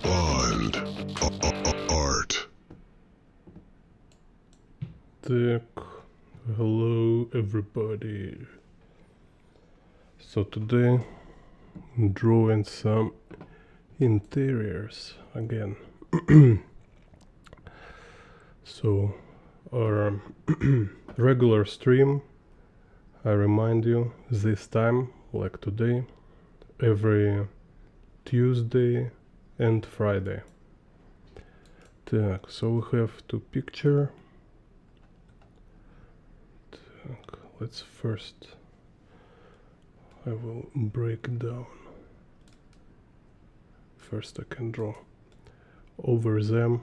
and art. Hello everybody. So today I'm drawing some interiors again. So our regular stream, I remind you, this time, like today, every Tuesday and Friday. Так, so we have to picture. Так, let's first, I will break down. First I can draw over them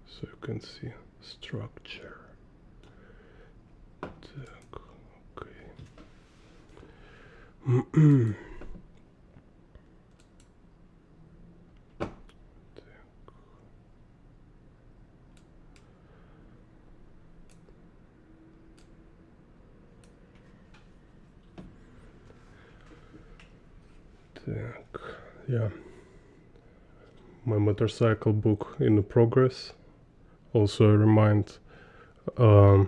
so you can see structure. Так, okay. Так, yeah. My motorcycle book in progress. Also I remind how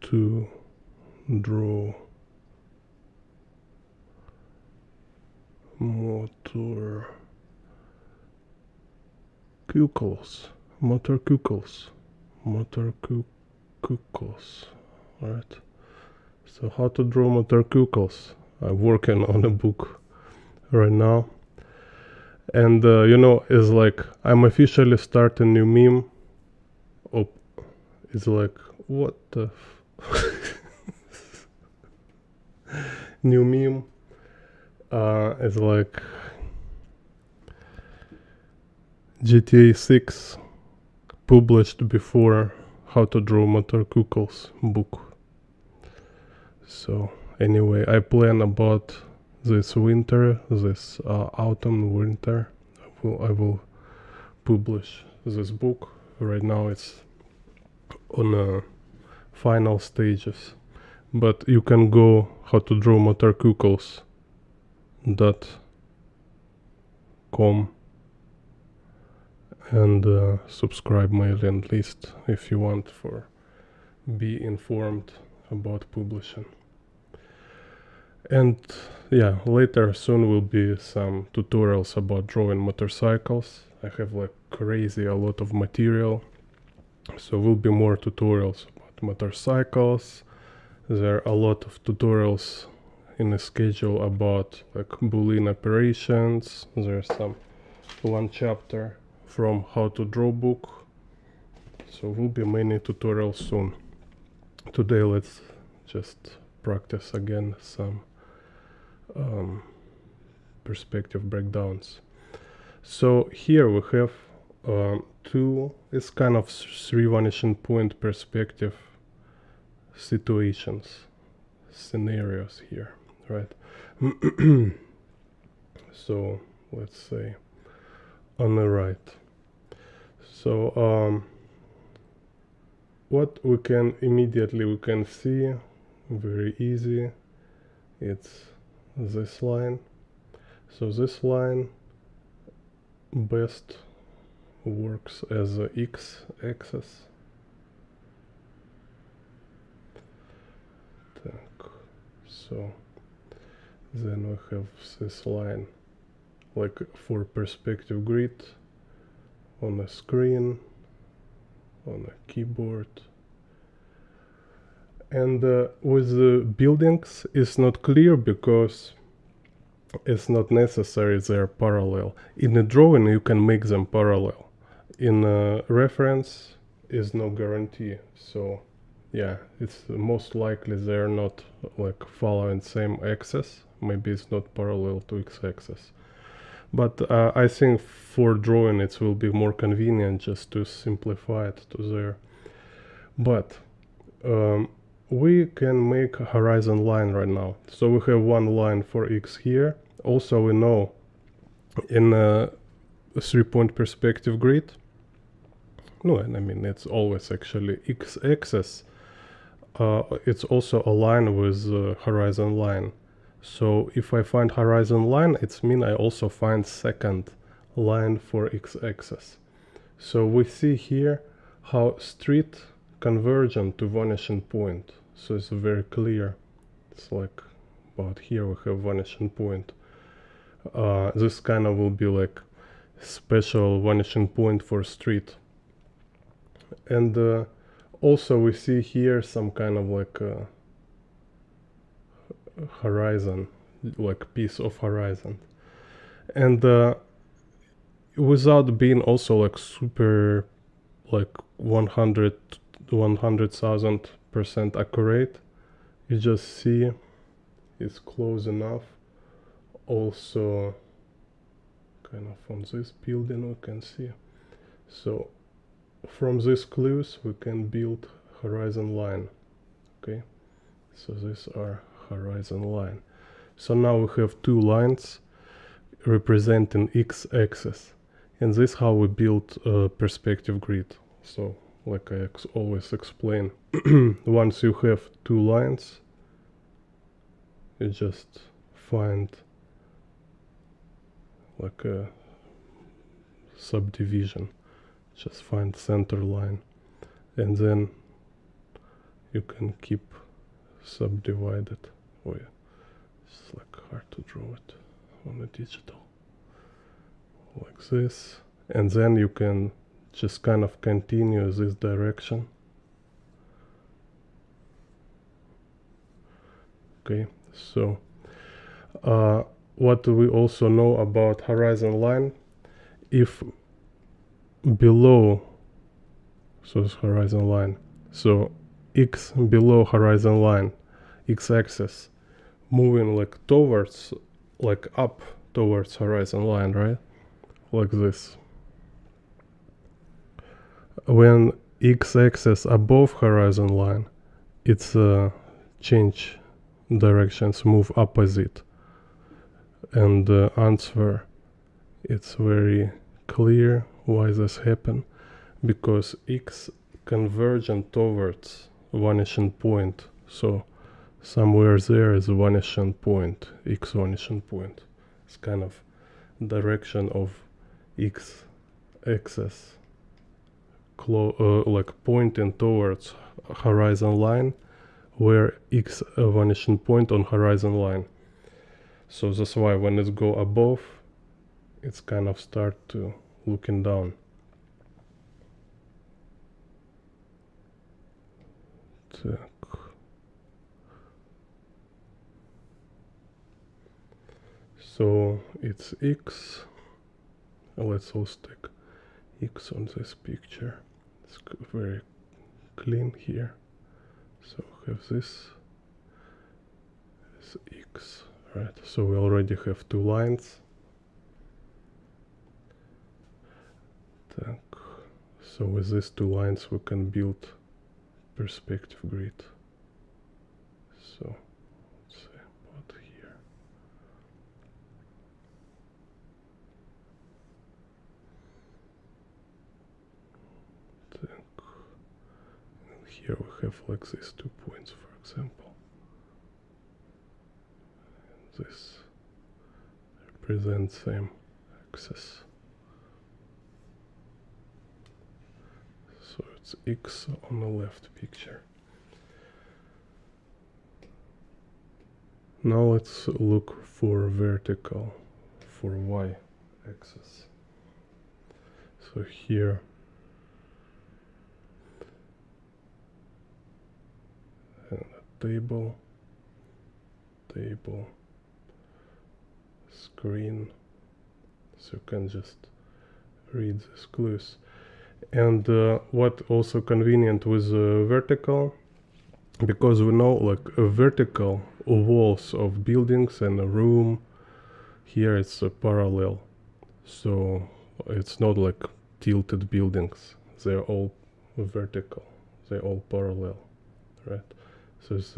to draw motor cuckoos. Alright. So how to draw motor cuckoos. I'm working on a book right now. And you know, it's like I'm officially starting new meme. Oh, it's like, what the new meme. It's like GTA 6 published before how to draw motor cuckoos book. So anyway, I plan about this winter, this autumn winter, I will publish this book. Right now it's on final stages, but you can go how to draw motor cuckoos.com and subscribe mailing list if you want for be informed about publishing. And yeah, later soon will be some tutorials about drawing motorcycles. I have like crazy a lot of material, so will be more tutorials about motorcycles. There are a lot of tutorials in the schedule about like Boolean operations. There's some one chapter from how to draw book, so will be many tutorials soon. Today let's just practice again some perspective breakdowns. So here we have two, it's kind of three vanishing point perspective situations, scenarios here, right? So let's say on the right. So what we can see very easy, it's this line. So this line best works as a x-axis. So then we have this line like for perspective grid on a screen, on a keyboard. And with the buildings it's not clear because it's not necessary they're parallel. In a drawing you can make them parallel. In a reference is no guarantee. So yeah, it's most likely they're not like following same axis. Maybe it's not parallel to x-axis. But I think for drawing it will be more convenient just to simplify it to there. But we can make a horizon line right now. So we have one line for x here. Also we know in a 3-point perspective grid, no, and I mean it's always actually x-axis, it's also aligned with the horizon line. So if I find horizon line, it's mean I also find second line for x-axis. So we see here how street convergent to vanishing point. So it's very clear. It's like about here we have vanishing point. This kind of will be like special vanishing point for street. And also we see here some kind of like horizon, like piece of horizon. And without being also like super like 100,000% accurate, you just see it's close enough. Also kind of on this building we can see. So from these clues we can build horizon line. Okay, so these are horizon line. So now we have two lines representing x-axis, and this is how we build a perspective grid. So like I always explain, once you have two lines, you just find like a subdivision, just find center line, and then you can keep subdivided. Oh yeah, it's like hard to draw it on a digital, like this, and then you can just kind of continue this direction. Okay, so what we also know about horizon line, if below, so it's horizon line, so x below horizon line, x-axis moving like towards, like up towards horizon line, right? Like this. When x-axis above horizon line, it's change directions, move opposite. And the answer, it's very clear why this happen, because x convergent towards vanishing point. So somewhere there is a vanishing point, x vanishing point. It's kind of direction of x-axis, like pointing towards horizon line, where x vanishing point on horizon line. So that's why when it go above, it's kind of start to looking down. So it's x. Let's all stick x on this picture. It's very clean here. So we have this is x, right? So we already have two lines. So with these two lines we can build perspective grid. So let's say about here. And here we have like these 2 points, for example. And this represents same axis. So it's x on the left picture. Now let's look for vertical, for y-axis. So here and a table, screen, so you can just read these clues. And what also convenient with vertical, because we know like a vertical walls of buildings and a room, here it's a parallel, so it's not like tilted buildings, they're all vertical, they're all parallel, right? So it's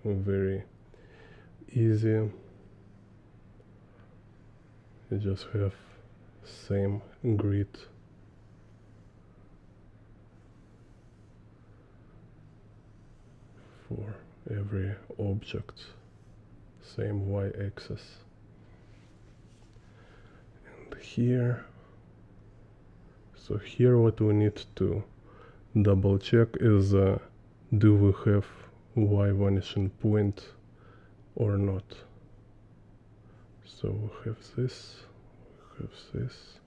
very easy. You just have same grid for every object. same y-axis. And here, so here what we need to double check is do we have y vanishing point or not. So we have this, we have this.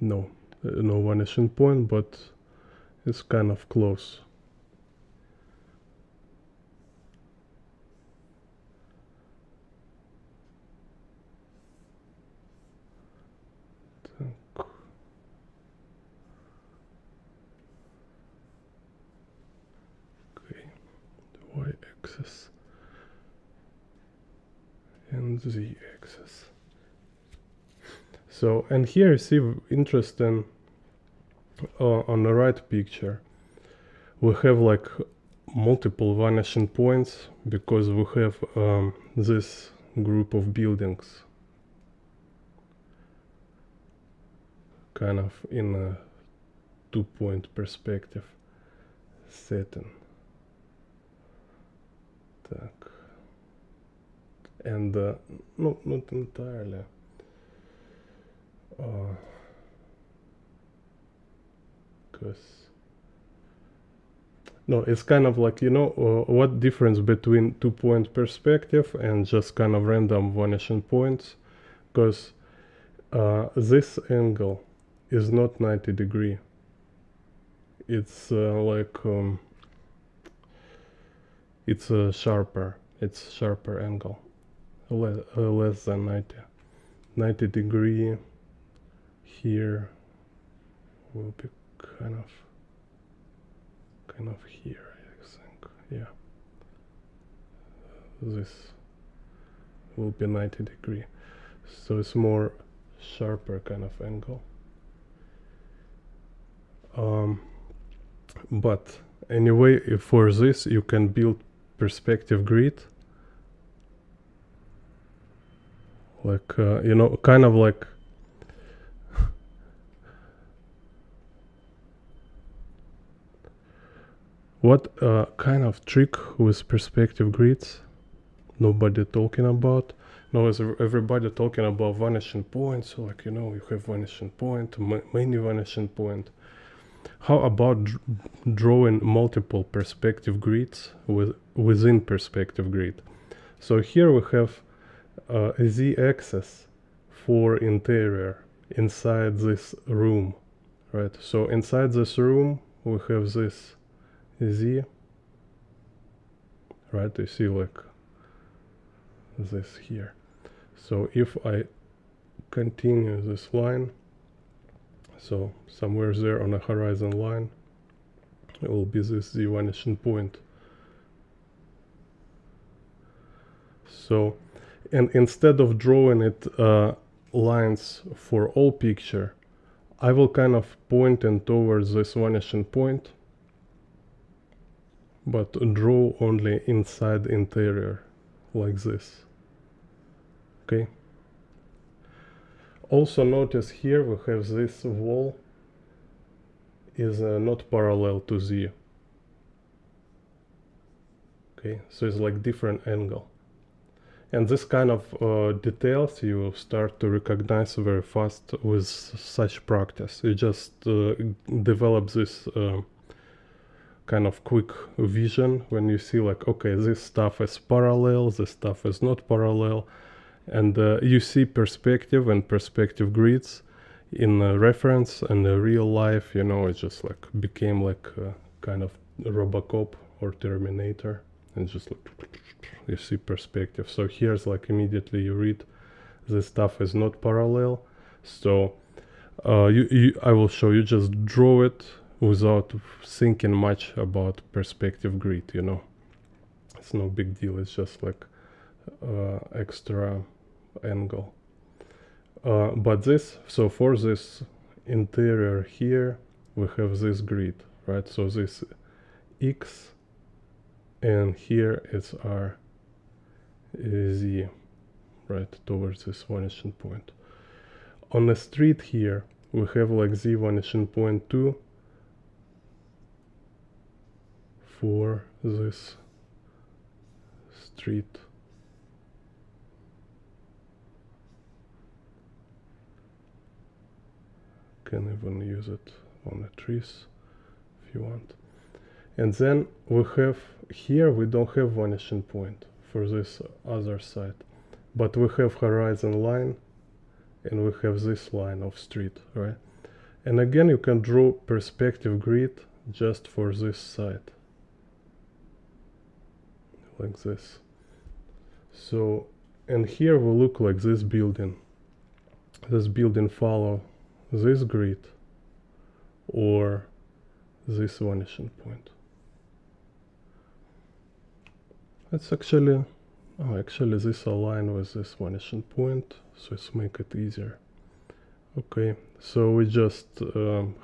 No, no vanishing point, but it's kind of close. Okay, the y-axis and z-axis. So, and here you see interesting on the right picture, we have like multiple vanishing points because we have this group of buildings kind of in a 2-point perspective setting. Так. And no, not entirely. Because no, it's kind of like, you know, what difference between 2-point perspective and just kind of random vanishing points, because this angle is not 90 degree. It's like it's a sharper angle, less than 90 degree. Here will be kind of here, I think. Yeah, this will be 90 degree, so it's more sharper kind of angle. But anyway, for this you can build perspective grid, like you know, kind of like what kind of trick with perspective grids nobody talking about. Now is everybody talking about vanishing points, so like, you know, you have vanishing point, many vanishing point. How about drawing multiple perspective grids within perspective grid? So here we have a z-axis for interior inside this room, right? So inside this room we have this z, right? You see like this here. So if I continue this line, so somewhere there on a horizon line, it will be this z vanishing point. So, and instead of drawing it lines for all picture, I will kind of point in towards this vanishing point, but draw only inside interior, like this. Okay. Also notice here we have this wall is not parallel to z. Okay, so it's like different angle. And this kind of details you will start to recognize very fast with such practice. You just develop this kind of quick vision when you see like, okay, this stuff is parallel, this stuff is not parallel. And you see perspective and perspective grids in reference and real life, you know, it just like became like kind of Robocop or Terminator, and just like you see perspective. So here's like immediately you read this stuff is not parallel. So I will show you, just draw it without thinking much about perspective grid, you know. It's no big deal, it's just like extra angle. But this, so for this interior here we have this grid, right? So this x, and here it's our z, right, towards this vanishing point. On the street here we have like z vanishing point 2 for this street. Can even use it on the trees if you want. And then we have here, we don't have vanishing point for this other side, but we have horizon line and we have this line of street, right? And again, you can draw perspective grid just for this side, like this. So, and here we look like this building. This building follow this grid or this vanishing point. It's actually, actually this align with this vanishing point, so let's make it easier. Okay, so we just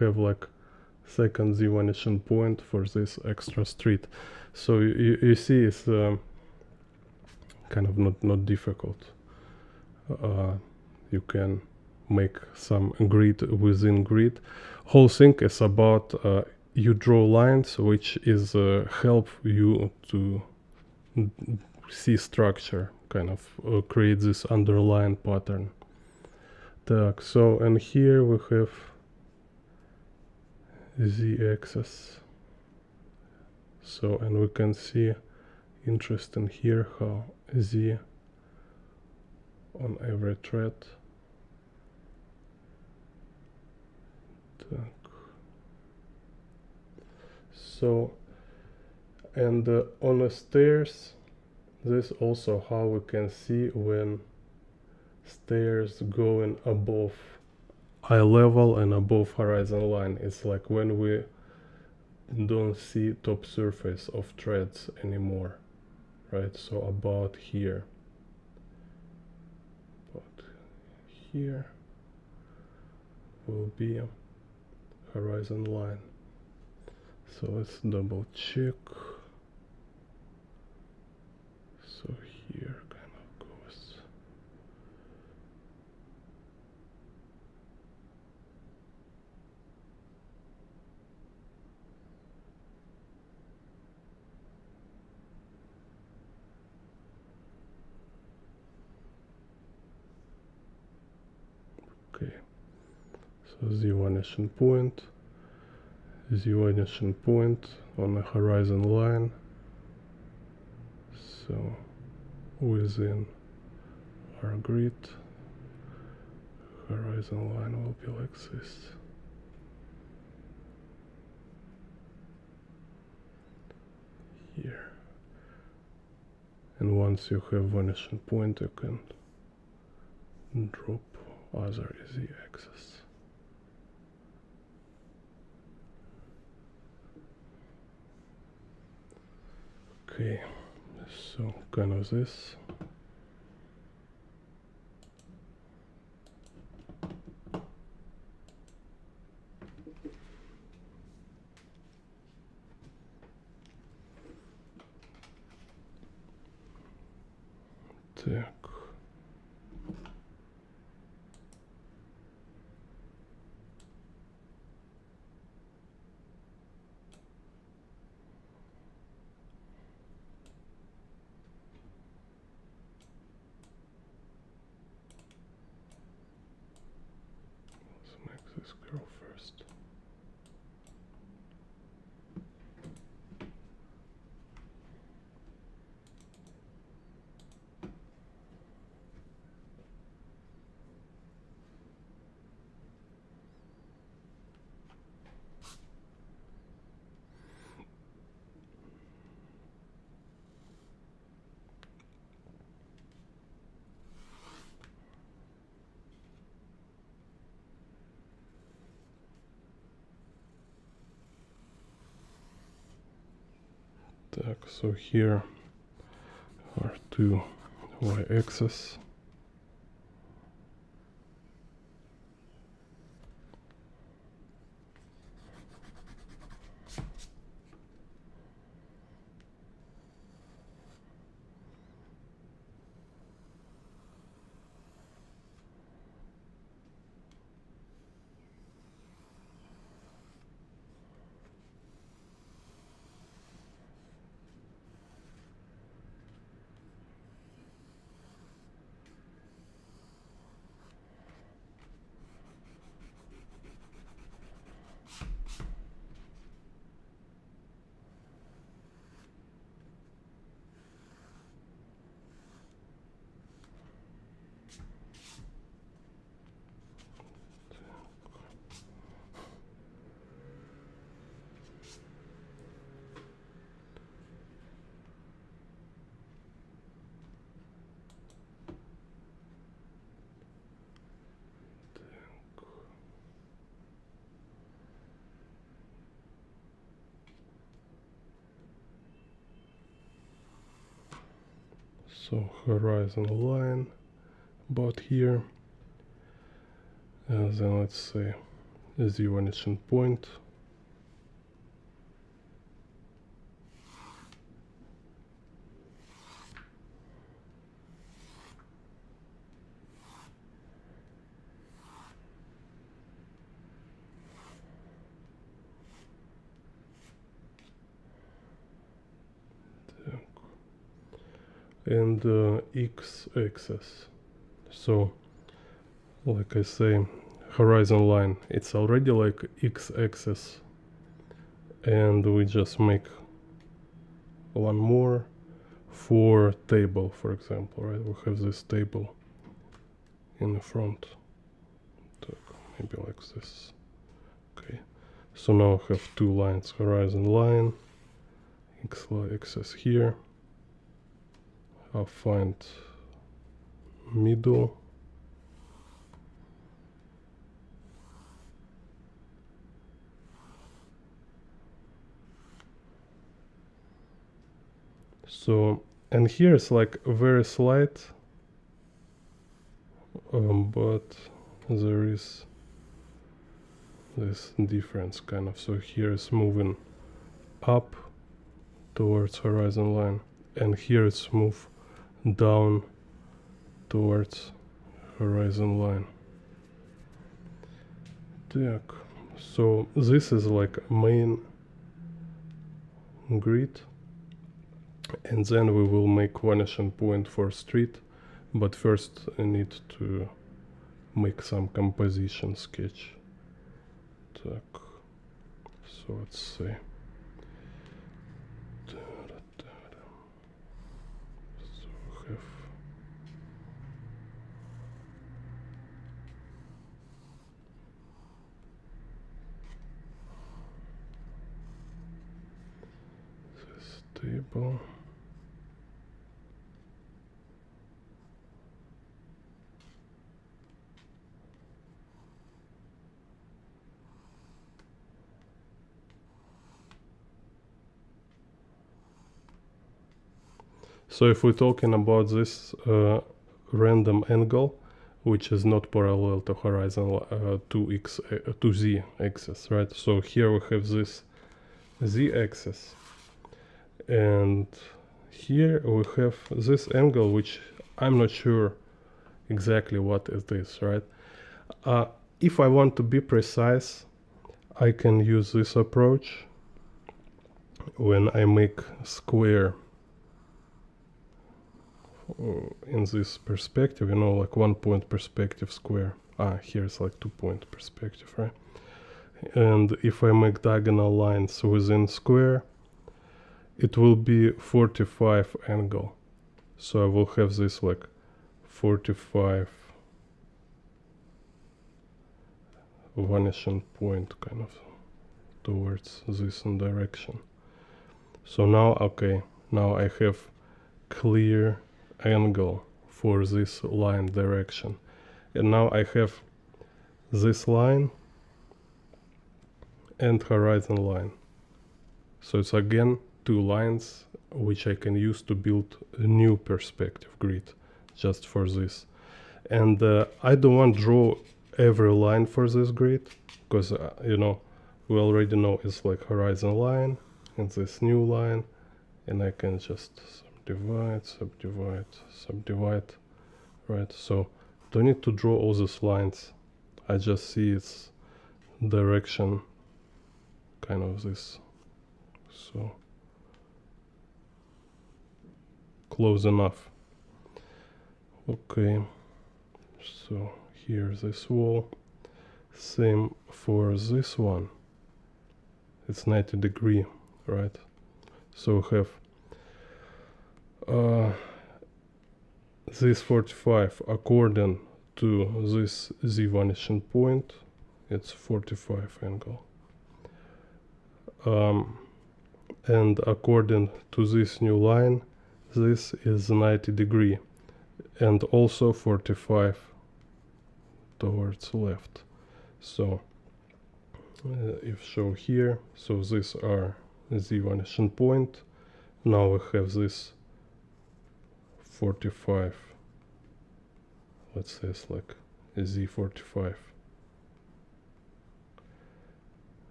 have like second z vanishing point for this extra street. So you see it's kind of not difficult. You can make some grid within grid. Whole thing is about you draw lines which is help you to see structure, kind of create this underline pattern. Так, so and here we have z-axis. So and we can see interesting here how z on every thread. Так. So and on the stairs, this also how we can see when stairs going above eye level and above horizon line. It's like when we don't see top surface of threads anymore, right? So about here, will be a horizon line. So let's double check. So here kind of goes. Okay, so the vanishing point on the horizon line. So within our grid, horizon line will be like this. Here. And once you have vanishing point, you can drop other z-axis. Okay, so kind of this. Так. Let's make this girl first. Так, so here are two y-axes. So horizon line about here, and then let's say z vanishing point. And x-axis. So like I say, horizon line, it's already like x-axis, and we just make one more for table, for example, right? We have this table in the front, maybe like this. Okay, so now I have two lines, horizon line, x-axis here. I'll find middle, so, and here it's like very slight, but there is this difference kind of. So here it's moving up towards horizon line, and here it's move down towards horizon line. So this is like main grid, and then we will make vanishing point for street, but first I need to make some composition sketch. So let's see. So have this table. So if we're talking about this random angle, which is not parallel to horizon to z axis, right? So here we have this z axis, and here we have this angle, which I'm not sure exactly what is this, right? If I want to be precise, I can use this approach when I make square in this perspective, you know, like 1 point perspective square. Here it's like 2 point perspective, right? And if I make diagonal lines within square, it will be 45 angle. So I will have this like 45 vanishing point kind of towards this direction. So now, okay, now I have clear angle for this line direction, and now I have this line and horizon line. So it's again two lines which I can use to build a new perspective grid just for this. And I don't want to draw every line for this grid, because you know, we already know it's like horizon line and this new line, and I can just subdivide, right? So don't need to draw all these lines. I just see its direction, kind of this. So close enough. Okay, so here's this wall. Same for this one. It's 90 degree, right? So we have this 45 according to this z vanishing point, it's 45 angle, and according to this new line, this is 90 degree, and also 45 towards left. So if show here, so these are z vanishing point. Now we have this 45. Let's say it's like Z45.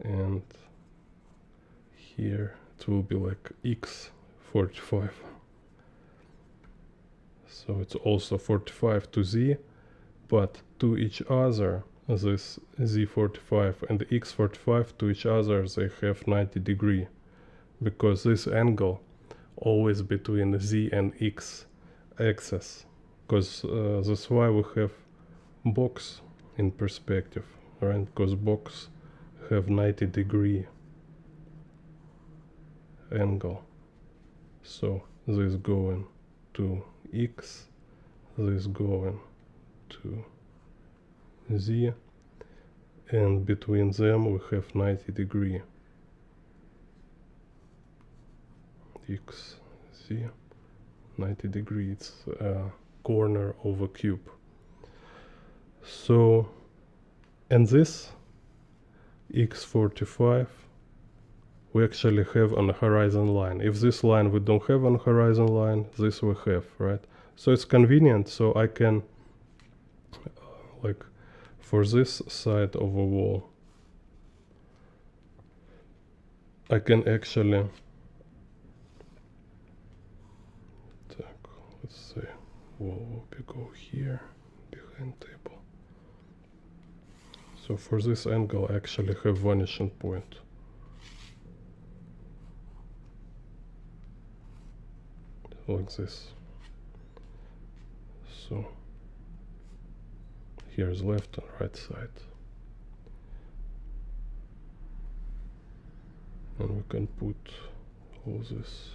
And here it will be like X45. So it's also 45 to Z, but to each other, this Z45 and X45 to each other, they have 90 degree, because this angle always between Z and X axis, because that's why we have box in perspective, right? Because box have 90 degree angle. So this going to X, this going to Z, and between them we have 90 degree. X, Z, 90 degrees, it's a corner of a cube. So, and this X45 we actually have on a horizon line. If this line we don't have on horizon line, this we have, right? So it's convenient, so I can like for this side of a wall I can actually let's say wall will go here behind table. So for this angle I actually have vanishing point. Like this. So here's left and right side. And we can put all this.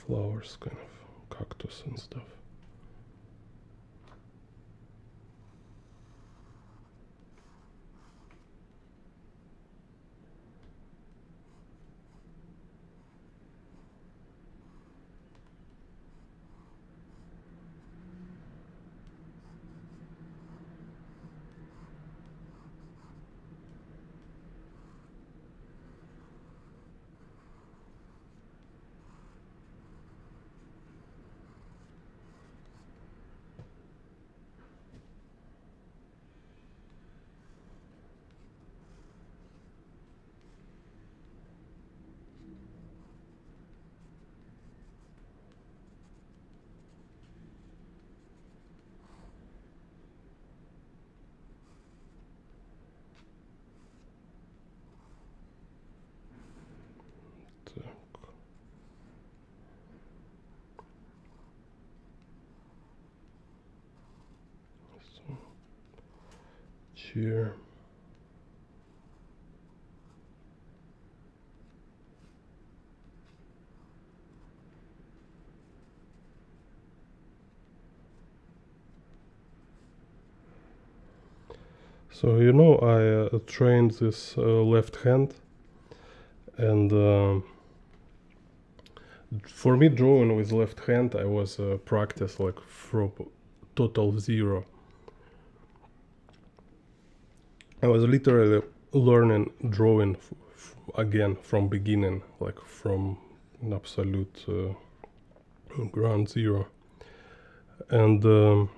Flowers, kind of cactus and stuff. So, chair. So you know I trained this left hand, and for me drawing with left hand I was practice like from total zero. I was literally learning drawing again from beginning, like from an absolute ground zero. And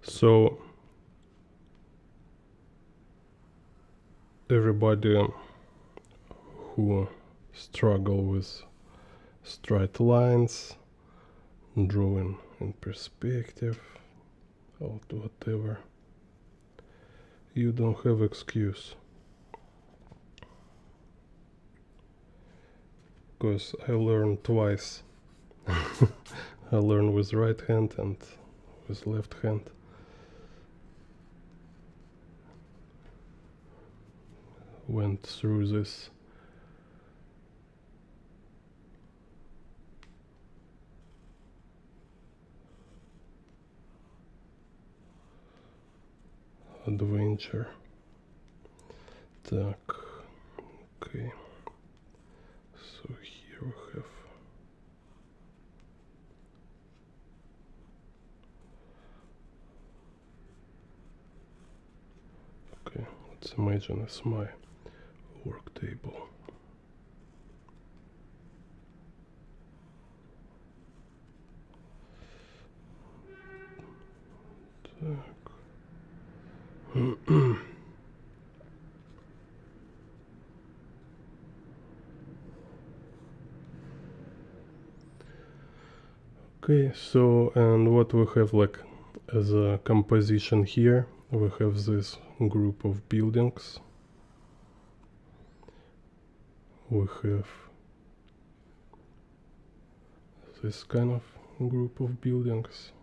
so everybody who struggle with straight lines, drawing in perspective, or whatever, you don't have excuse. Because I learned twice. I learned with right hand and with left hand. Went through this. Adventure. Так, okay. So here we have. Okay, let's imagine it's my work table. Okay, so and what we have like as a composition here, we have this group of buildings. We have this kind of group of buildings.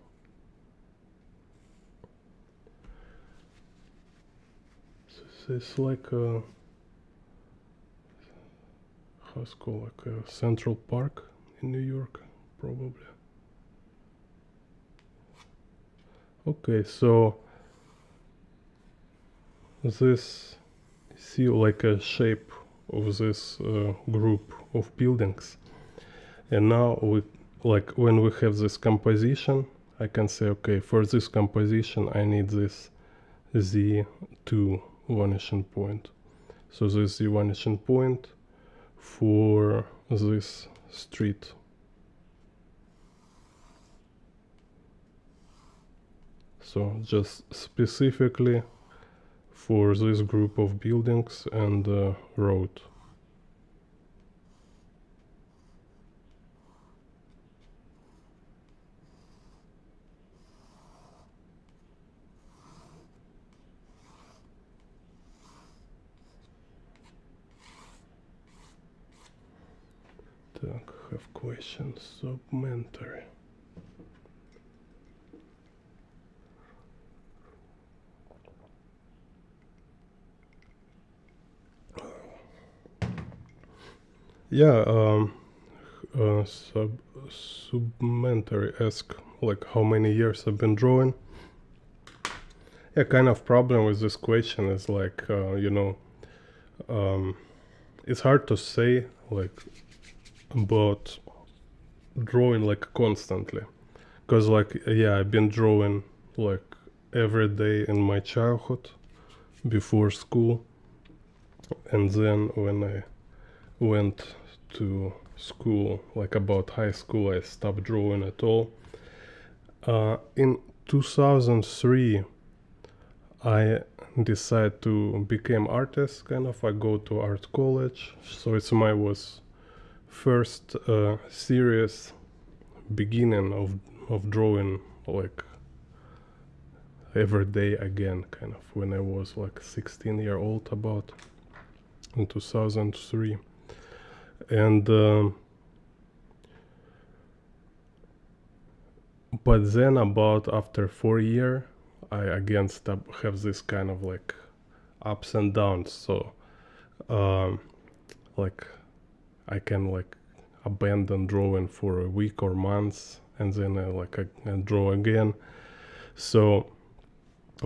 So it's like a how's it called, like a Central Park in New York, probably. Okay, so this see like a shape of this group of buildings, and now we like when we have this composition, I can say, okay, for this composition I need this Z2 vanishing point. So this Z vanishing point for this street. So just specifically for this group of buildings and road. Так, have questions, supplementary. Yeah, supplementary ask like how many years I've been drawing. Yeah, kind of problem with this question is like it's hard to say like about drawing like constantly, because like yeah, I've been drawing like every day in my childhood before school, and then when I went to school, like about high school, I stopped drawing at all. In 2003 I decided to become artist, kind of. I go to art college, so it's my was first serious beginning of drawing like every day again, kind of, when I was like 16-year-old about in 2003. And but then about after 4 years I again have this kind of like ups and downs. So like I can like abandon drawing for a week or months, and then I draw again. So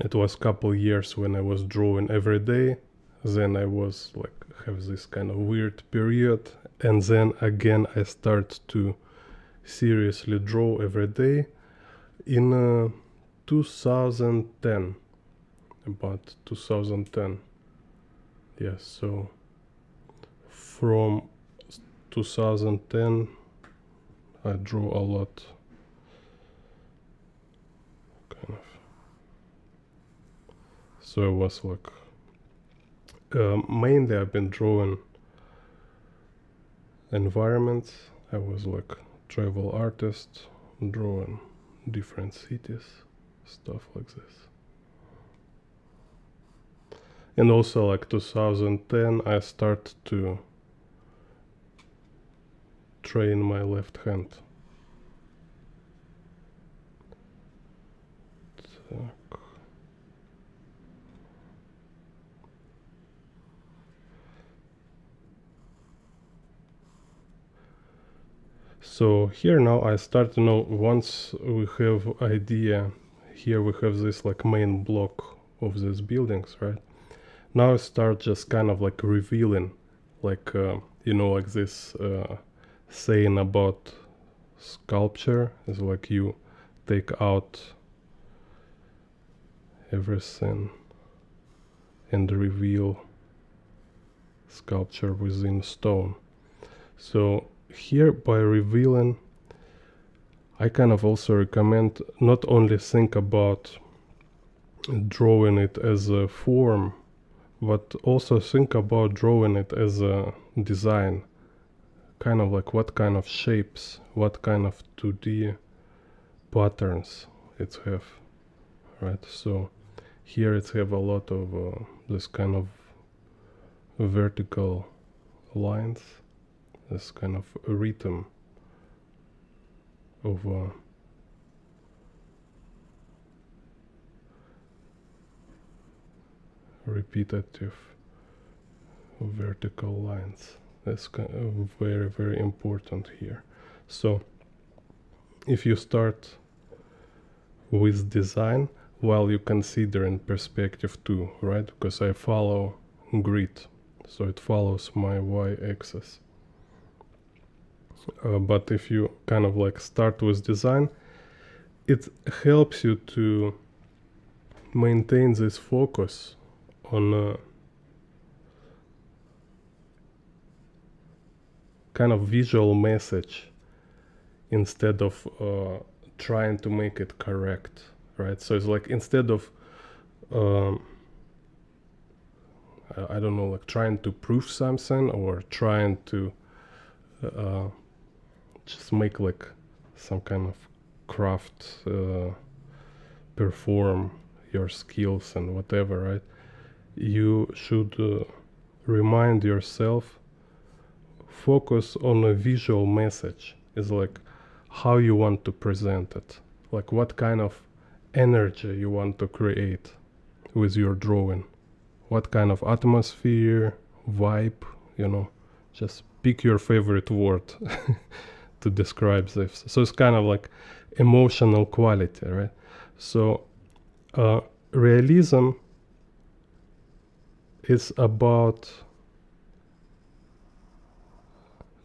it was couple years when I was drawing every day, then I was like have this kind of weird period, and then again I start to seriously draw every day in 2010, about 2010. Yes, so from 2010 I drew a lot, kind of. So it was like mainly I've been drawing environments. I was like travel artist, drawing different cities, stuff like this. And also like 2010 I started to train my left hand. Так. So here now I start to know, once we have idea, here we have this like main block of these buildings, right? now I start just kind of like revealing, like like this saying about sculpture is like you take out everything and reveal sculpture within stone. So here, by revealing, I kind of also recommend not only think about drawing it as a form, but also think about drawing it as a design, kind of like what kind of shapes, what kind of 2D patterns it have, right? So here it have a lot of this kind of vertical lines, this kind of rhythm of repetitive vertical lines. That's kind of very, very important here. So if you start with design while you consider in perspective too, right? Because I follow grid, so it follows my y-axis. But if you kind of like start with design, it helps you to maintain this focus on kind of visual message instead of trying to make it correct, right? So it's like instead of I don't know, like trying to prove something or trying to just make like some kind of craft, perform your skills and whatever, right? You should remind yourself, focus on a visual message. Is like how you want to present it, like what kind of energy you want to create with your drawing, what kind of atmosphere, vibe, just pick your favorite word to describe this. So it's kind of like emotional quality, right? So realism is about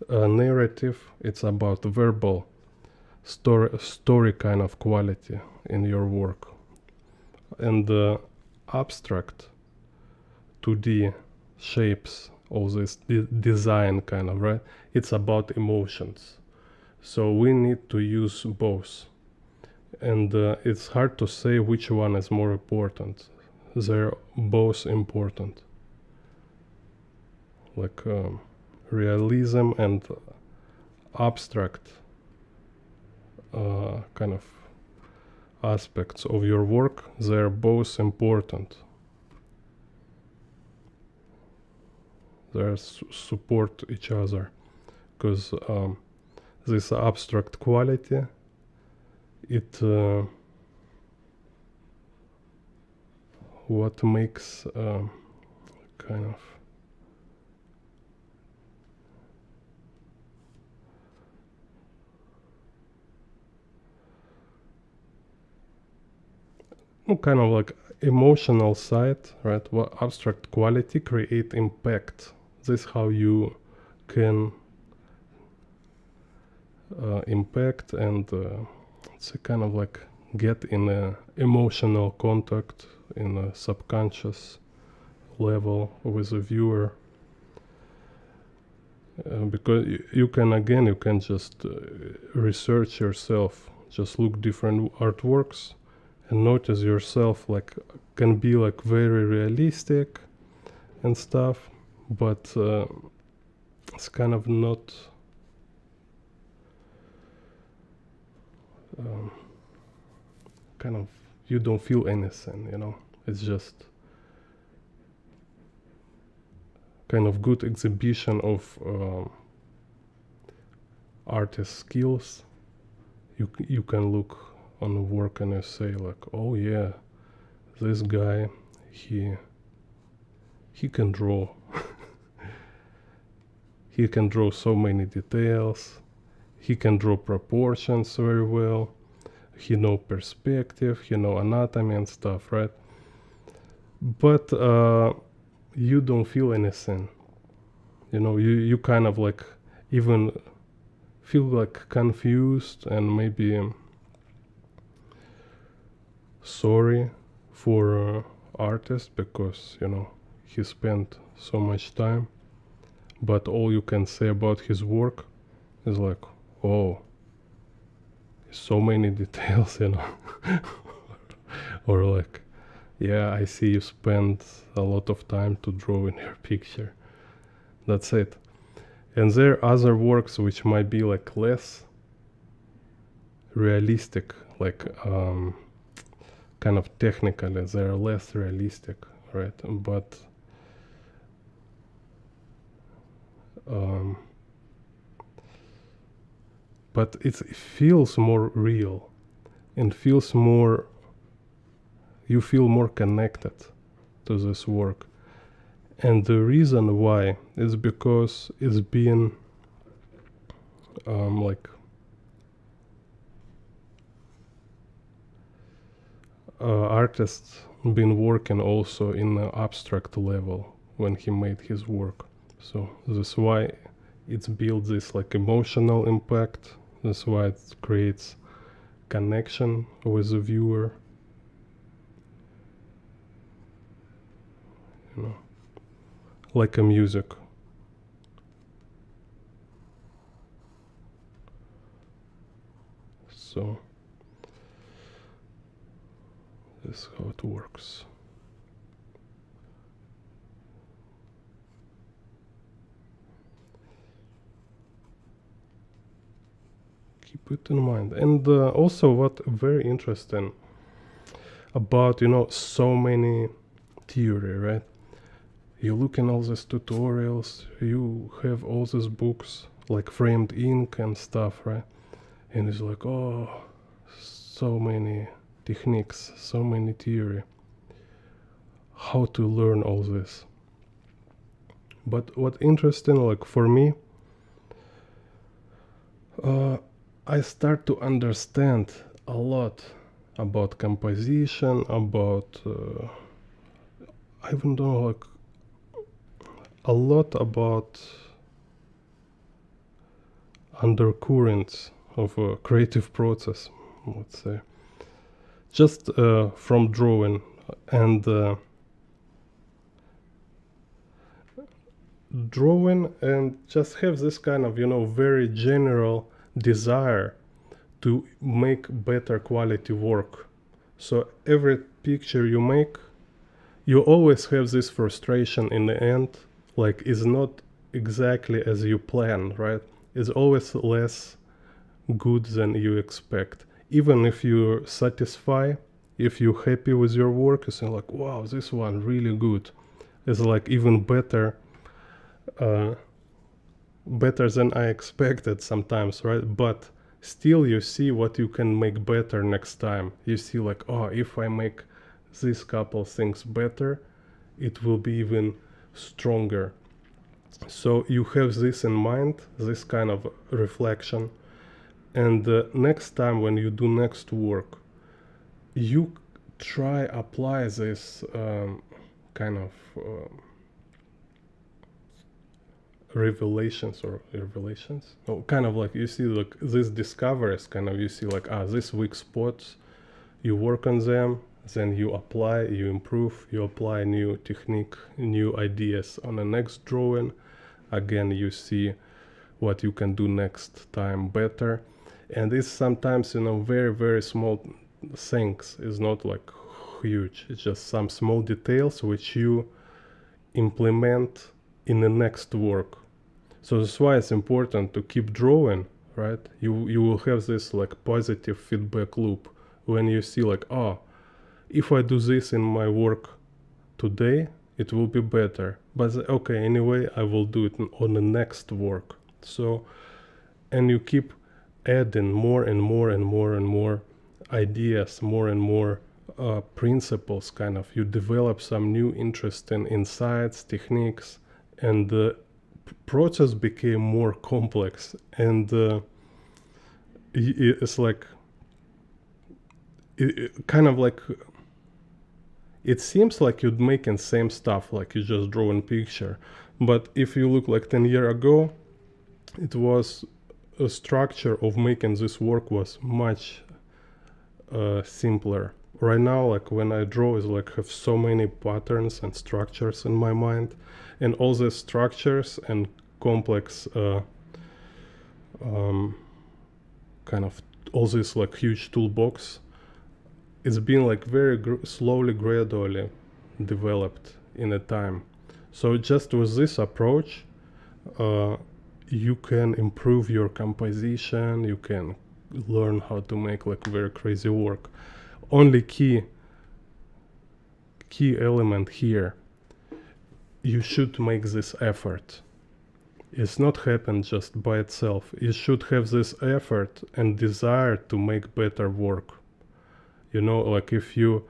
a narrative, it's about verbal story kind of quality in your work. And the abstract 2D shapes, all this design kind of, right? It's about emotions. So we need to use both. And it's hard to say which one is more important. They're both important. Like realism and abstract kind of aspects of your work, they're both important. They support each other, because this abstract quality, it what makes kind of kind of like emotional side, right? What abstract quality create impact. This is how you can impact and it's a kind of like get in a emotional contact in a subconscious level with the viewer, because you can just research yourself, just look different artworks and notice yourself, like can be like very realistic and stuff, but it's kind of not kind of, you don't feel anything, it's just kind of good exhibition of artist skills. You can look on the work and you say like, oh yeah, this guy, he can draw. He can draw so many details. He can draw proportions very well. He know perspective, he know anatomy and stuff, right? But you don't feel anything. You kind of like even feel like confused and maybe sorry for artist because he spent so much time, but all you can say about his work is like, oh, so many details, or like, yeah, I see you spend a lot of time to draw in your picture. That's it. And there are other works which might be like less realistic, like kind of technically they're less realistic, right? Um, but it feels more real and feels more, you feel more connected to this work. And the reason why is because it's been like artists been working also in the abstract level when he made his work. So that's why it's built this like emotional impact. That's why it creates connection with the viewer. Like a music. So this is how it works. Keep it in mind. And also what very interesting about so many theory, right? You look in all these tutorials, you have all these books like framed ink and stuff, right? And it's like, oh, so many techniques, so many theory, how to learn all this. But what interesting, like for me, I start to understand a lot about composition, about I even don't know, like a lot about undercurrents of a creative process, let's say, just from drawing. And drawing and just have this kind of very general desire to make better quality work. So every picture you make, you always have this frustration in the end, like it's not exactly as you plan, right? It's always less good than you expect. Even if you're satisfied, if you're happy with your work, you say like, wow, this one really good. It's like even better than I expected sometimes, right? But still you see what you can make better next time. You see like, oh, if I make these couple things better, it will be even stronger. So you have this in mind, this kind of reflection. And next time when you do next work, you try apply this kind of revelations, no, kind of like you see like this discoveries, kind of you see like this weak spots, you work on them, then you apply, you improve, you apply new technique, new ideas on the next drawing. Again, you see what you can do next time better. And it's sometimes very very small things, it's not like huge, it's just some small details which you implement in the next work. So that's why it's important to keep drawing, right? You will have this like positive feedback loop when you see like, oh, if I do this in my work today, it will be better. But okay, anyway, I will do it on the next work. So, and you keep adding more and more and more and more ideas, more and more principles, kind of. You develop some new interesting insights, techniques, and the process became more complex. And it's like, it kind of like, it seems like you're making same stuff, like you just draw a picture. But if you look like 10 years ago, it was a structure of making this work was much simpler. Right now, like when I draw, is like have so many patterns and structures in my mind, and all the structures and complex kind of all this like huge toolbox, it's been like very slowly, gradually developed in a time. So just with this approach, you can improve your composition, you can learn how to make like very crazy work. Only key element here, you should make this effort. It's not happen just by itself. You should have this effort and desire to make better work. You know, like if you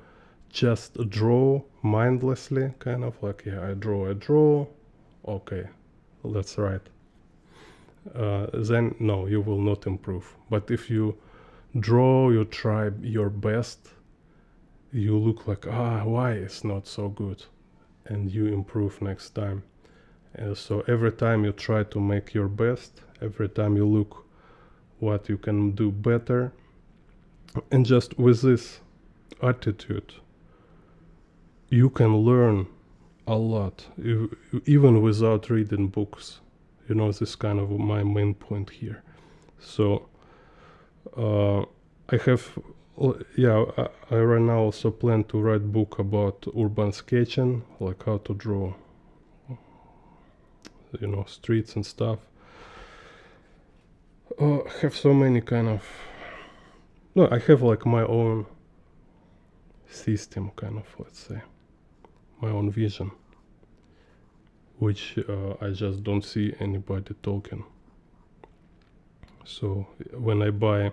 just draw mindlessly, kind of like, yeah, I draw, okay, that's right. Then no, you will not improve. But if you draw, you try your best, you look like, why it's not so good, and you improve next time. And so every time you try to make your best, every time you look what you can do better, and just with this attitude, you can learn a lot, even without reading books. You know, this is kind of my main point here. So I have, I right now also plan to write book about urban sketching, like how to draw, you know, streets and stuff. I have so many kind of, no, I have like my own system, kind of, let's say, my own vision, which I just don't see anybody talking. So when I buy,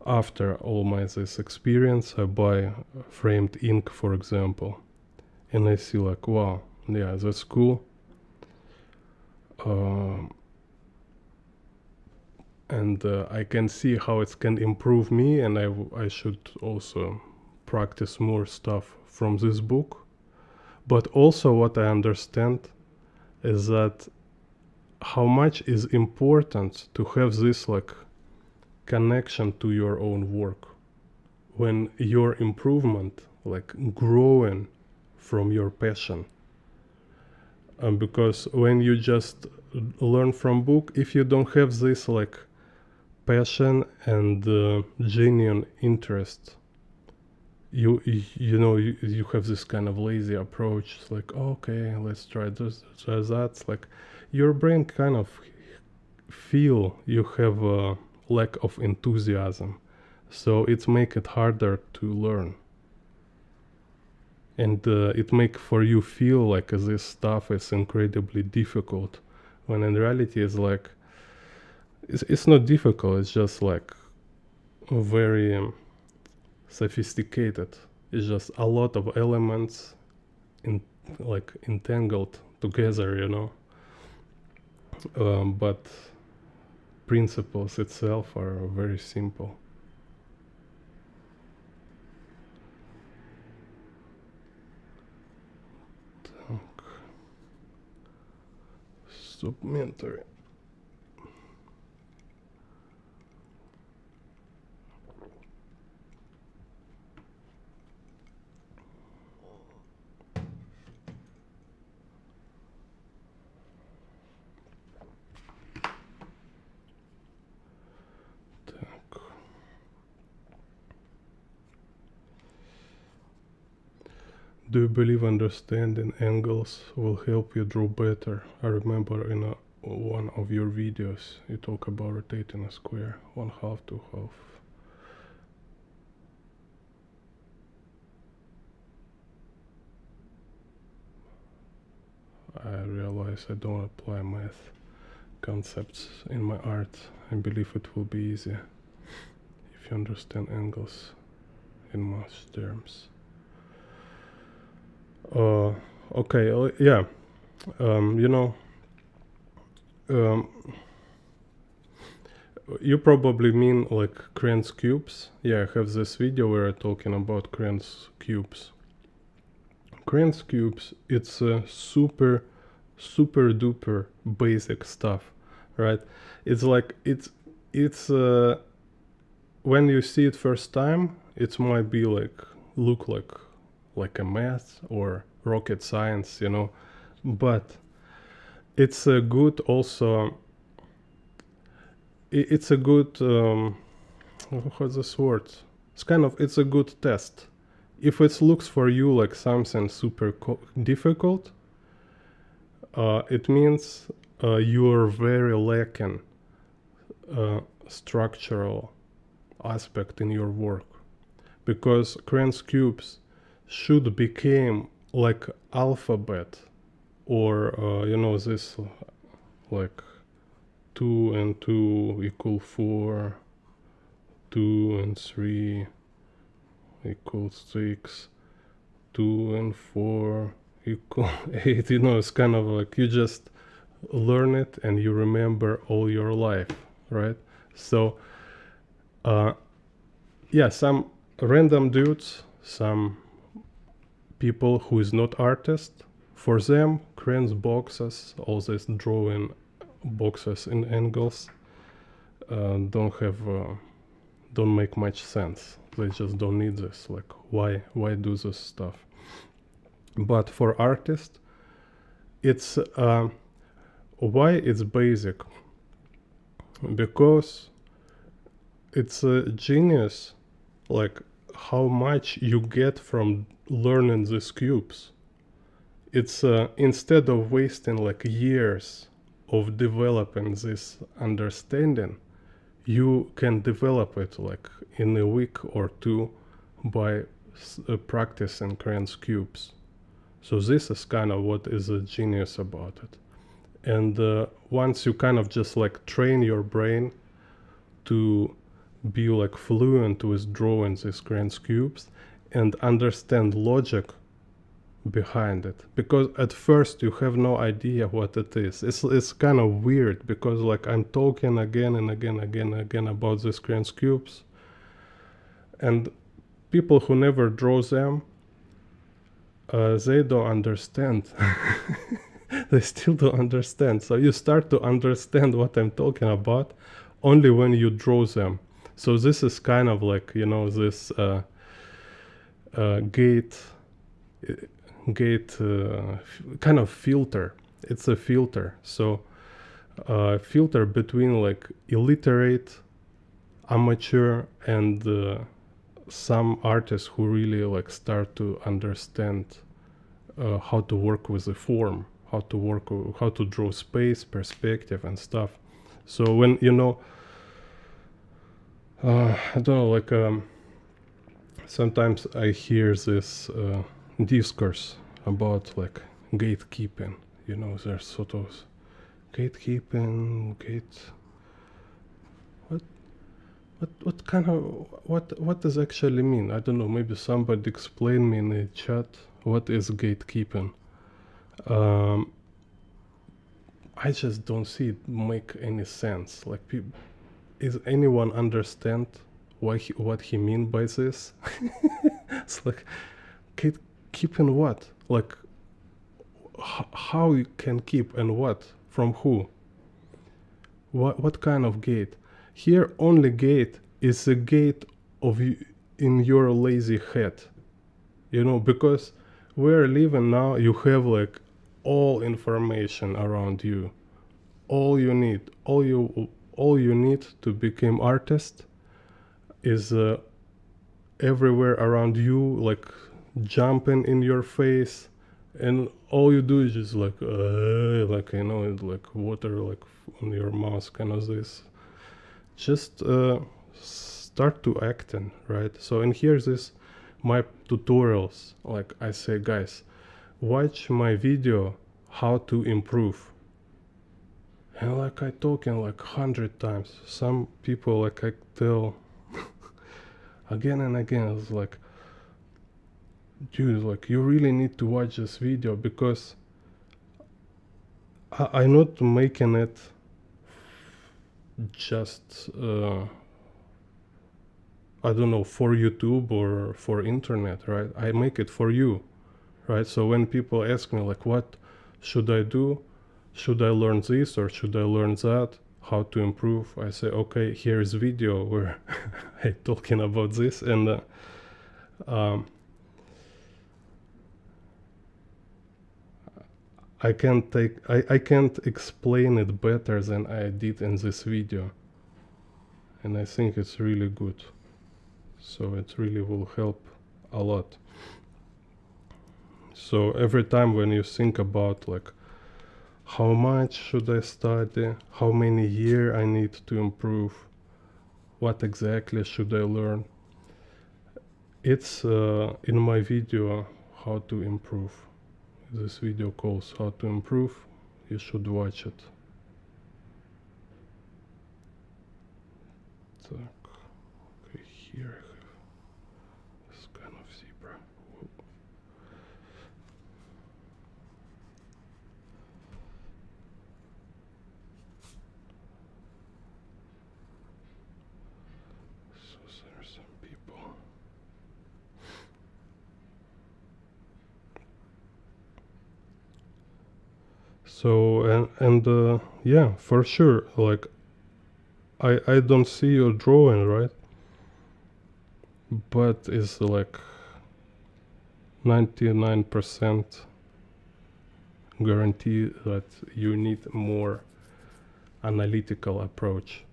after all my this experience, I buy framed ink, for example, and I see like, wow, yeah, that's cool. And I can see how it can improve me, and I should also practice more stuff from this book. But also what I understand is that how much is important to have this like connection to your own work, when your improvement like growing from your passion. Because when you just learn from book, if you don't have this like passion and genuine interest, you have this kind of lazy approach. It's like, okay, let's try this, try that. It's like your brain kind of feel you have a lack of enthusiasm, so it make it harder to learn, and it make for you feel like this stuff is incredibly difficult, when in reality it's like it's not difficult. It's just like very sophisticated. It's just a lot of elements like entangled together, you know. But principles itself are very simple. Так. Supplementary. Do you believe understanding angles will help you draw better? I remember in one of your videos you talk about rotating a square 1/2 to 1/2. I realize I don't apply math concepts in my art. I believe it will be easier if you understand angles in math terms. Okay, yeah. You probably mean like Kranz cubes. Yeah, I have this video where I'm talking about Kranz cubes. Kranz cubes, it's super duper basic stuff, right? It's like it's when you see it first time, it might be like look like a math or rocket science, you know, but it's a good also. It's a good what's this word? It's a good test. If it looks for you like something super difficult, it means you are very lacking structural aspect in your work, because Kranz cubes should become like alphabet, or this like 2 and 2 equal 4, 2 and 3 equals 6, 2 and 4 equal 8. You know, it's kind of like you just learn it and you remember all your life, right? So yeah, some random dudes, some people who is not artist, for them Kranz boxes, all these drawing boxes in angles don't make much sense. They just don't need this. Like, why do this stuff? But for artists, it's why it's basic, because it's a genius, like how much you get from learning these cubes. It's instead of wasting like years of developing this understanding, you can develop it like in a week or two by practicing Kranz cubes. So this is kind of what is a genius about it. And once you kind of just like train your brain to be like fluent with drawing these Kranz cubes and understand logic behind it, because at first you have no idea what it is. It's kind of weird, because like I'm talking again and again about these Kranz cubes, and people who never draw them, they don't understand. They still don't understand. So you start to understand what I'm talking about only when you draw them. So this is kind of like, you know, this gate kind of filter. It's a filter. So filter between like illiterate, amateur, and some artists who really like start to understand how to work with the form, how to draw space, perspective, and stuff. So when you know, I don't know, like sometimes I hear this discourse about like gatekeeping. You know, there's sort of gatekeeping, what kind of what does actually mean? I don't know. Maybe somebody explain me in the chat what is gatekeeping. I just don't see it make any sense. Like, is anyone understand what he mean by this? It's like gatekeeping what? Like how you can keep and what from who? What kind of gate? Here only gate is a gate of you in your lazy head, you know, because we're living now, you have like all information around you, all you need to become artist is everywhere around you, like jumping in your face, and all you do is just like you know, like water like on your mouth, kind of this. Just start to acting, right? So and here's this my tutorials. Like I say, guys, watch my video how to improve, and like I talking like 100 times. Some people like I tell again and again, it's like, dude, like you really need to watch this video, because I'm not making it just I don't know, for YouTube or for internet, right? I make it for you, right? So when people ask me like, what should I do? Should I learn this or should I learn that? How to improve? I say, okay, here's video where I talking about this, and I can't explain it better than I did in this video, and I think it's really good. So it really will help a lot. So every time when you think about like, how much should I study, how many years I need to improve, what exactly should I learn, it's in my video how to improve. This video calls how to improve. You should watch it. Так. Okay, here I have this kind of zebra. Whoa. So there are some people. So and yeah, for sure, like I don't see your drawing, right? But it's like 99% guarantee that you need more analytical approach,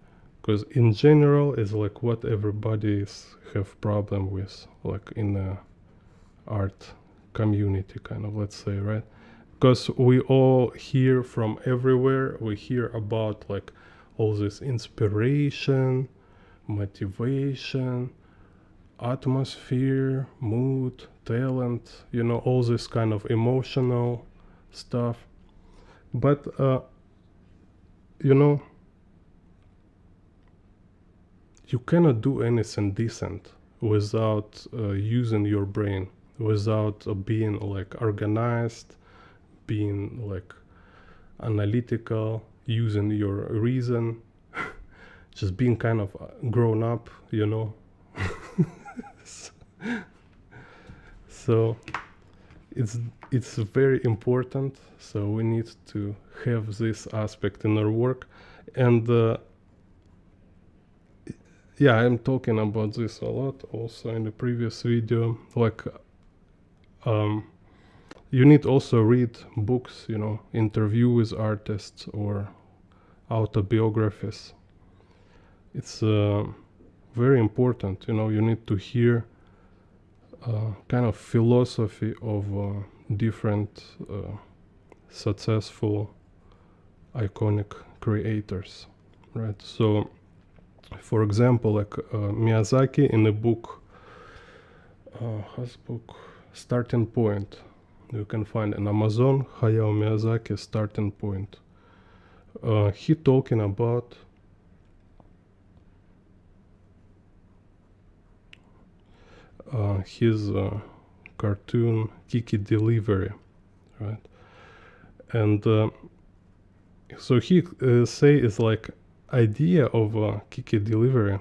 because in general it's like what everybody have problem with, like in the art community, kind of, let's say, right? Because we all hear from everywhere, we hear about like all this inspiration, motivation, atmosphere, mood, talent, you know, all this kind of emotional stuff. But you know, you cannot do anything decent without using your brain, without being like organized, being like analytical, using your reason, just being kind of grown up, you know. So it's very important. So we need to have this aspect in our work, and yeah, I'm talking about this a lot also in the previous video. Like you need also read books, you know, interview with artists or autobiographies. It's very important, you know. You need to hear kind of philosophy of different successful iconic creators, right? So for example, like Miyazaki in the book, his book Starting Point, you can find on Amazon, Hayao Miyazaki Starting Point. He talking about his cartoon Kiki Delivery, right? And so he say it's like idea of Kiki Delivery.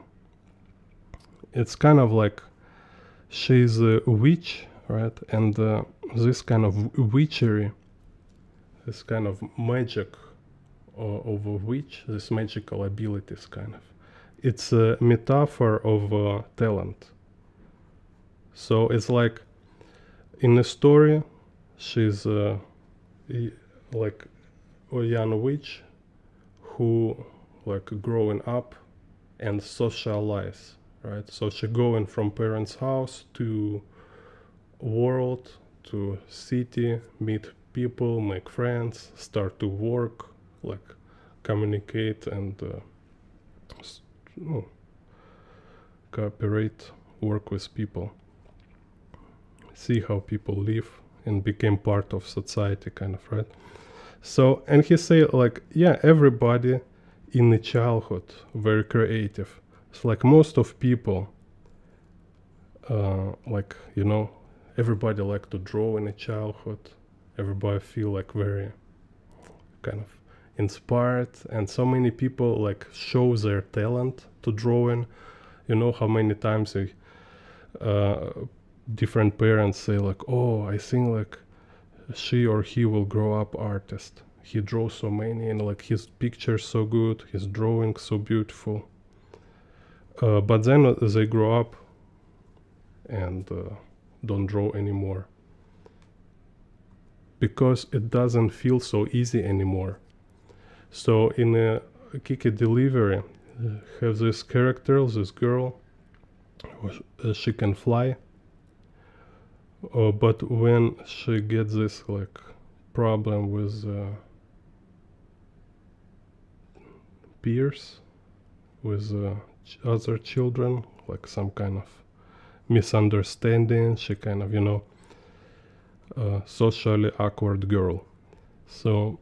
It's kind of like she's a witch, right? And this kind of witchery, this kind of magic of a witch, this magical abilities, kind of. It's a metaphor of talent. So it's like in the story, she's like a young witch who like growing up and socialize, right? So she going from parents' house to world, to city, meet people, make friends, start to work, like communicate and cooperate, work with people, see how people live and became part of society, kind of, right? So, and he say like, yeah, everybody in the childhood very creative. It's like most of people, like, you know, everybody like to draw in the childhood. Everybody feel like very kind of inspired, and so many people like show their talent to drawing. You know how many times they, different parents say like, oh, I think like she or he will grow up artist. He draws so many, and like his pictures so good, his drawing so beautiful. But then they grow up and don't draw anymore because it doesn't feel so easy anymore. So in a Kiki delivery, have this character, this girl, she can fly, but when she gets this like problem with peers, with other children, like some kind of misunderstanding, she kind of, socially awkward girl. So,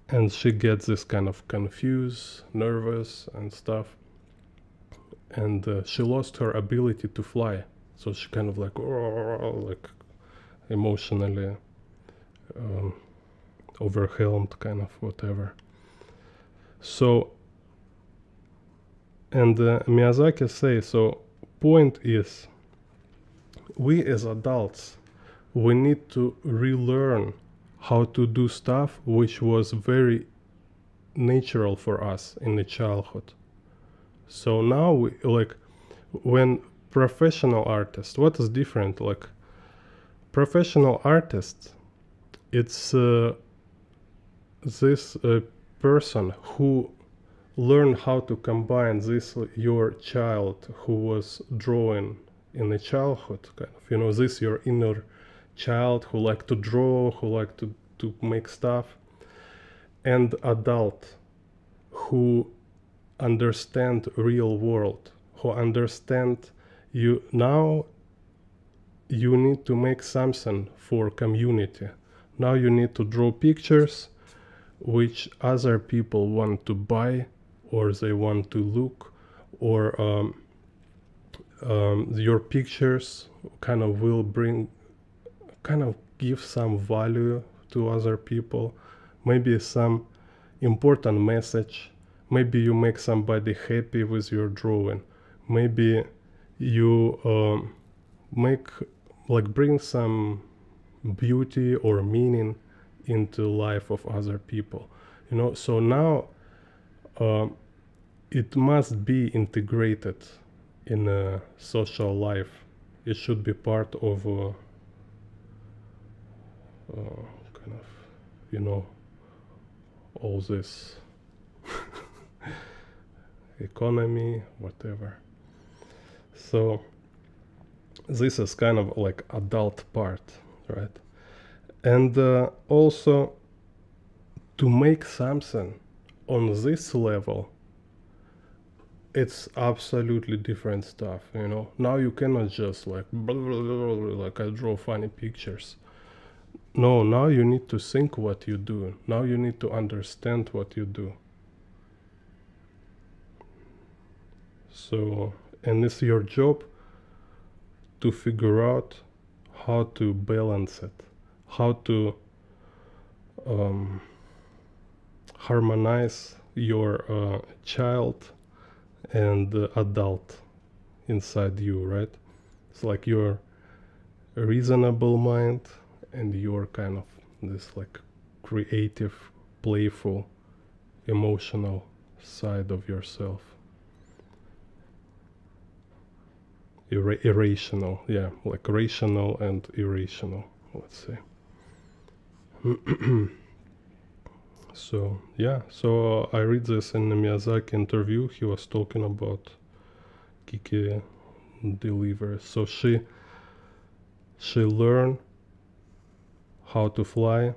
and she gets this kind of confused, nervous and stuff, and she lost her ability to fly. So she kind of like emotionally overwhelmed, kind of whatever. So, and Miyazaki says, so point is, we as adults, we need to relearn how to do stuff which was very natural for us in the childhood. So now we, like, when professional artists, what is different? Like professional artists, it's this person who learn how to combine this your child who was drawing in the childhood, kind of, this your inner child who like to draw, who like to make stuff, and adult who understand real world, who understand you now you need to make something for community. Now you need to draw pictures which other people want to buy or they want to look, or your pictures kind of will bring, kind of give some value to other people, maybe some important message, maybe you make somebody happy with your drawing, maybe you make, like, bring some beauty or meaning into life of other people, so now it must be integrated in a social life. It should be part of kind of, all this economy, whatever. So this is kind of like adult part, right? And also to make something on this level, it's absolutely different stuff, Now you cannot just like I draw funny pictures. No, now you need to think what you do. Now you need to understand what you do. So, and it's your job to figure out how to balance it, how to harmonize your child and adult inside you, right? It's like your reasonable mind and your kind of this like creative, playful, emotional side of yourself. Irrational, yeah, like rational and irrational, let's say. So yeah, so I read this in the Miyazaki interview. He was talking about Kiki delivery. So she learned how to fly,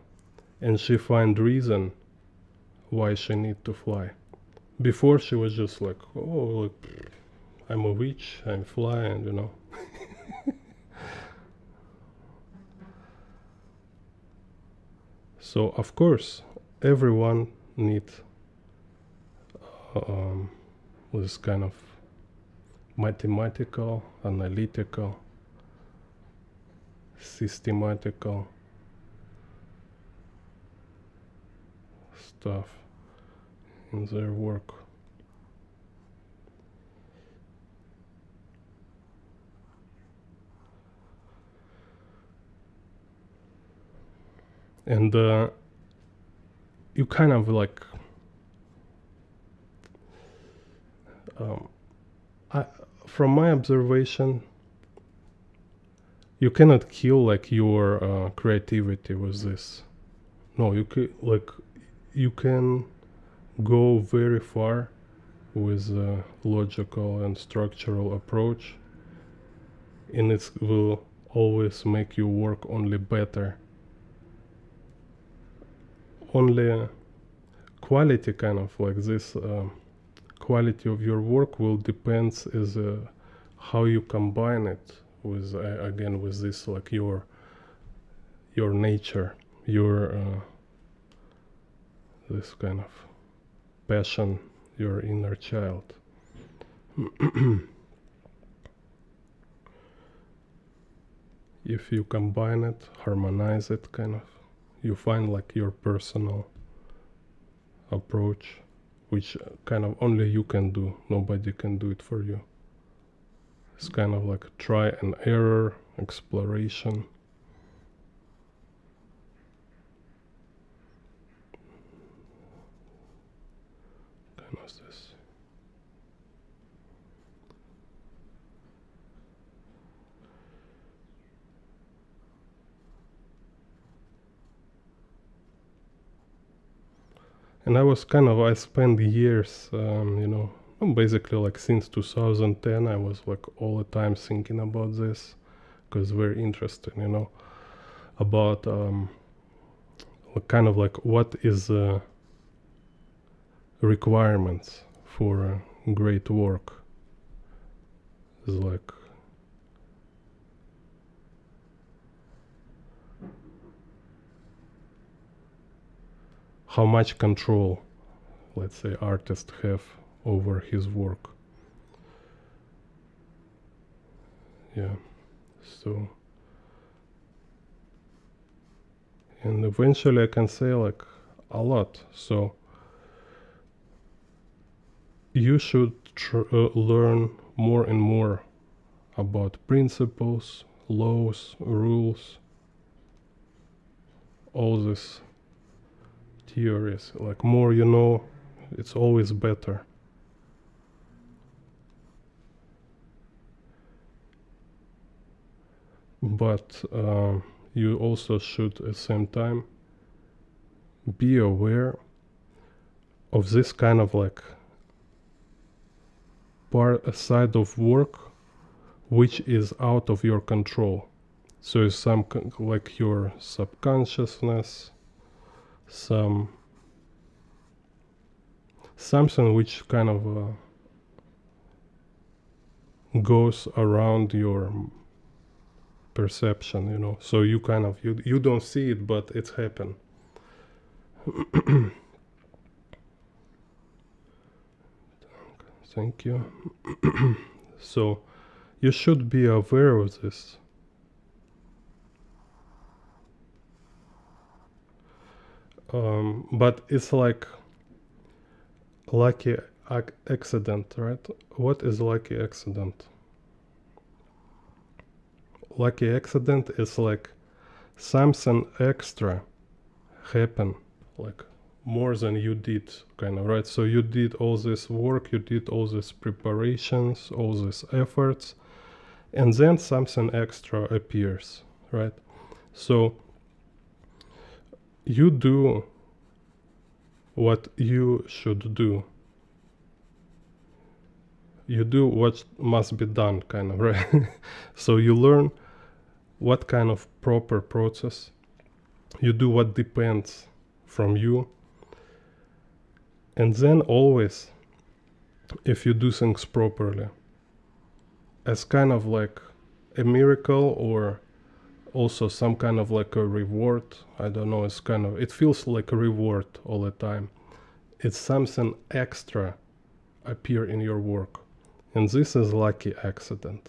and she find reason why she need to fly. Before she was just like, oh, look, I'm a witch, I'm flying, So of course everyone needs this kind of mathematical, analytical, systematical stuff in their work. and you kind of like from my observation, you cannot kill like your creativity with this. No, you can go very far with a logical and structural approach, and it will always make you work only better. Only quality kind of like this quality of your work will depends is how you combine it with again with this like your nature, your this kind of passion, your inner child. If you combine it, harmonize it, kind of, you find like your personal approach, which kind of only you can do. Nobody can do it for you. It's kind of like try and error, exploration. Kind of this. And I spent years, basically like since 2010, I was like all the time thinking about this, because very interesting, about kind of like what is requirements for great work. It's like how much control, let's say, artists have over his work. Yeah, so, and eventually I can say like a lot. So you should learn more and more about principles, laws, rules, all this theories. Like more you know, it's always better. But you also should at the same time be aware of this kind of like a side of work which is out of your control. So it's some like your subconsciousness, something which kind of goes around your perception, so you kind of you don't see it, but it's happened. Thank you. So you should be aware of this. But it's like lucky accident, right? What is lucky accident? Lucky accident is like something extra happen, like more than you did, kind of, right? So you did all this work, you did all these preparations, all these efforts, and then something extra appears, right? So you do what you should do. You do what must be done, kind of, right? So you learn what kind of proper process. You do what depends from you. And then always, if you do things properly, as kind of like a miracle or also some kind of like a reward, I don't know, it feels like a reward all the time. It's something extra appear in your work. And this is lucky accident,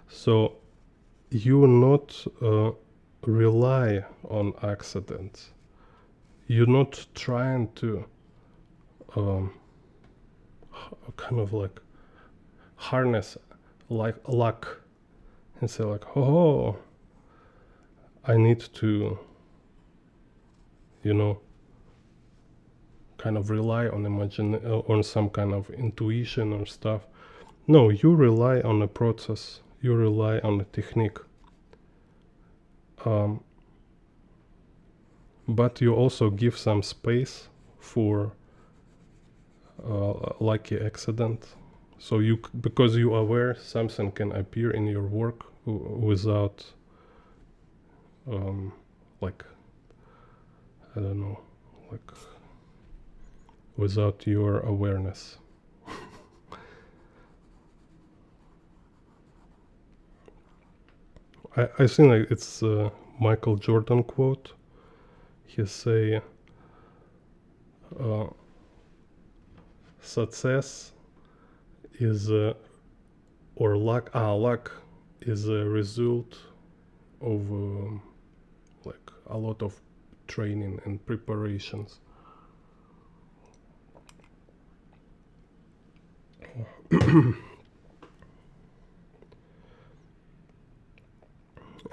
So you not rely on accidents. You're not trying to kind of like harness like luck and say like, oh, I need to you know, kind of rely on on some kind of intuition or stuff. No, you rely on a process. You rely on a technique. But you also give some space for lucky accident. So because you are aware something can appear in your work without, like, I don't know, like, without your awareness. I think like it's a Michael Jordan quote. He say, success is or luck is a result of like a lot of training and preparations.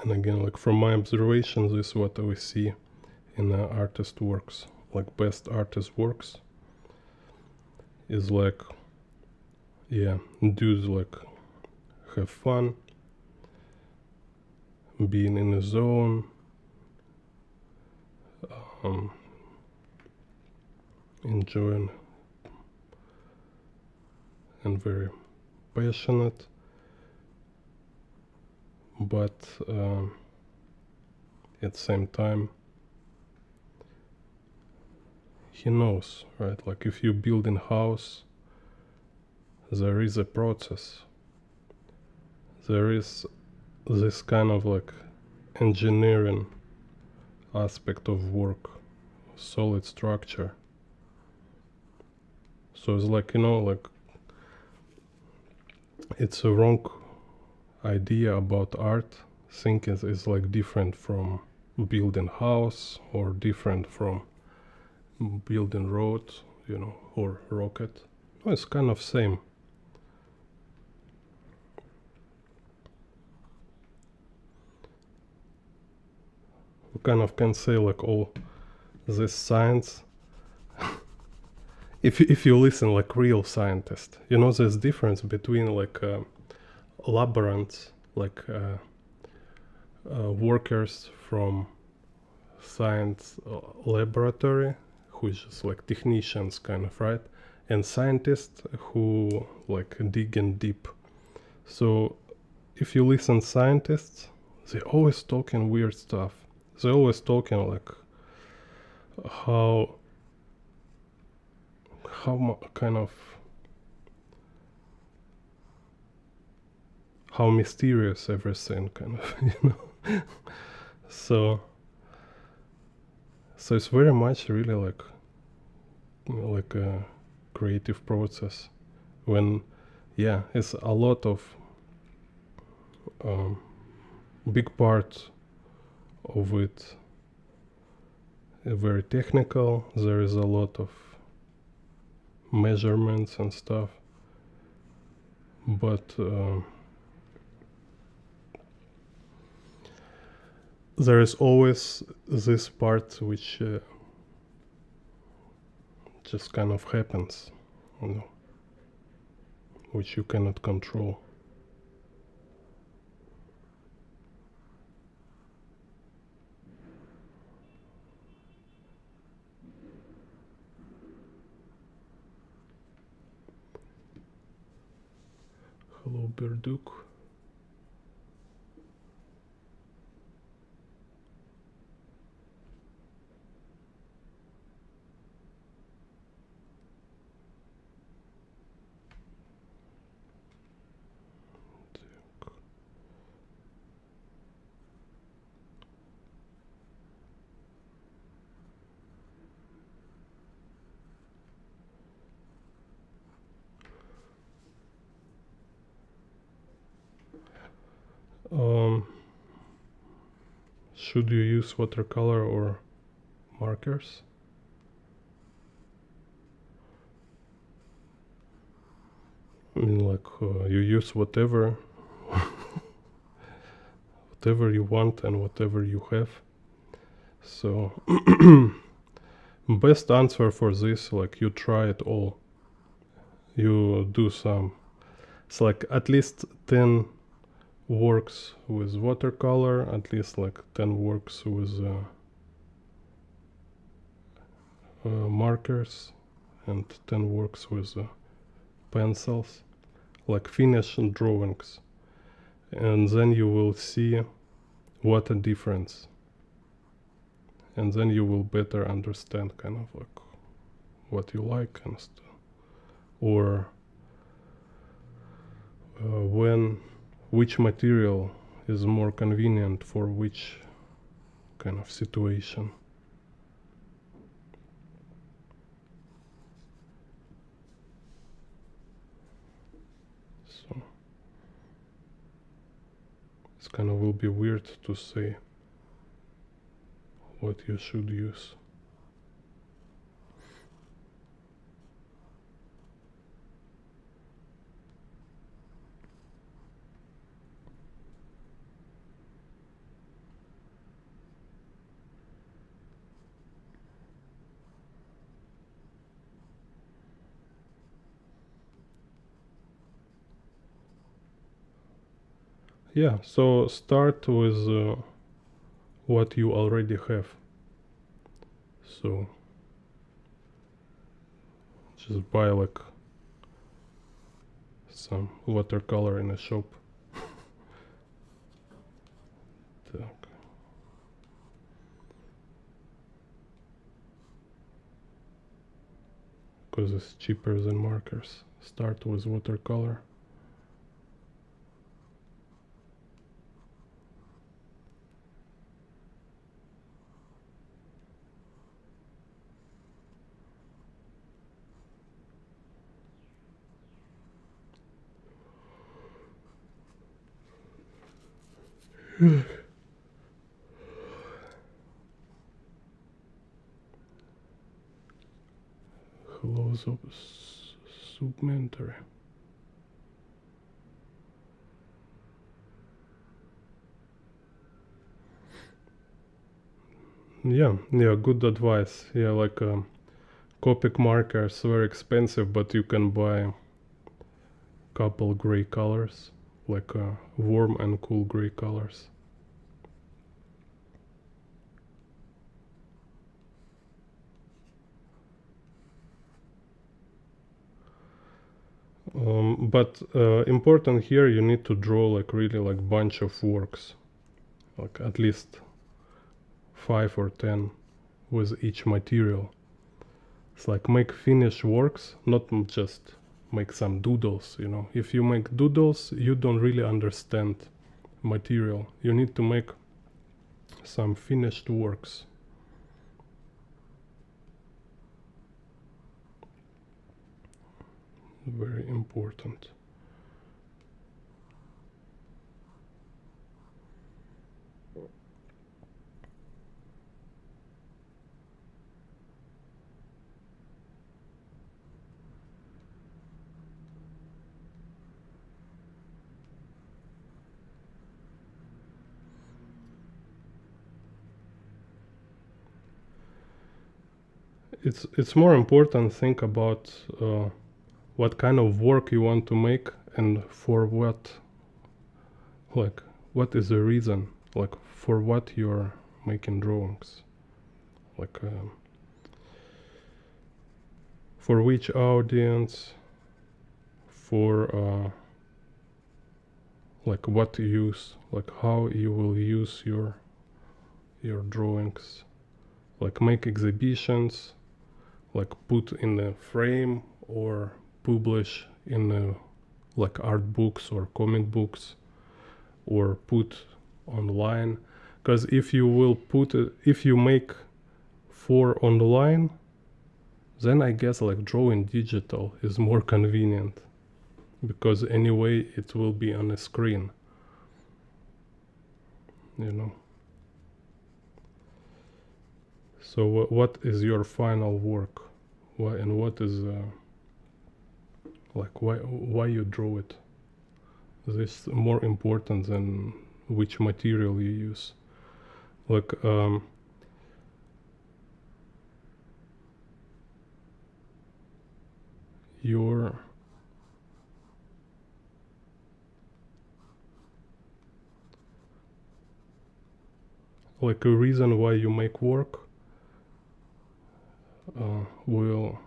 And again, like from my observations, this is what we see in artist works. Like best artist works is like, yeah, dudes like have fun, being in the zone, enjoying and very passionate, but at the same time he knows, right? Like if you build a house, there is a process, there is this kind of like engineering aspect of work, solid structure. So it's like, you know, like it's a wrong idea about art. Think is like different from building house or different from building road, you know, or rocket. No, it's kind of same. We kind of can say like all this science. if you listen like real scientist, you know, there's difference between like laborants, like workers from science laboratory, who is just like technicians kind of, right? And scientists who like digging deep. So if you listen scientists, they always talking weird stuff. They always talking like how kind of how mysterious everything kind of, you know. so it's very much really like a creative process when, yeah, it's a lot of big part of it very technical. There is a lot of measurements and stuff, but there is always this part which just kind of happens, you know, which you cannot control. Hello, Berduk. Should you use watercolor or markers? I mean, like you use whatever whatever you want and whatever you have. So Best answer for this, like you try it all. You do some, it's like at least 10 works with watercolor, at least like 10 works with markers, and 10 works with pencils, like finished drawings, and then you will see what a difference, and then you will better understand kind of like what you like and stuff, or which material is more convenient for which kind of situation. So it's kind of will be weird to say what you should use. Yeah, so start with what you already have. So just buy like some watercolor in a shop. Because it's cheaper than markers. Start with watercolor. Close up supplementary. Yeah, good advice. Yeah, like Copic markers very expensive, but you can buy couple gray colors, like warm and cool gray colors. But important here, you need to draw like really like bunch of works, like at least 5 or 10 with each material. It's like make finished works, not just make some doodles, you know. If you make doodles, you don't really understand material. You need to make some finished works. Very important. It's more important think about what kind of work you want to make and for what, like what is the reason, like for what you're making drawings, like for which audience, for like what use, like how you will use your drawings, like make exhibitions, like put in a frame or publish in like art books or comic books, or put online. Because if you will put it, if you make for online, then I guess like drawing digital is more convenient, because anyway it will be on a screen, you know. So what is your final work? Why, and what is like why you draw it? This is more important than which material you use. Like your like a reason why you make work will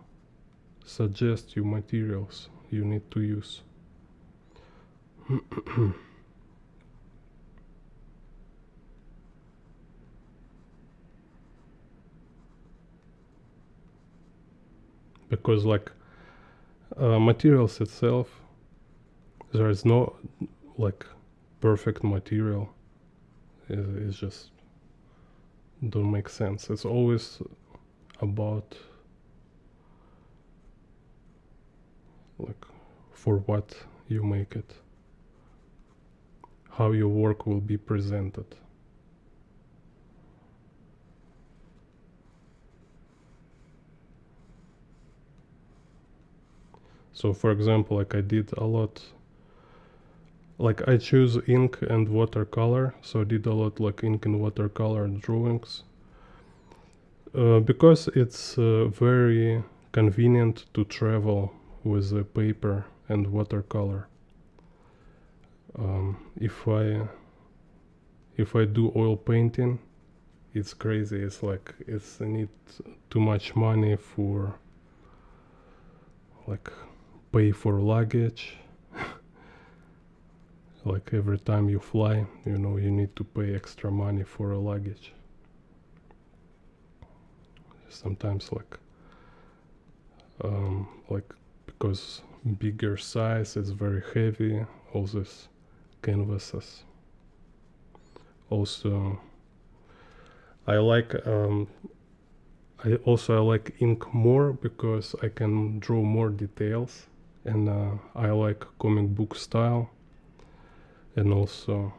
suggest you materials you need to use. Because like materials itself, there is no like perfect material. It's just don't make sense. It's always about like for what you make it, how your work will be presented. So for example, like I did a lot, like I choose ink and watercolor, so I did a lot like ink and watercolor drawings because it's very convenient to travel with the paper and watercolor. If I do oil painting, it's crazy. It's like it's need too much money for like pay for luggage. Like every time you fly, you know, you need to pay extra money for a luggage. Sometimes like because bigger size, it's very heavy, all these canvases. Also I like I like ink more because I can draw more details, and I like comic book style, and also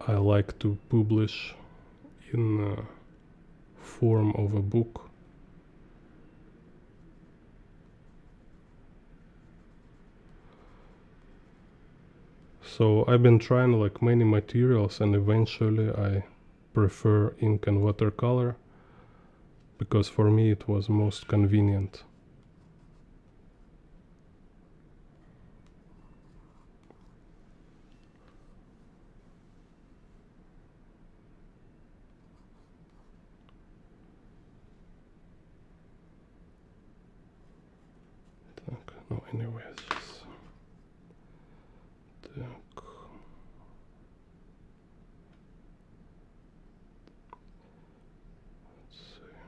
I like to publish in form of a book. So I've been trying like many materials, and eventually I prefer ink and watercolor because for me it was most convenient. Так, no, anyways. Так. Let's see.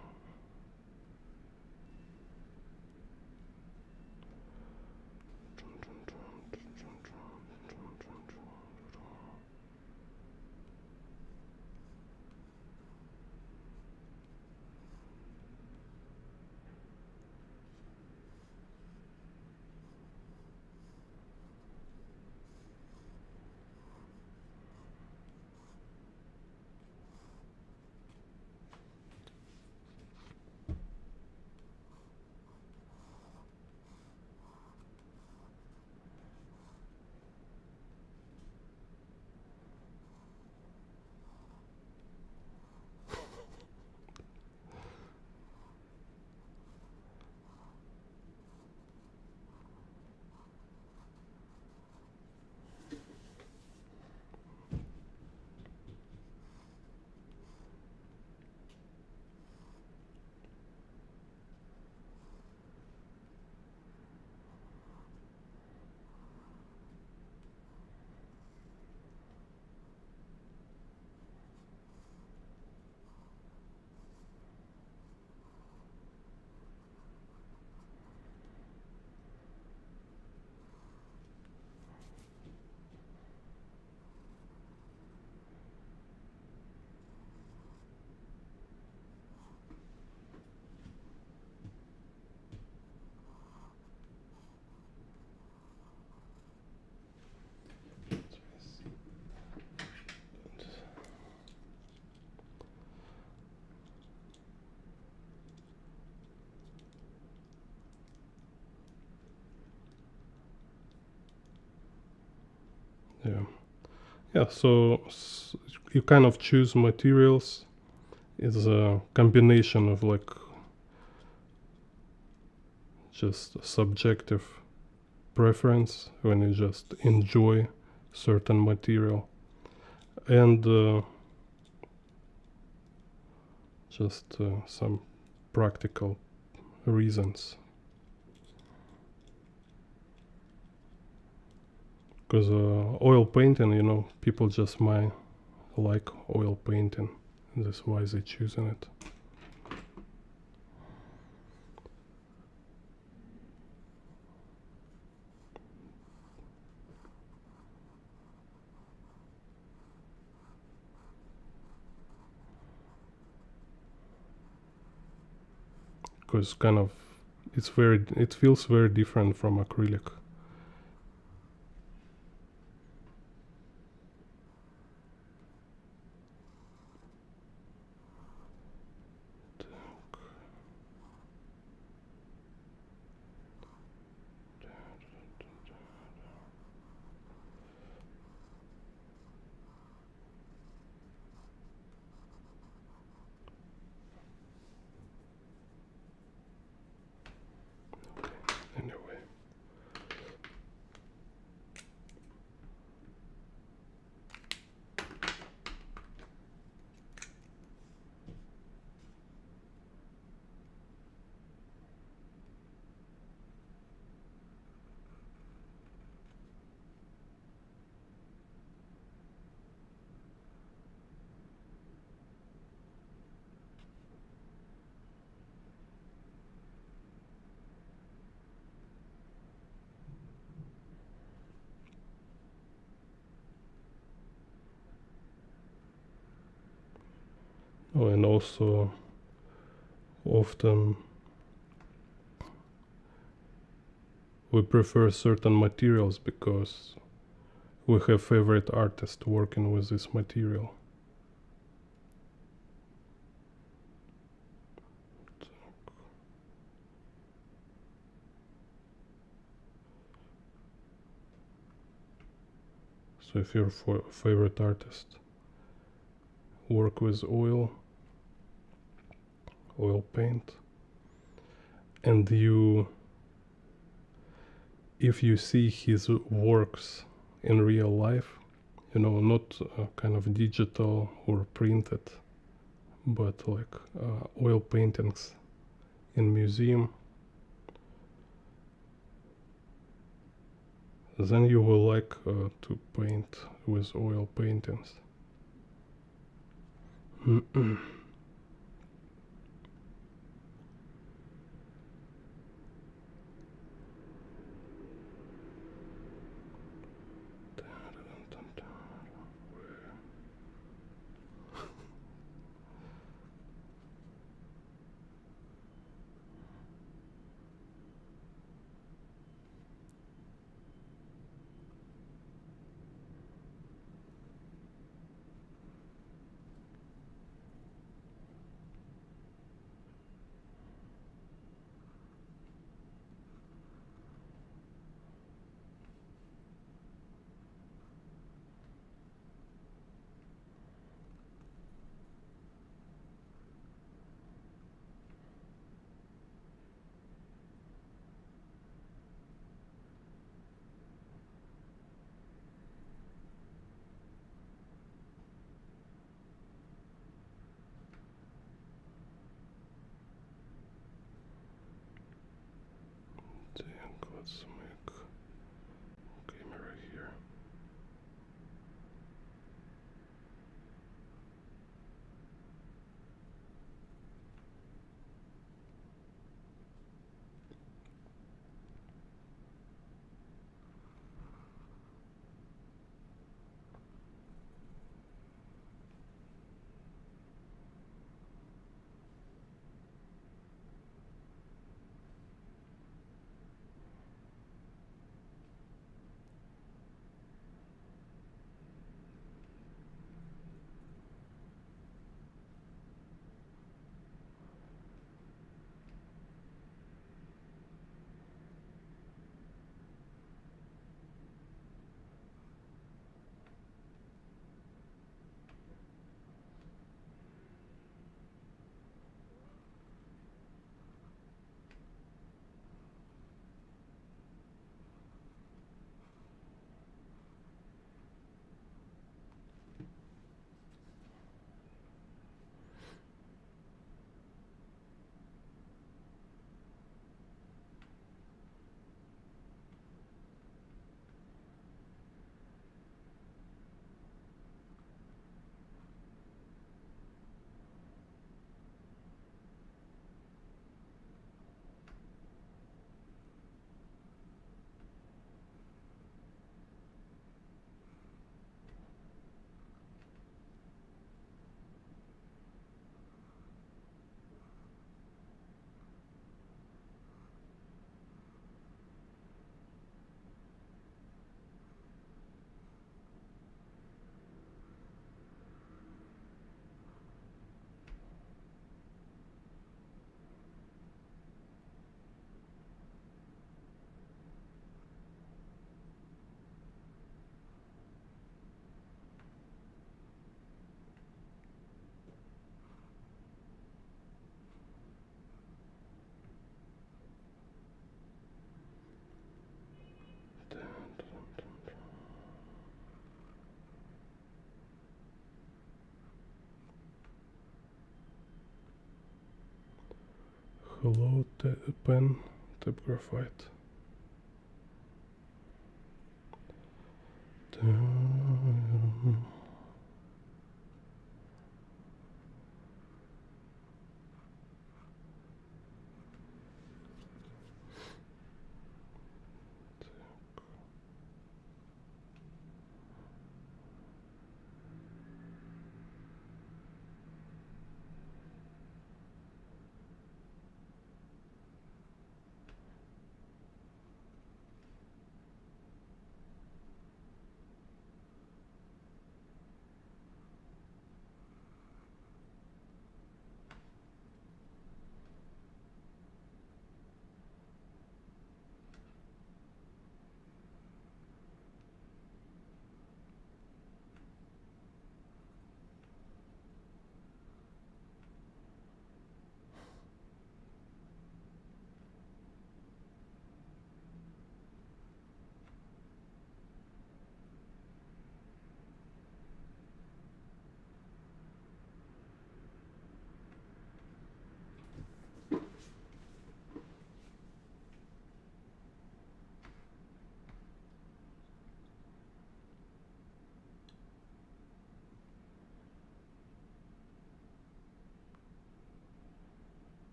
Yeah, so you kind of choose materials. It's a combination of like just subjective preference when you just enjoy certain material, and just some practical reasons. Because oil painting, people just might like oil painting, and that's why they're choosing it. Because it feels very different from acrylic. Anyway. Oh, and also often we prefer certain materials because we have favorite artists working with this material. So if your favorite artist work with oil paint, and if you see his works in real life, not kind of digital or printed, but like oil paintings in museum, then you will like to paint with oil paintings. Let's make camera here. Hello, pen, tap graphite.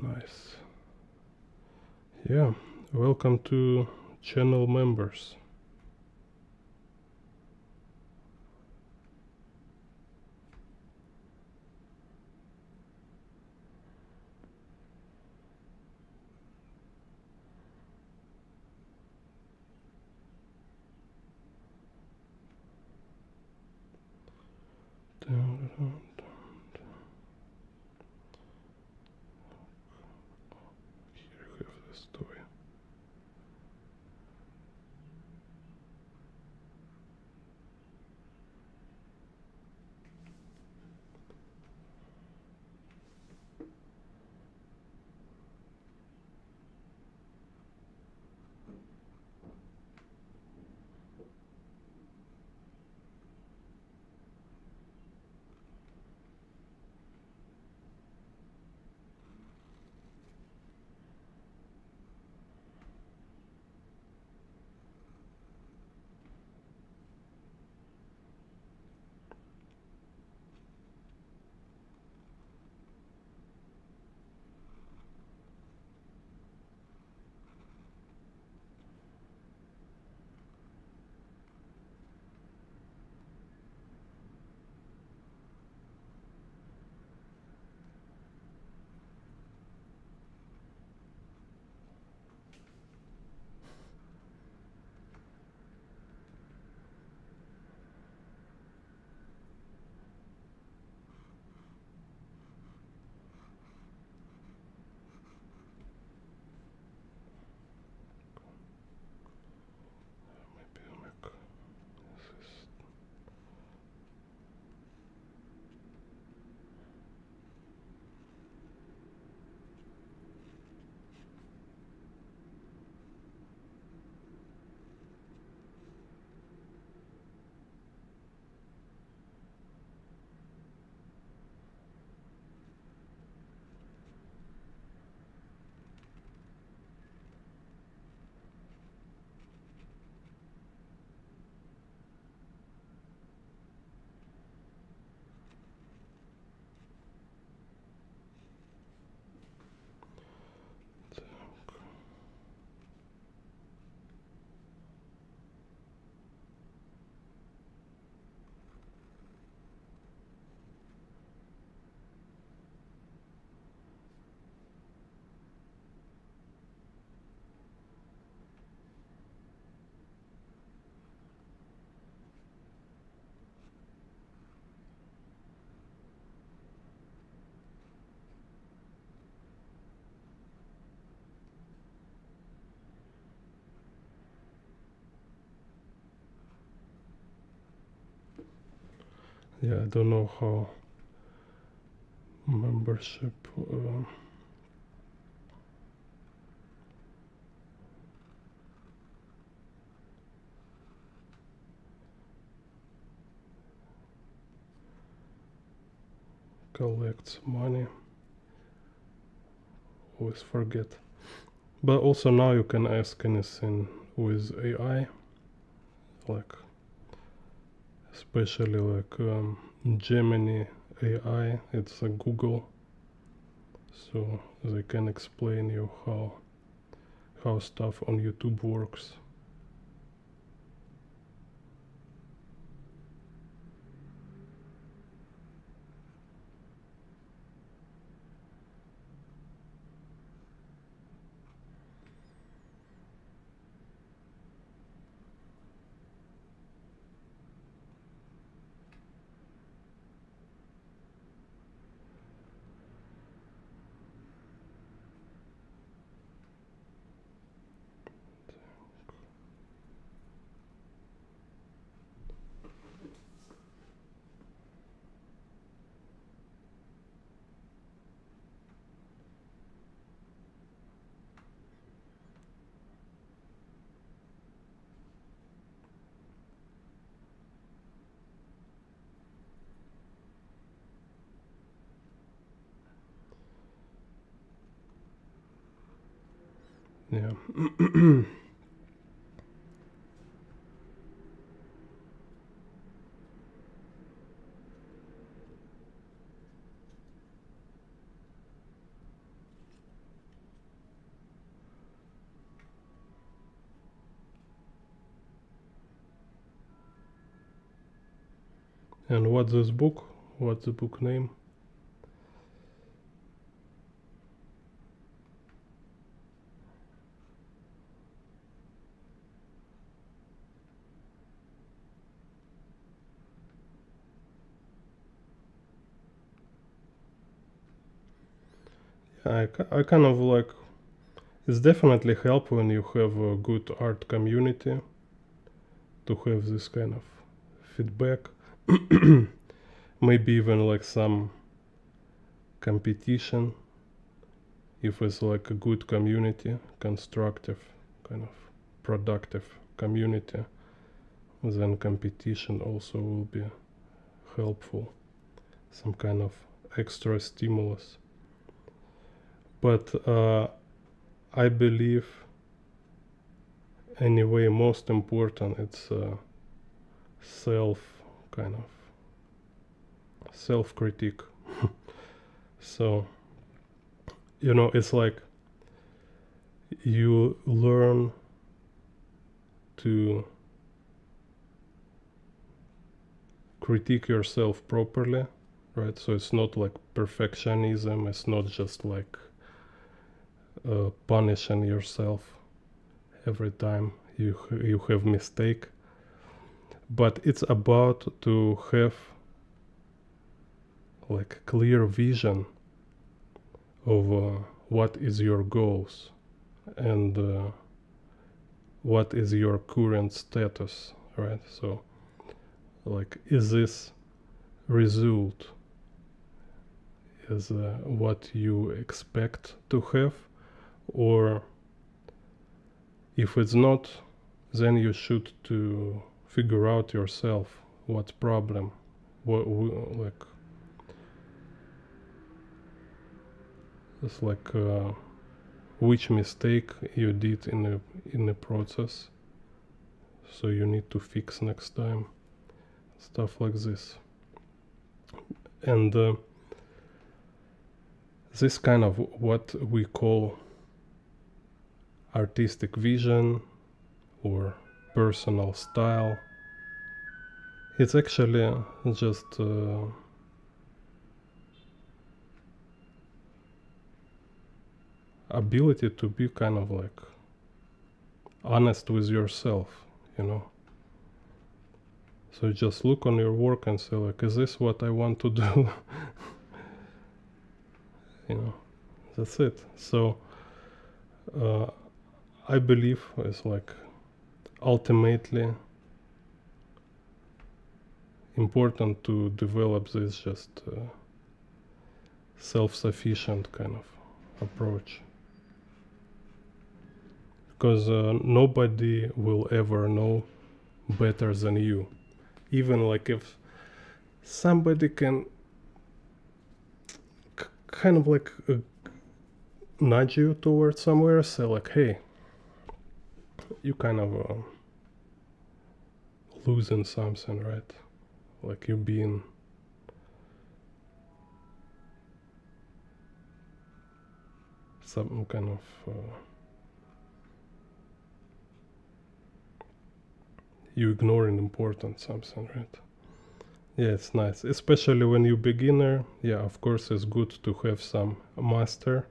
Nice. Yeah, welcome to channel members. Here we have this toy. Maybe I'll make this. Yeah, I don't know how membership collects money. Always forget. But also now you can ask anything with AI, like especially like Gemini AI. It's a Google, so they can explain you how stuff on YouTube works. Yeah. And what's this book? What's the book name? I kind of like, it's definitely help when you have a good art community to have this kind of feedback. Maybe even like some competition, if it's like a good community, constructive, kind of productive community, then competition also will be helpful, some kind of extra stimulus. But I believe anyway most important it's self-critique. So it's like you learn to critique yourself properly, right? So it's not like perfectionism, it's not just like punishing yourself every time you have mistake, but it's about to have like clear vision of what is your goals and what is your current status, right? So like, is this result is what you expect to have, or if it's not, then you should to figure out yourself what problem, like it's like which mistake you did in the process, so you need to fix next time, stuff like this. And this kind of what we call artistic vision or personal style, it's actually just ability to be kind of like honest with yourself, so just look on your work and say like, is this what I want to do? That's it. So I believe it's like ultimately important to develop this just self-sufficient kind of approach, because nobody will ever know better than you. Even like if somebody can kind of like nudge you towards somewhere, say like, hey, you kind of losing something, right? Like you're being some kind of you ignoring important something, right? Yeah, it's nice, especially when you're beginner. Yeah, of course it's good to have some master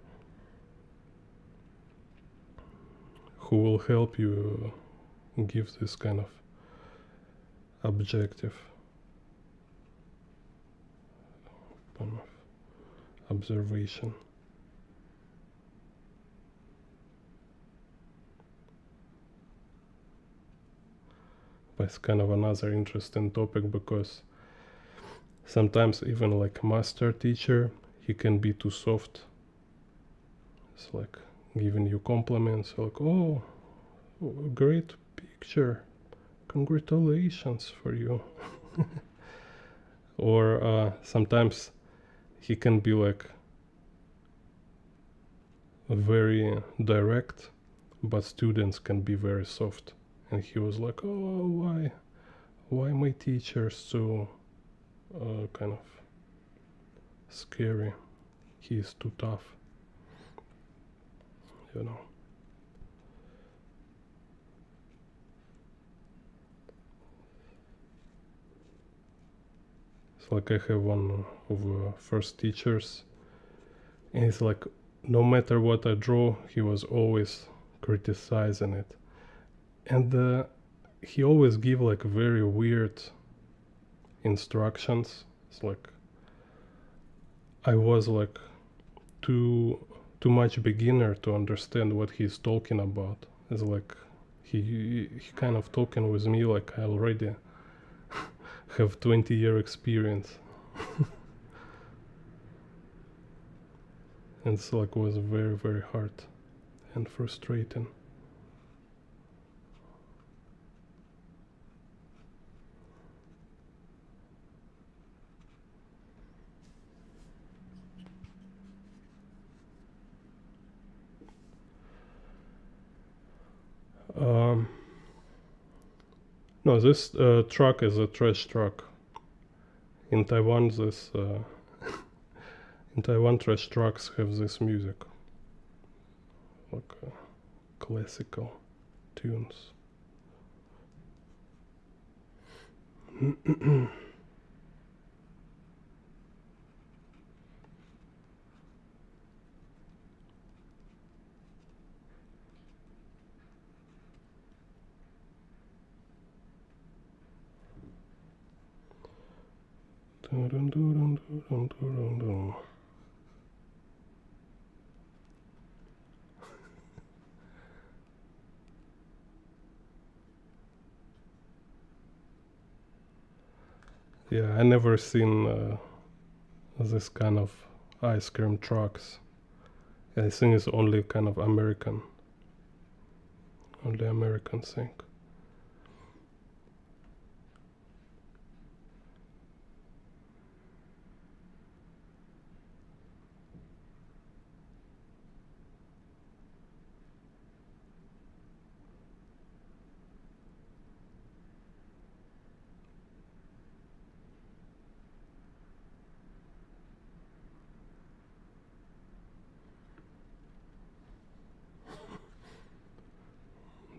who will help you give this kind of objective kind of observation. But it's kind of another interesting topic because sometimes even like master teacher, he can be too soft. It's like giving you compliments, like, oh, great picture, congratulations for you. Or sometimes he can be like very direct, but students can be very soft. And he was like, oh, why my teacher so kind of scary? He is too tough, you know. It's like I have one of first teachers, and it's like no matter what I draw, he was always criticizing it, and he always give like very weird instructions. It's like I was like too much beginner to understand what he's talking about. It's like he kind of talking with me like I already have 20-year experience. And it's like was very, very hard and frustrating. No, this truck is a trash truck. In Taiwan, this in Taiwan, trash trucks have this music, like classical tunes. Yeah, I never seen this kind of ice cream trucks. I think it's only kind of American, only American thing.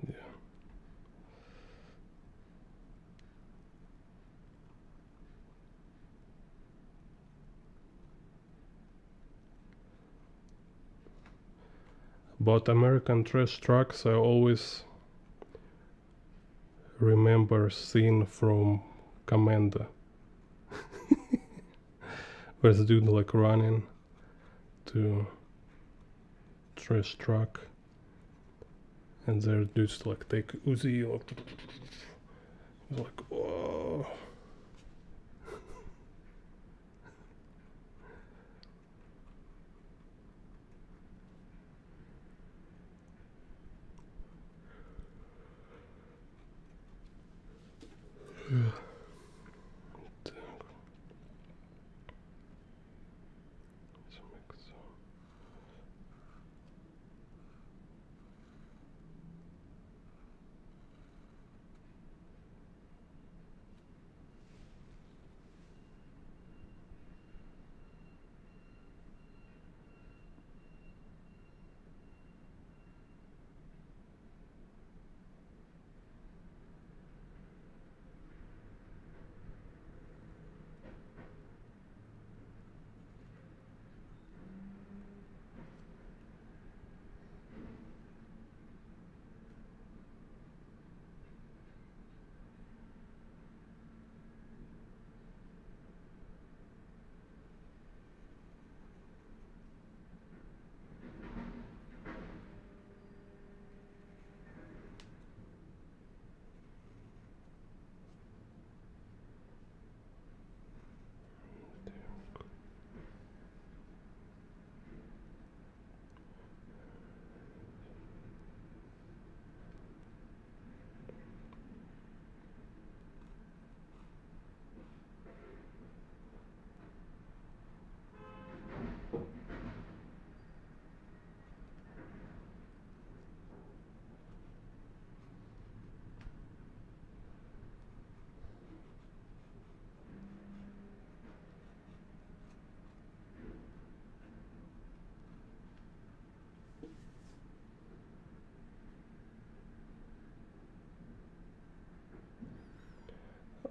Yeah. About American trash trucks, I always remember scene from Commando, where the dude like running to trash truck, and their dudes like take Uzi, like whoa.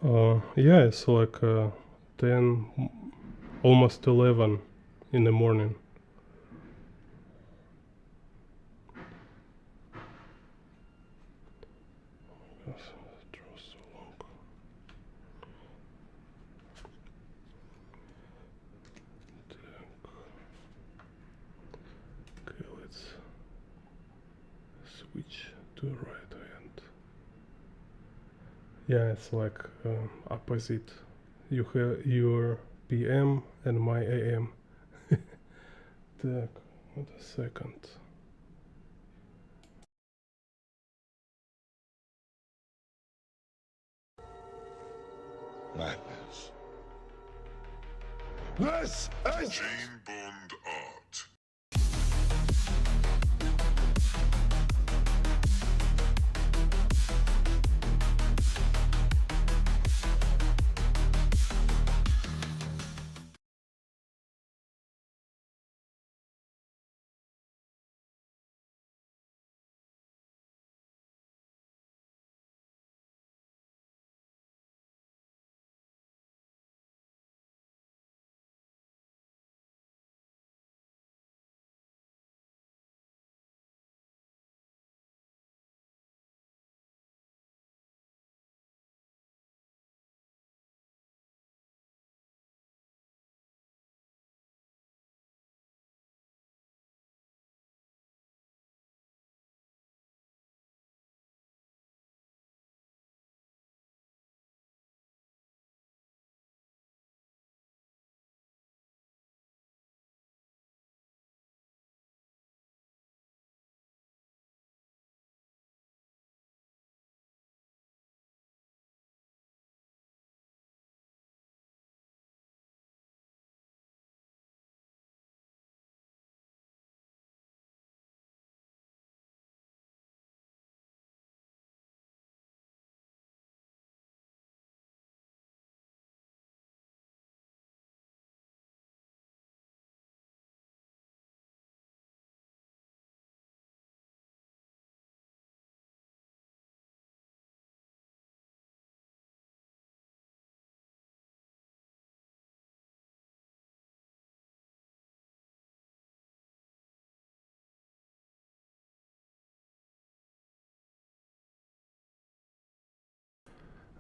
Yeah, it's like 10, almost 11 in the morning. Okay, let's switch to right hand. Yeah, it's like opposite. You have your PM and my AM. Так, wait a second. Madness. This is Jane Bond art.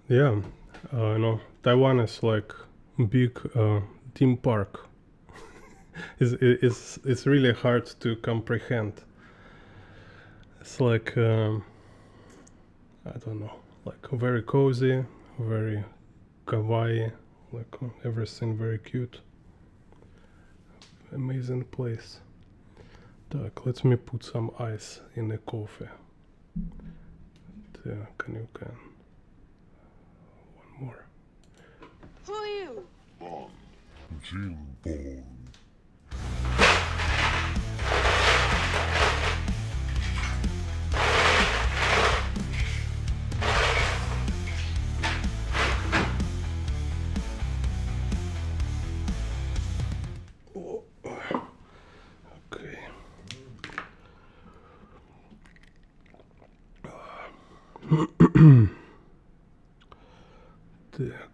Yeah, Taiwan is like big theme park. It's really hard to comprehend. It's like I don't know, like very cozy, very kawaii, like everything very cute. Amazing place. Так, let me put some ice in the coffee. Так, and you can. One more. Who are you? Bond. Jane Bond. Okay. Так.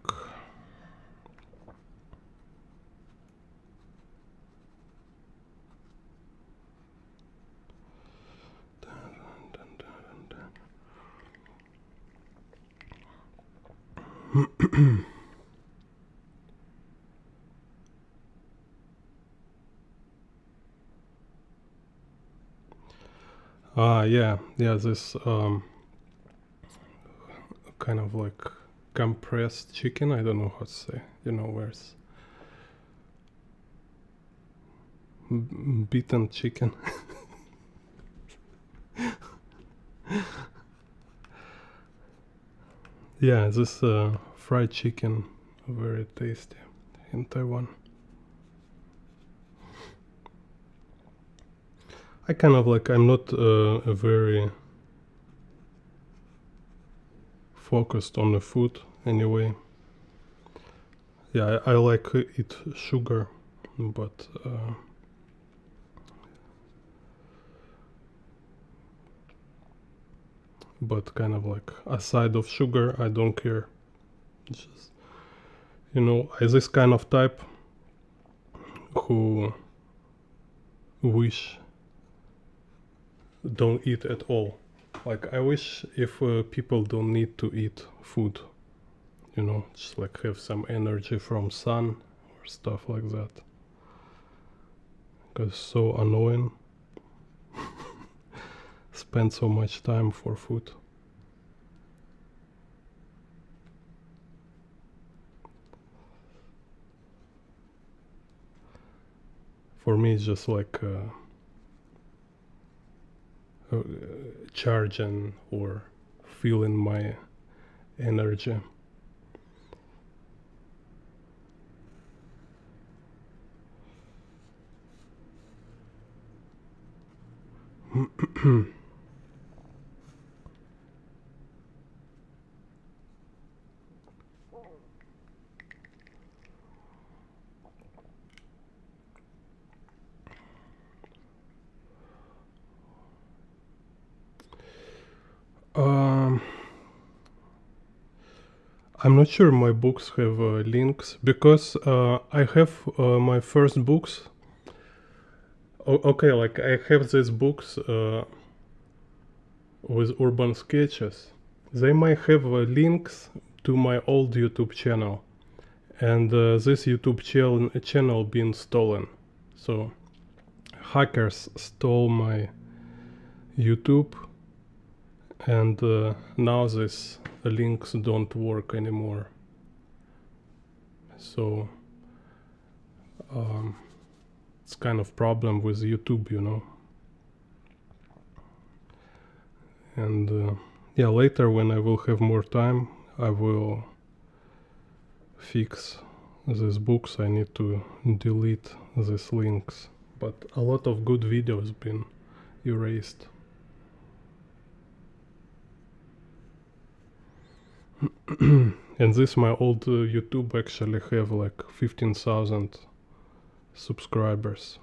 Yeah, this kind of like compressed chicken. I don't know how to say. Where's beaten chicken. Yeah, this fried chicken, very tasty in Taiwan. I kind of like, I'm not a very focused on the food anyway. Yeah, I like eat sugar, but kind of like aside of sugar, I don't care Just, I this kind of type who wish don't eat at all. Like I wish if people don't need to eat food, just like have some energy from sun or stuff like that. Because so annoying. Spend so much time for food. For me, it's just like charging or feeling my energy. I'm not sure my books have links because I have my first books. Okay, like I have these books with urban sketches. They might have links to my old YouTube channel, and this YouTube channel been stolen. So hackers stole my YouTube, and now these links don't work anymore. So it's kind of problem with YouTube, And yeah, later when I will have more time, I will fix these books. I need to delete these links, but a lot of good videos been erased. And this my old YouTube actually have like 15,000 subscribers.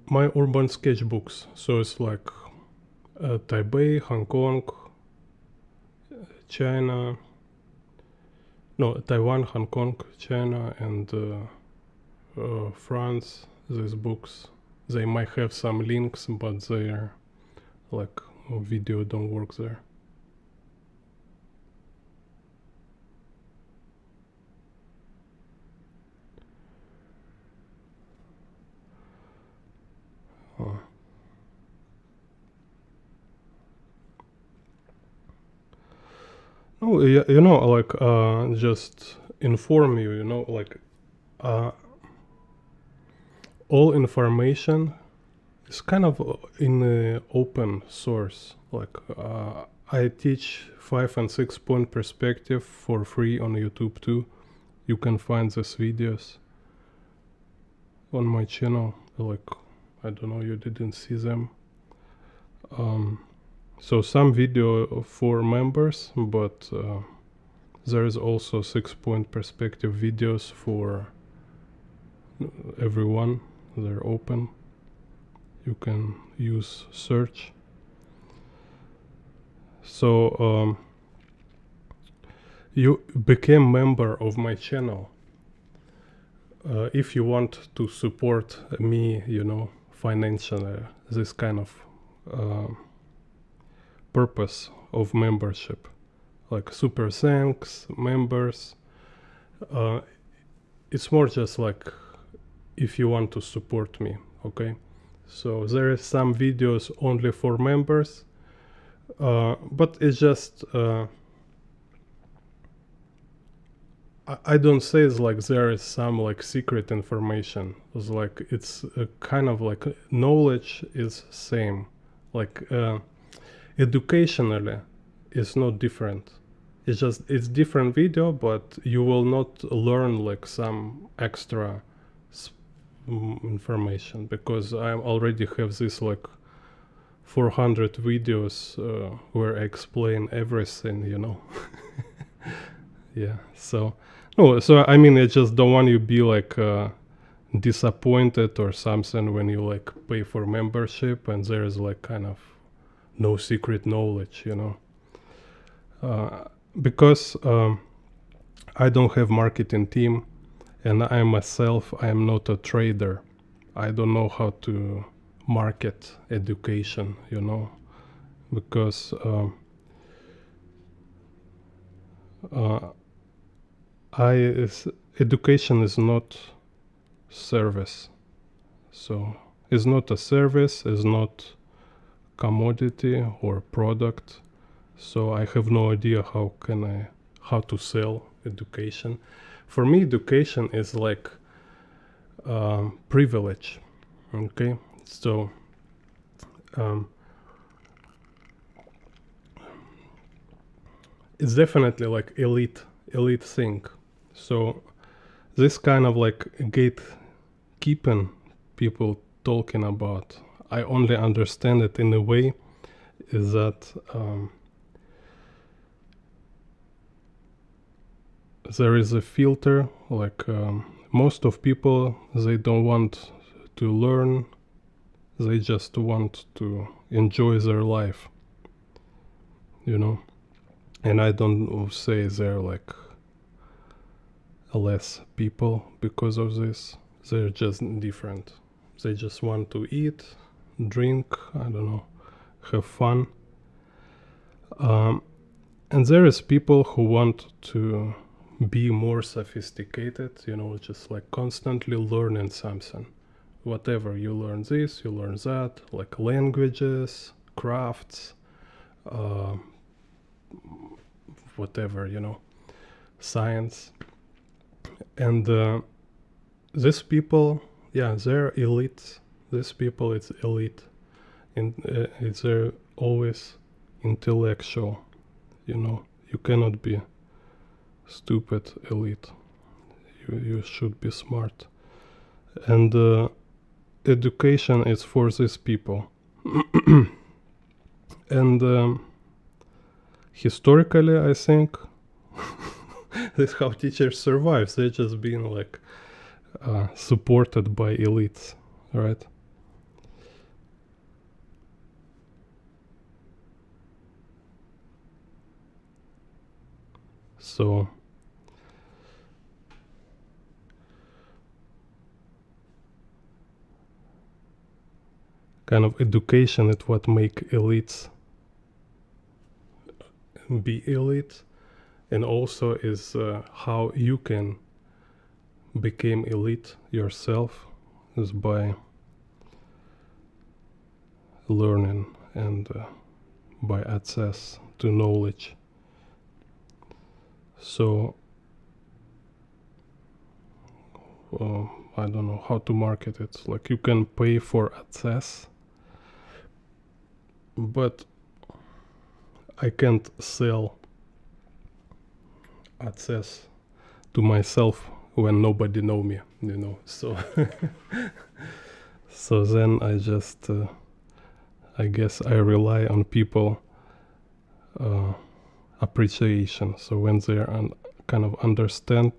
My urban sketchbooks, so it's like Taipei, Hong Kong, China, no, Taiwan, Hong Kong, China, and France. These books, they might have some links, but their like video don't work there. Oh, yeah, like just inform you, like all information is kind of in open source. Like I teach 5 and 6 point perspective for free on YouTube too. You can find these videos on my channel. Like I don't know, you didn't see them. So some video for members, but there is also 6 point perspective videos for everyone. They're open. You can use search. So you became member of my channel. If you want to support me, financially, this kind of purpose of membership, like super thanks, members, it's more just like if you want to support me, okay? So there is some videos only for members, but it's just I don't say it's like there is some like secret information. It's like it's kind of like knowledge is same, like educationally it's not different. It's different video, but you will not learn like some extra information, because I already have this like 400 videos where I explain everything, you know. Yeah, so no, so I mean, I just don't want you to be like disappointed or something when you like pay for membership and there is like kind of no secret knowledge, you know. Because I don't have marketing team, and I myself, I am not a trader. I don't know how to market education, you know, because education is not service. So it's not a service, it's not commodity or product. So I have no idea how to sell education. For me, education is like privilege. Okay, so it's definitely like elite thing. So this kind of like gatekeeping people talking about, I only understand it in a way is that there is a filter, like most of people, they don't want to learn, they just want to enjoy their life, you know. And I don't say they're like less people because of this, they're just different. They just want to eat, drink, I don't know, have fun. And there is people who want to be more sophisticated, you know, just like constantly learning something. Whatever, you learn this, you learn that, like languages, crafts, whatever, you know, science. And these people, yeah, they're elite. These people, it's elite. And it's always intellectual, you know. You cannot be stupid elite. You should be smart. And education is for these people. And historically, I think that's how teachers survive. They're just being like supported by elites, right? So kind of education is what make elites be elite, and also is how you can become elite yourself, is by learning and by access to knowledge. So I don't know how to market it. Like, you can pay for access, but I can't sell access to myself when nobody know me, you know. So so then I just I guess I rely on people appreciation. So when they kind of understand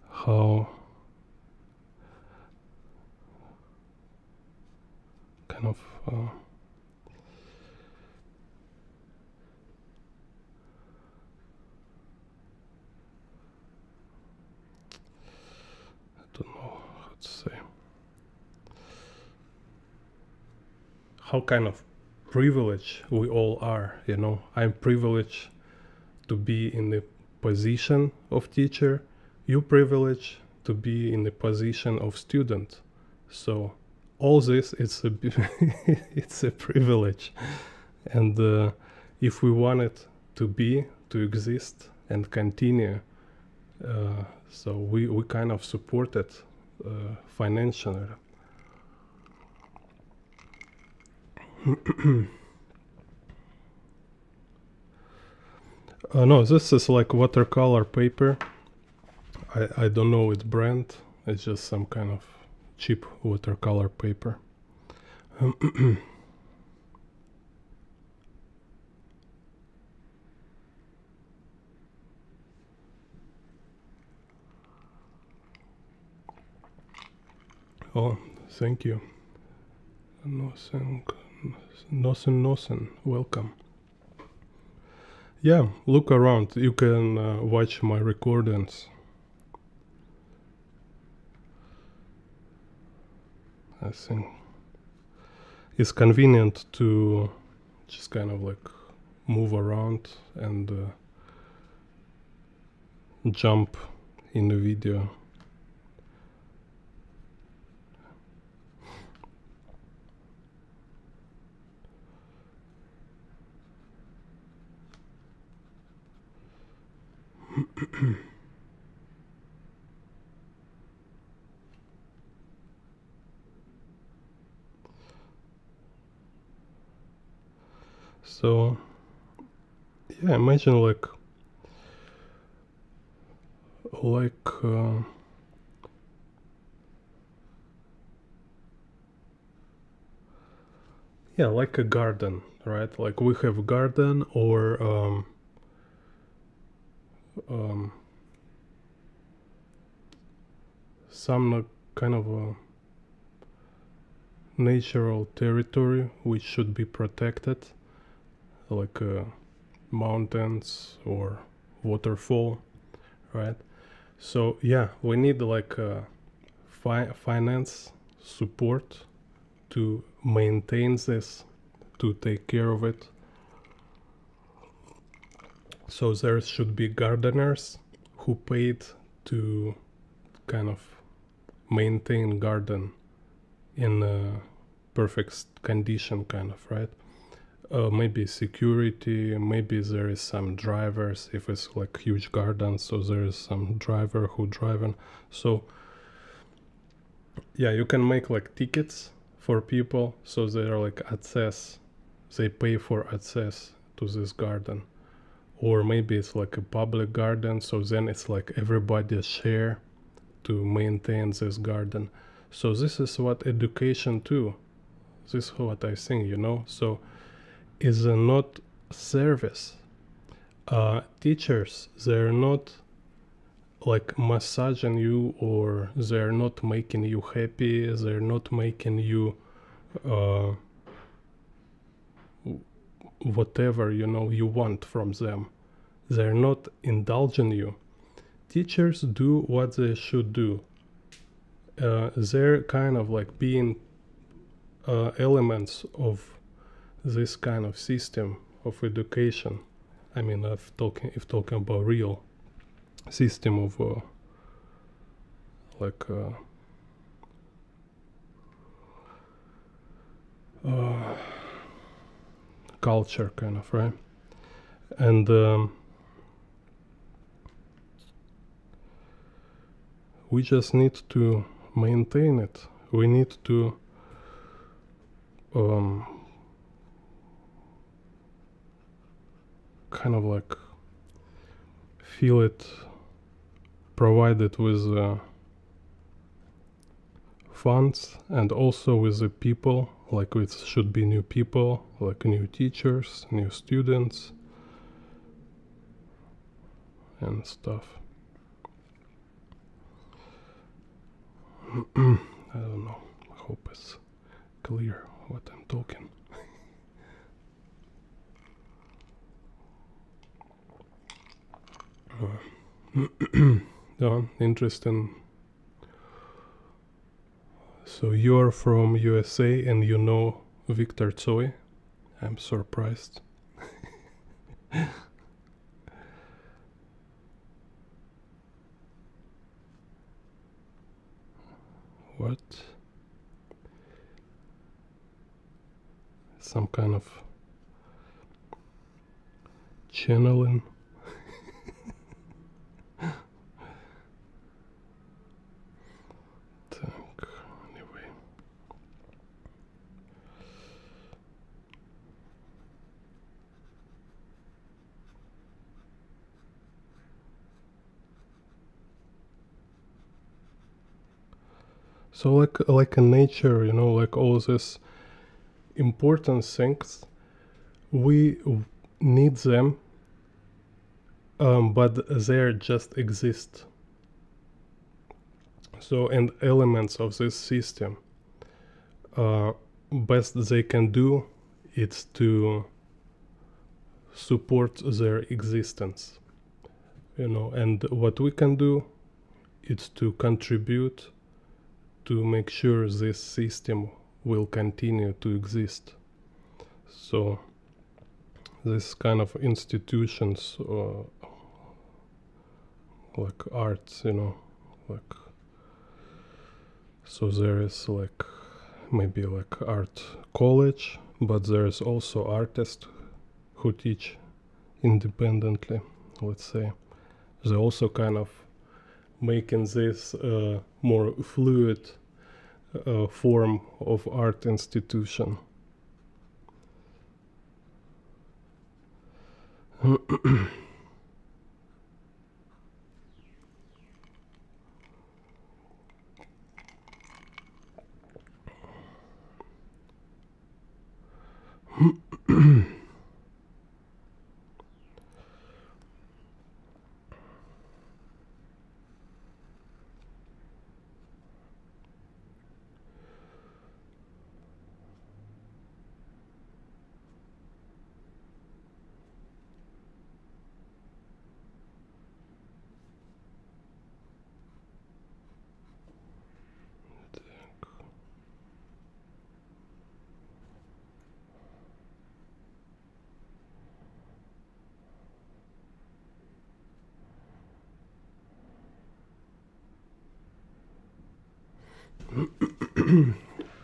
how kind of I don't know how to say, how kind of privileged we all are, you know. I'm privileged to be in the position of teacher, you privileged to be in the position of student. So all this, it's a it's a privilege. And if we want it to exist and continue, so we kind of support it financially. No, this is like watercolor paper. I don't know its brand. It's just some kind of cheap watercolor paper. Oh, thank you. Nosen, welcome. Yeah, look around. You can watch my recordings. I think it's convenient to just kind of like move around and jump in the video. So yeah, imagine like yeah, like a garden, right? Like we have a garden or some kind of a natural territory which should be protected, like mountains or waterfall, right? So yeah, we need like finance support to maintain this, to take care of it. So there should be gardeners who paid to kind of maintain garden in a perfect condition, kind of, right? Maybe security, maybe there is some drivers if it's like huge garden, so there is some driver who driving. So yeah, you can make like tickets for people, so they are like access, they pay for access to this garden. Or maybe it's like a public garden, so then it's like everybody share to maintain this garden. So this is what education too, this is what I think, you know. So is not service. Teachers, they're not like massaging you, or they're not making you happy, they're not making you whatever, you know, you want from them. They're not indulging you. Teachers do what they should do. They're kind of like being elements of this kind of system of education. I mean, if talking about real system of culture, kind of, right? And we just need to maintain it. We need to kind of like feel it, provide it with funds, and also with the people, like it should be new people, like new teachers, new students and stuff. I don't know, I hope it's clear what I'm talking. Interesting. So you're from USA and you know Victor Tsoi? I'm surprised. What? Some kind of channeling? Anyway. So like in nature, you know, like all this important things, we need them, but they just exist. So, and elements of this system, best they can do is to support their existence, and what we can do is to contribute to make sure this system will continue to exist. So this kind of institutions, like arts, like, so there is like maybe like art college, but there is also artists who teach independently, let's say. They're also kind of making this more fluid form of art institution.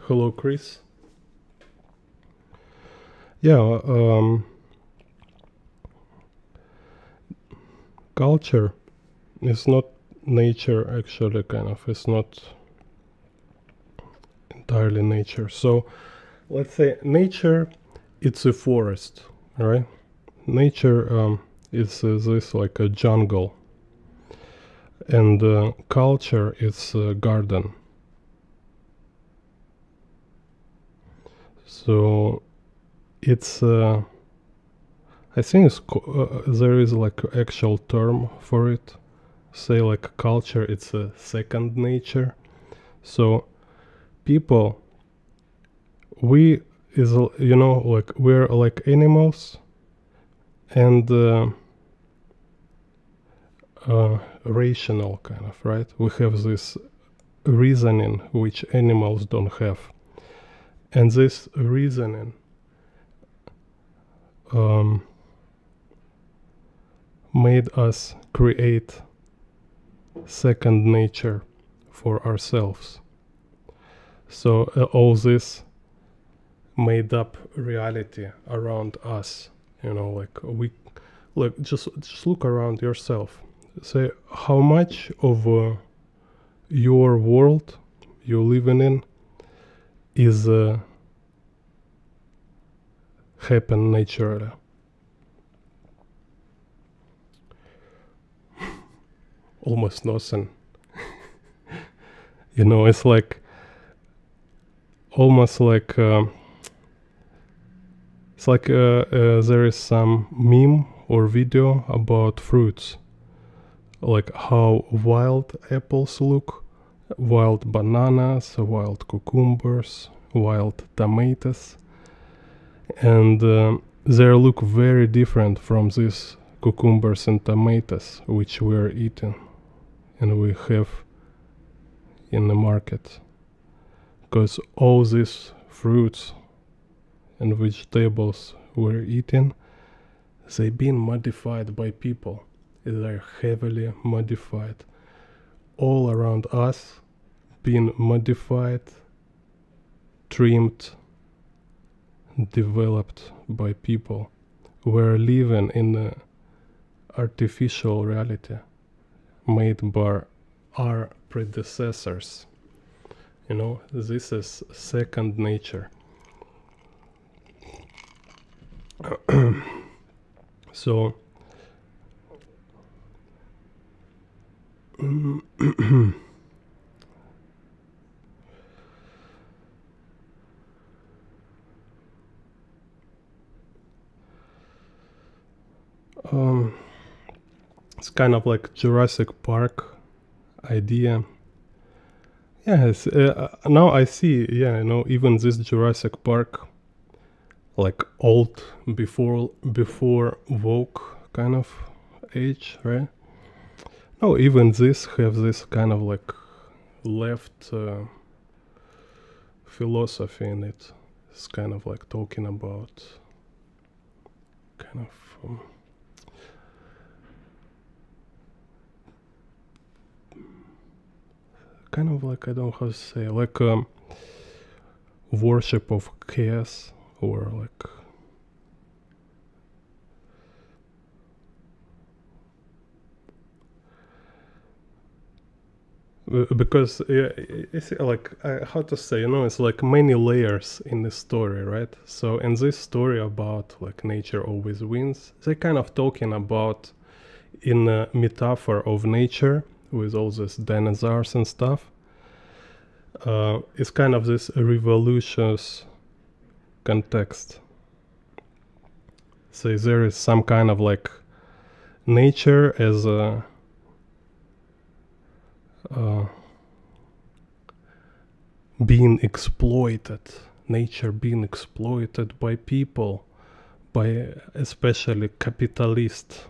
Hello, Chris. Yeah, culture is not nature, actually, kind of. It's not entirely nature. So, let's say nature, it's a forest, right? Nature is this like a jungle, and culture is a garden. So it's I think there is like an actual term for it. Say like culture, it's a second nature. So people, we is like we're like animals, and rational kind of, right? We have this reasoning which animals don't have, and this reasoning made us create second nature for ourselves. So all this made up reality around us, like we like just look around yourself. Say how much of your world you're living in is happen naturally. Almost nothing. It's like almost like it's like there is some meme or video about fruits, like how wild apples look, wild bananas, wild cucumbers, wild tomatoes, and they look very different from these cucumbers and tomatoes which we're eating and we have in the market, because all these fruits and vegetables we're eating, they've been modified by people. They're heavily modified. All around us been modified, trimmed, developed by people. We're living in an artificial reality made by our predecessors. This is second nature. So it's kind of like Jurassic Park idea. Yes, now I see, yeah, even this Jurassic Park, like old before Vogue kind of age, right? No, even this have this kind of like left philosophy in it. It's kind of like talking about kind of like, I don't know how to say, like worship of chaos, or like because it's like how to say, it's like many layers in the story, right? So in this story about like nature always wins, they kind of talking about in a metaphor of nature with all these dinosaurs and stuff. It's kind of this revolutionous context. So there is some kind of like nature as a being exploited, nature being exploited by people, by especially capitalist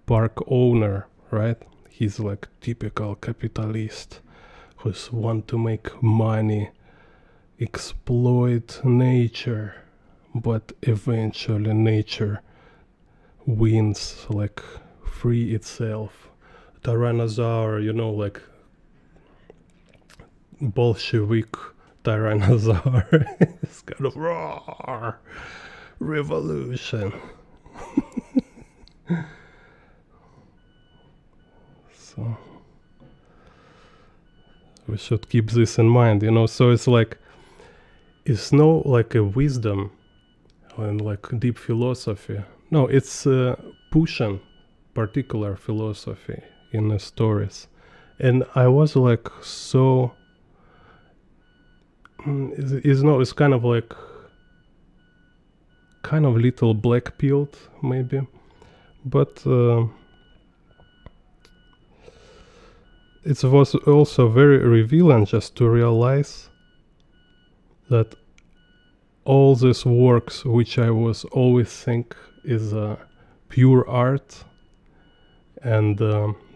park owner, right? He's like typical capitalist who's want to make money, exploit nature, but eventually nature wins, like free itself. Tyrannosaur, like Bolshevik Tyrannosaur. It's kind of roar, revolution. So we should keep this in mind, So it's like, it's no like a wisdom and like deep philosophy. No, it's pushing particular philosophy in the stories. And I was like, so it's kind of like kind of little black pilled maybe, but it was also very revealing just to realize that all these works which I was always think is pure art, and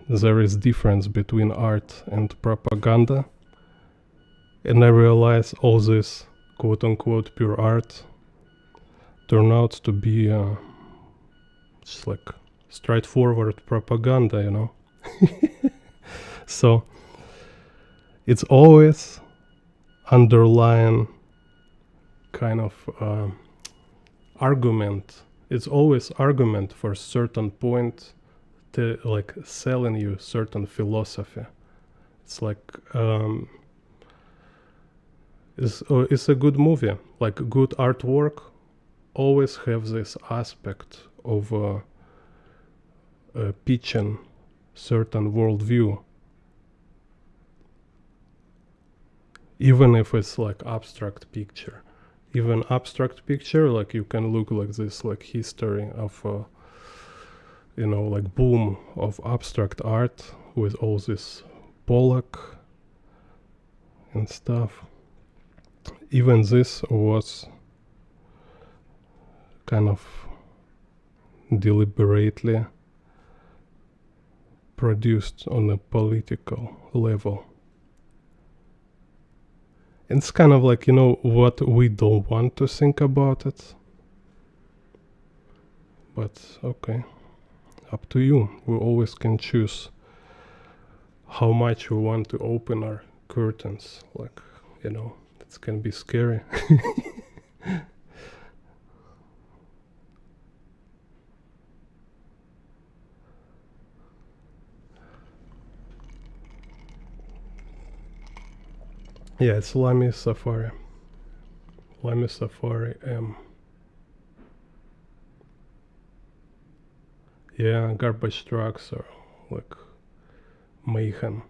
there is difference between art and propaganda, and I realize all this quote-unquote pure art turn out to be just like straightforward propaganda, So it's always underlying kind of argument. It's always argument for certain point, to like selling you certain philosophy. It's like it's a good movie, like good artwork always have this aspect of pitching certain worldview, even if it's like abstract picture. Even abstract picture, like you can look like this, like history of like boom of abstract art with all this Pollock and stuff. Even this was kind of deliberately produced on a political level. It's kind of like, what we don't want to think about it. But okay, up to you. We always can choose how much we want to open our curtains. Like, it can be scary. Yeah, it's Lamy Safari. Lamy Safari M. Yeah, garbage trucks are like mayhem.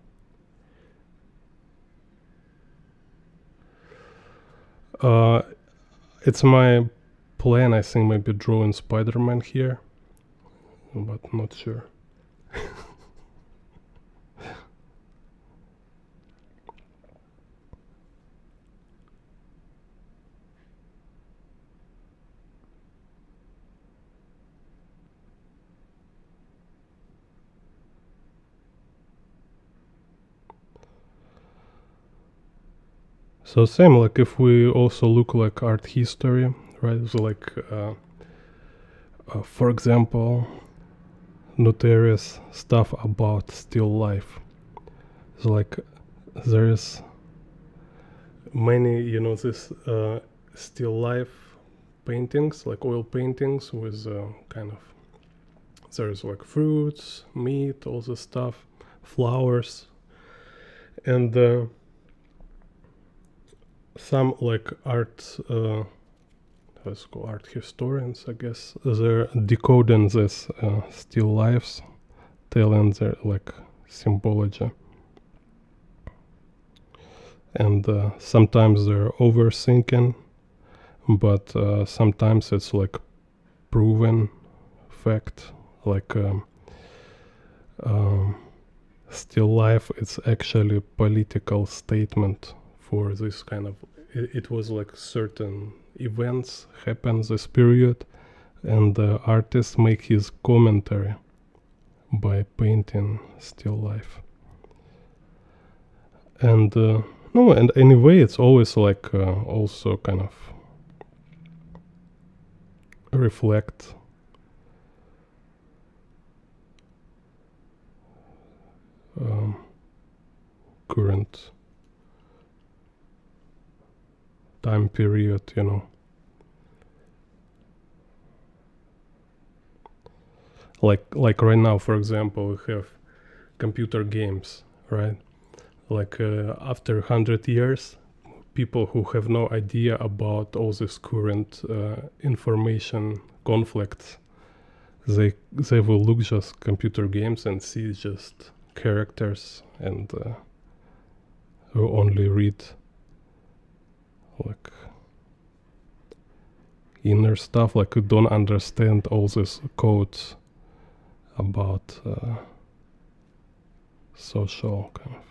It's my plan, I think, maybe drawing Spider-Man here, but not sure. So same, like if we also look like art history, right? So like, for example, notorious stuff about still life. So like there is many, this still life paintings, like oil paintings with kind of, there's like fruits, meat, all this stuff, flowers, and some like art, let's go art historians, I guess, they're decoding this still lives, telling their like symbology. And sometimes they're overthinking, but sometimes it's like proven fact, like still life. It's actually a political statement for this kind of. It was like certain events happen this period, and the artist make his commentary by painting still life. And no, and anyway, it's always like also kind of reflect current time period, like right now, for example, we have computer games, right? Like after 100 years, people who have no idea about all this current information conflicts, they will look just computer games and see just characters, and will only read like inner stuff, like you don't understand all this codes about social kind of,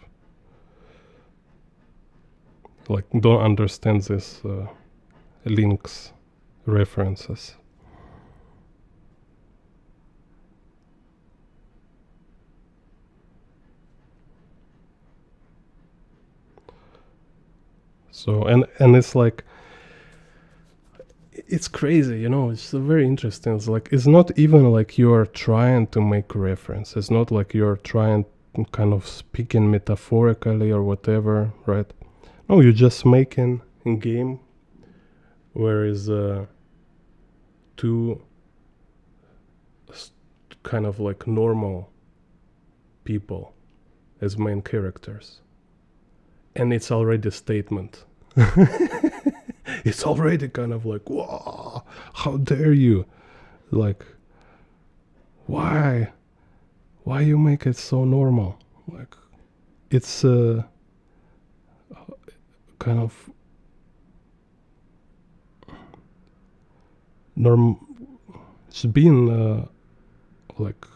like don't understand this links, references. So and it's like, it's crazy, it's very interesting. It's like, it's not even like you are trying to make reference. It's not like you're trying to kind of speaking metaphorically or whatever, right? No, you're just making a game where is two kind of like normal people as main characters, and it's already a statement. It's already kind of like, whoa, how dare you, like, why you make it so normal? Like, it's kind of it's been like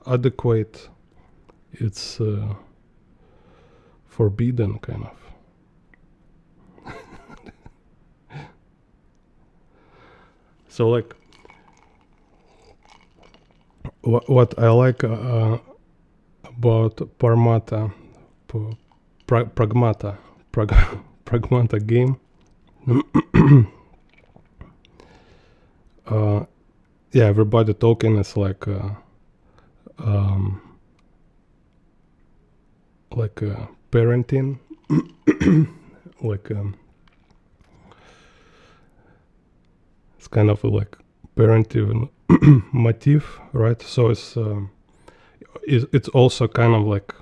adequate, it's forbidden kind of. So like what I like about pragmata game, yeah, everybody talking is like parenting, like it's kind of like parenting motif, right? So it's also kind of like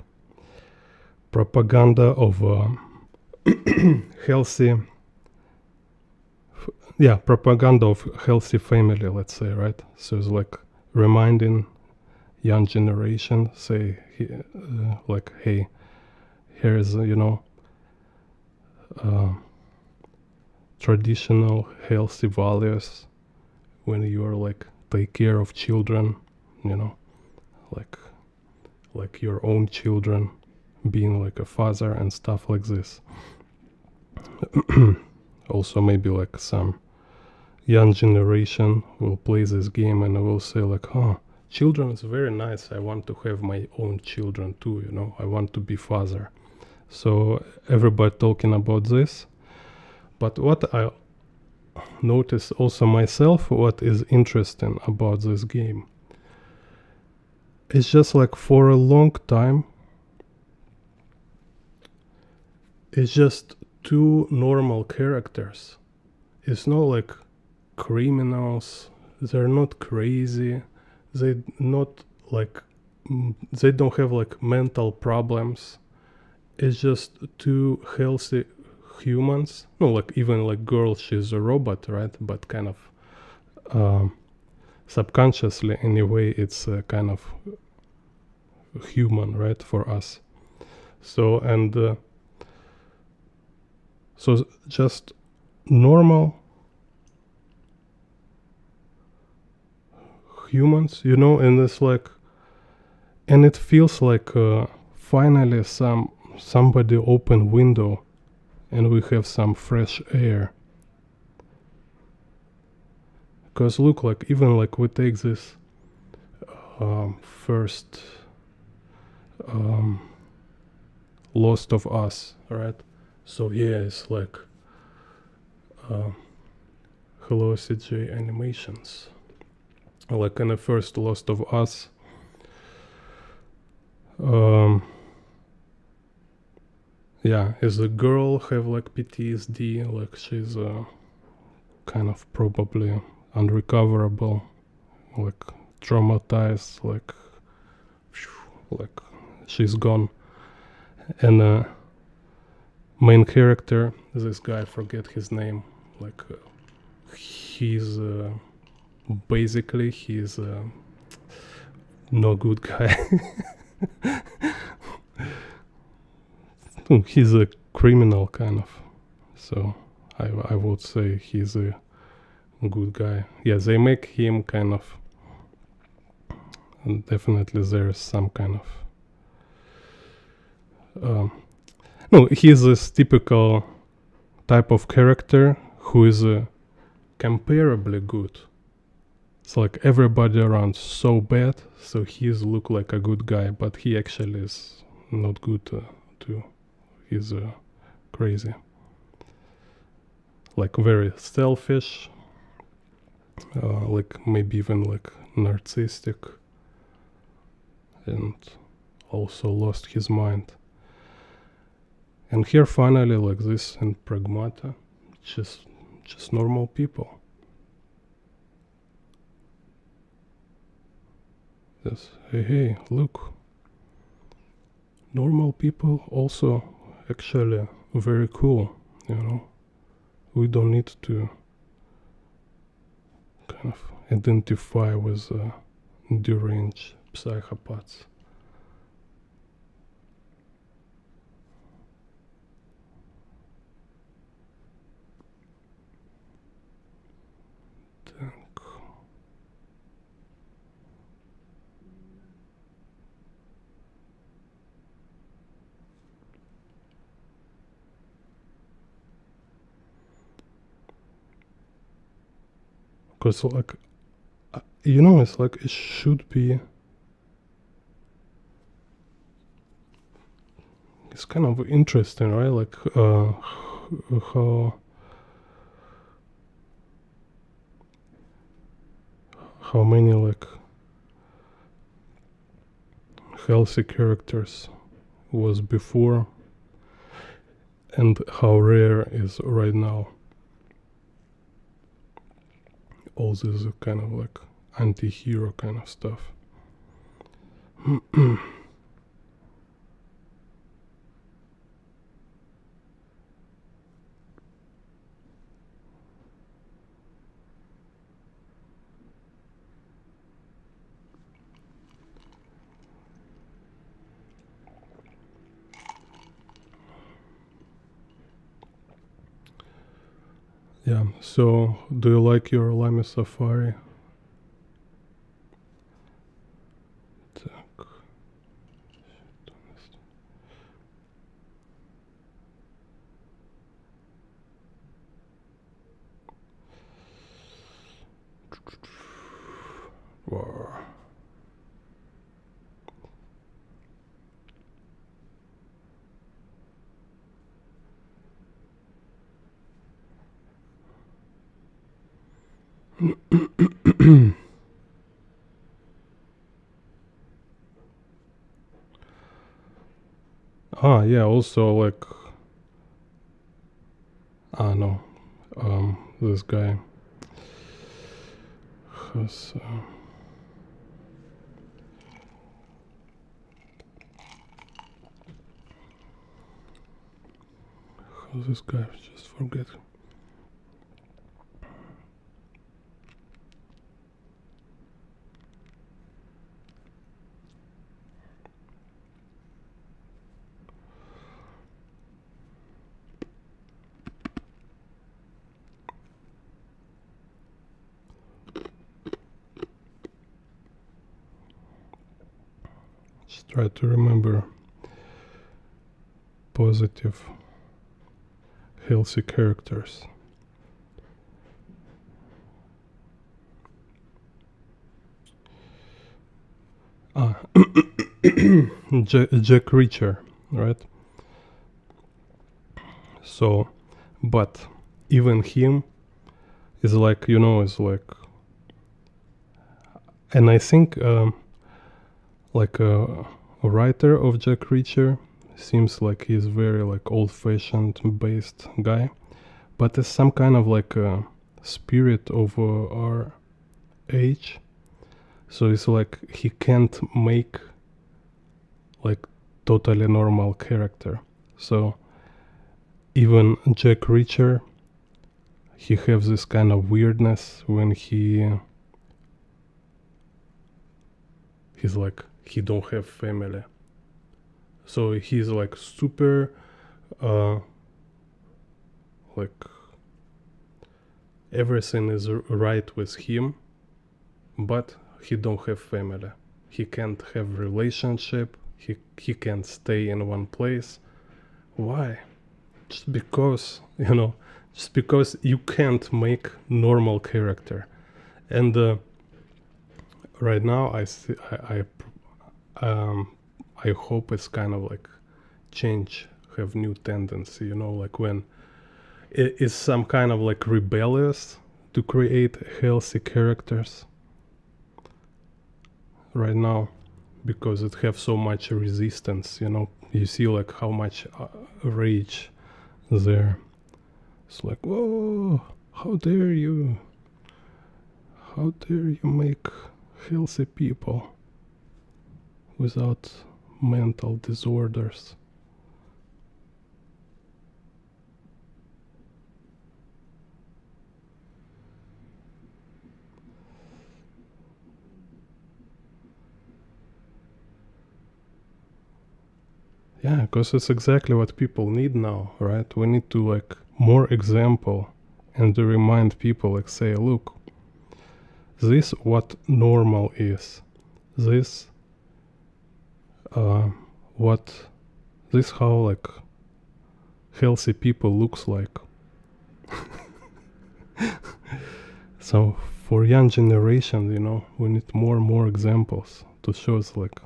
propaganda of healthy, propaganda of healthy family, let's say, right? So it's like reminding young generation, say, like, hey, here's traditional healthy values when you are like take care of children, like your own children, being like a father and stuff like this. Also maybe like some young generation will play this game and will say like, oh, children is very nice, I want to have my own children too, I want to be father. So everybody talking about this. But what I notice also myself, what is interesting about this game, it's just like for a long time, it's just two normal characters. It's not like criminals, they're not crazy, they not like they don't have like mental problems. It's just two healthy humans. No, like even like girl, she's a robot, right? But kind of subconsciously anyway, it's kind of human, right, for us. So and so just normal humans, you know, and it's like, and it feels like finally somebody open window and we have some fresh air. Because look, like even like we take this first Lost of Us, right? So yeah, it's like hello CJ animations. Like in the first Lost of Us, yeah, is a girl have like PTSD, like she's kind of probably unrecoverable, like traumatized, like she's gone. And main character, this guy, I forget his name, like he's basically he's no good guy. He's a criminal kind of, so I would say he's a good guy. Yeah, they make him kind of, and definitely there's some kind of no, he's this typical type of character who is comparably good. It's like everybody around so bad, so he's look like a good guy, but he actually is not good too. He's crazy, like very selfish, like maybe even like narcissistic, and also lost his mind. And here finally, like this in Pragmata, just normal people. Yes, hey, look. Normal people also actually very cool, you know. We don't need to kind of identify with deranged psychopaths. Because like you know, it's like it should be, it's kind of interesting, right? Like how many like healthy characters was before and how rare is right now. All this kind of like anti-hero kind of stuff. Yeah, so do you like your Lamy Safari? Так. Wow. Yeah, also like no, this guy has how's this guy? Just forget. Just try to remember positive, healthy characters. Jack Reacher, right? So, but even him is like, is like, and I think like a writer of Jack Reacher seems like he's very like old-fashioned based guy, but it's some kind of like a spirit of our age. So it's like he can't make like totally normal character. So even Jack Reacher, he has this kind of weirdness when he's like he don't have family. So he's like super like everything is right with him, but he don't have family. He can't have relationship. He can't stay in one place. Why? Just because, just because you can't make normal character. And right now I hope it's kind of like change, have new tendency, like when it is some kind of like rebellious to create healthy characters right now, because it have so much resistance, you see like how much rage there. It's like, whoa, how dare you make healthy people without mental disorders. Yeah, because it's exactly what people need now, right? We need to like more example and to remind people, like say, look, this what normal is. This what this how like healthy people looks like. So for young generation, we need more and more examples to show us like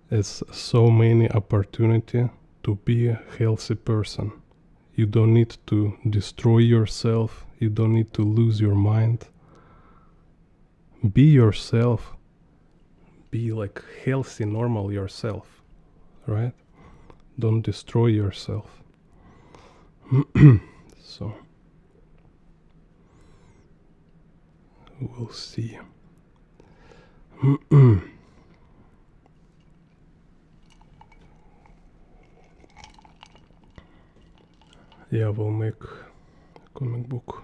it's so many opportunity to be a healthy person. You don't need to destroy yourself. You don't need to lose your mind. Be yourself. Be like healthy, normal yourself, right? Don't destroy yourself. So we'll see. Yeah, we'll make a comic book.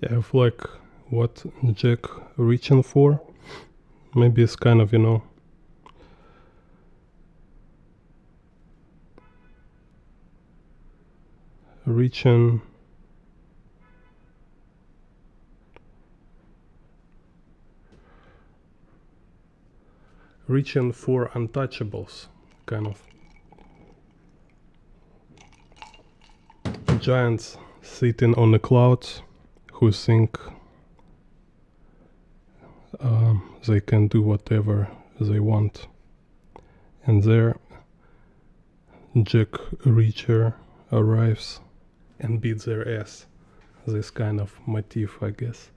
Yeah, if like what Jack reaching for, maybe it's kind of, reaching for untouchables, kind of giants sitting on the clouds who think they can do whatever they want, and there Jack Reacher arrives and beats their ass. This kind of motif, I guess.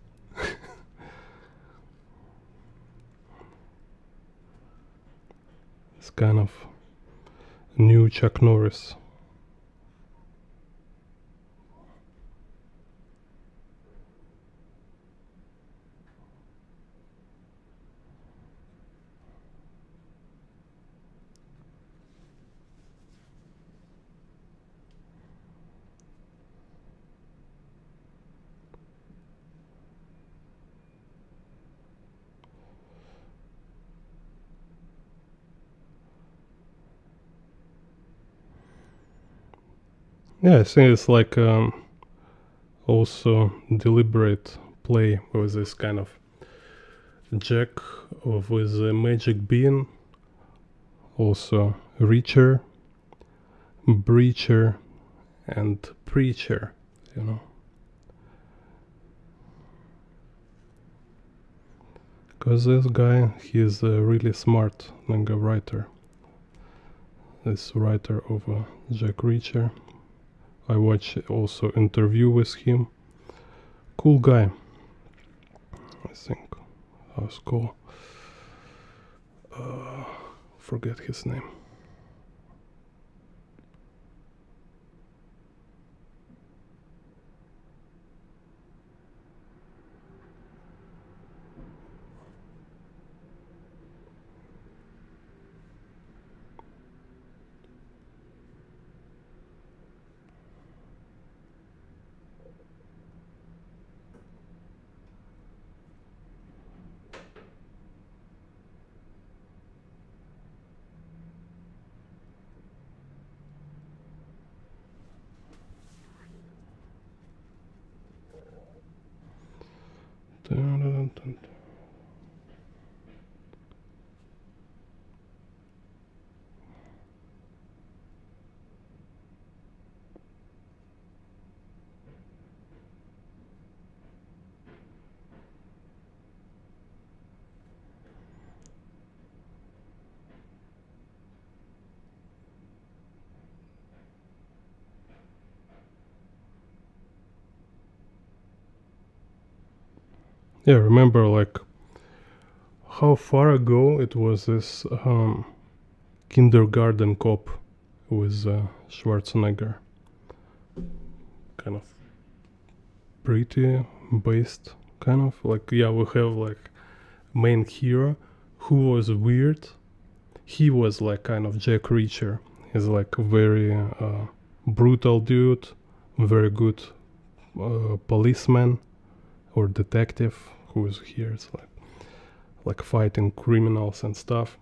It's kind of new Chuck Norris. Yeah, I think it's like also deliberate play with this kind of Jack with a magic bean, also Reacher, Breacher, and Preacher, Because this guy, he's really smart like a writer. This writer of Jack Reacher. I watched also interview with him. Cool guy, I think. That was cool. Forget his name. Yeah, remember like how far ago it was this kindergarten cop with Schwarzenegger. Kind of pretty based, kind of like, yeah, we have like main hero who was weird. He was like kind of Jack Reacher. He's like a very brutal dude, very good policeman or detective who is here. It's like fighting criminals and stuff.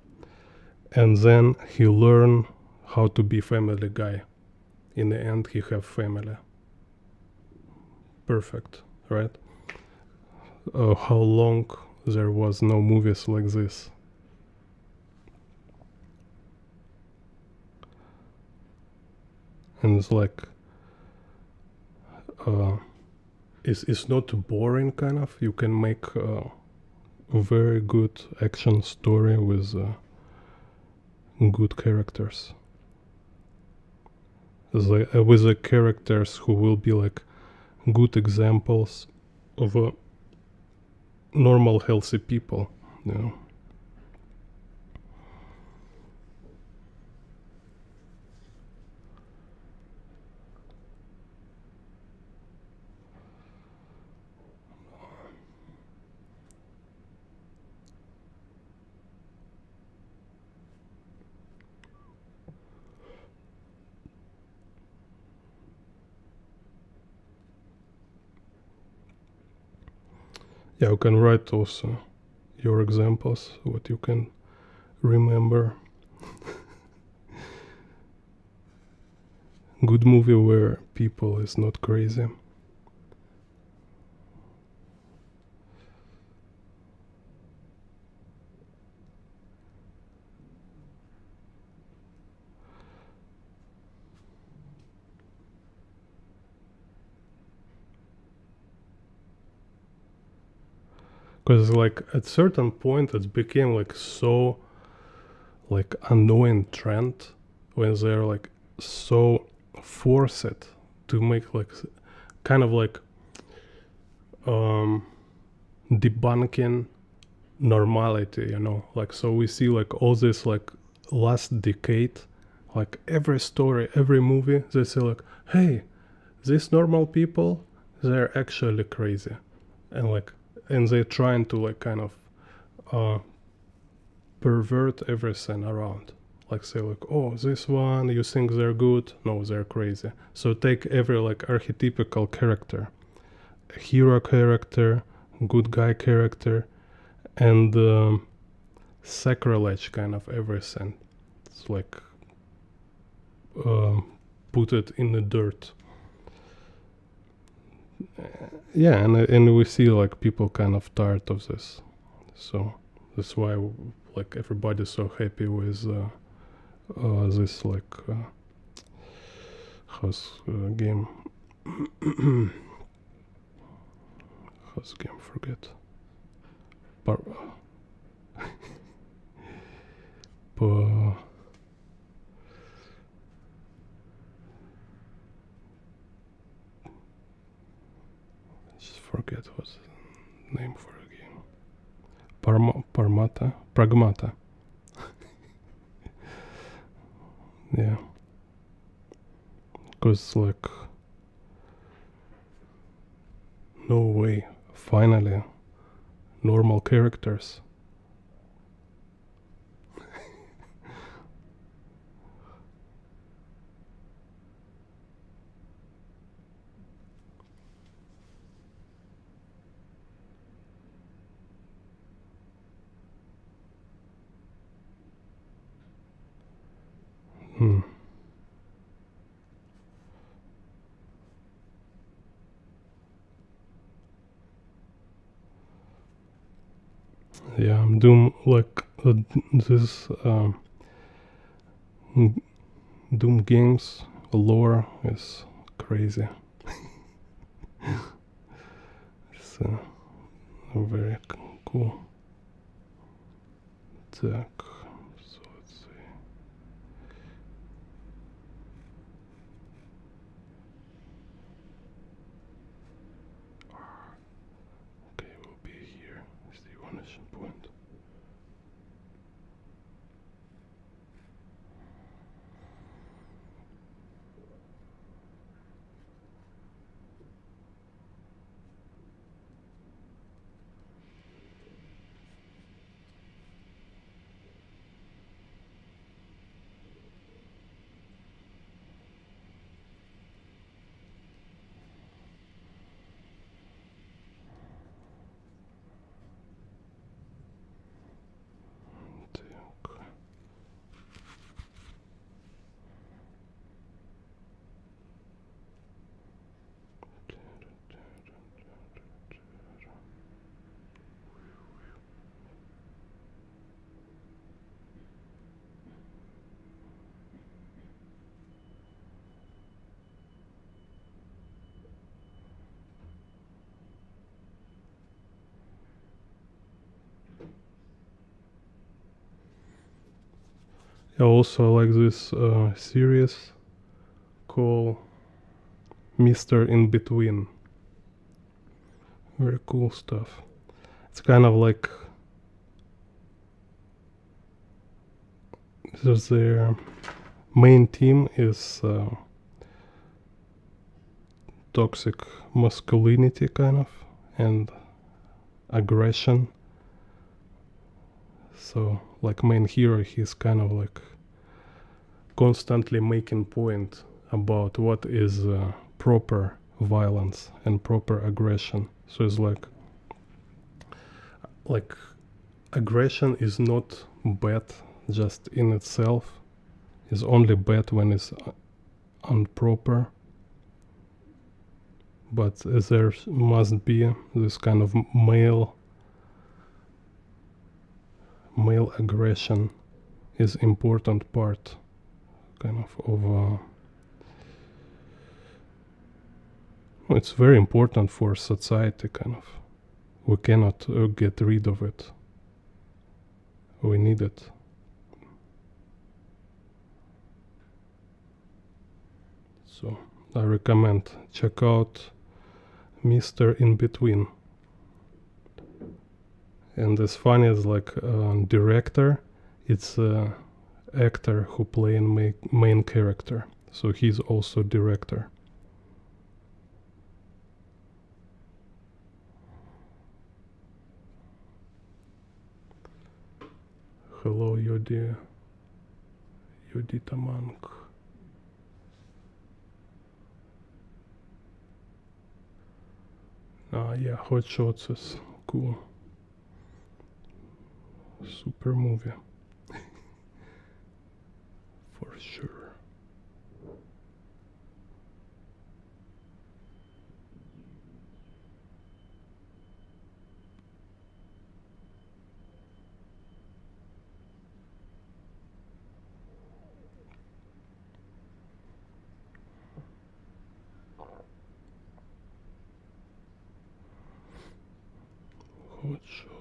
And then he learn how to be family guy. In the end, he have family. Perfect, right? How long there was no movies like this? And it's like it's not boring, kind of. You can make a very good action story with good characters. With the characters who will be like good examples of normal healthy people, Yeah, you can write also your examples, what you can remember. Good movie where people is not crazy. Because like at certain point it became like so like annoying trend when they're like so forced to make like kind of like debunking normality, you know, like so we see like all this like last decade, like every story, every movie, they say like, hey, these normal people, they're actually crazy, and like and they're trying to like kind of pervert everything around, like say like, oh, this one you think they're good, no, they're crazy. So take every like archetypical character, a hero character, good guy character, and sacrilege kind of everything. It's like put it in the dirt. Yeah, and we see like people kind of tired of this, so that's why like everybody's so happy with this like how's game how's game forget just forget what's the name for the game. Pragmata. Yeah, because like no way, finally normal characters. Yeah, Doom like this Doom games lore is crazy. It's very cool. Так, so let's see. Okay, we'll be here. Is the one point. I also like this series called Mr. In Between. Very cool stuff. It's kind of like their main theme is toxic masculinity kind of and aggression. So like main hero, he's kind of like constantly making point about what is proper violence and proper aggression. So it's like like aggression is not bad just in itself. It's only bad when it's improper. But there must be this kind of male aggression is important part kind of it's very important for society kind of. We cannot get rid of it. We need it. So I recommend check out Mr. In Between. And as funny as like director, it's actor who playing main character. So he's also director. Hello, Yodita Monk. Yeah, Hot Shots is cool. Super movie. For sure. Hot Shots.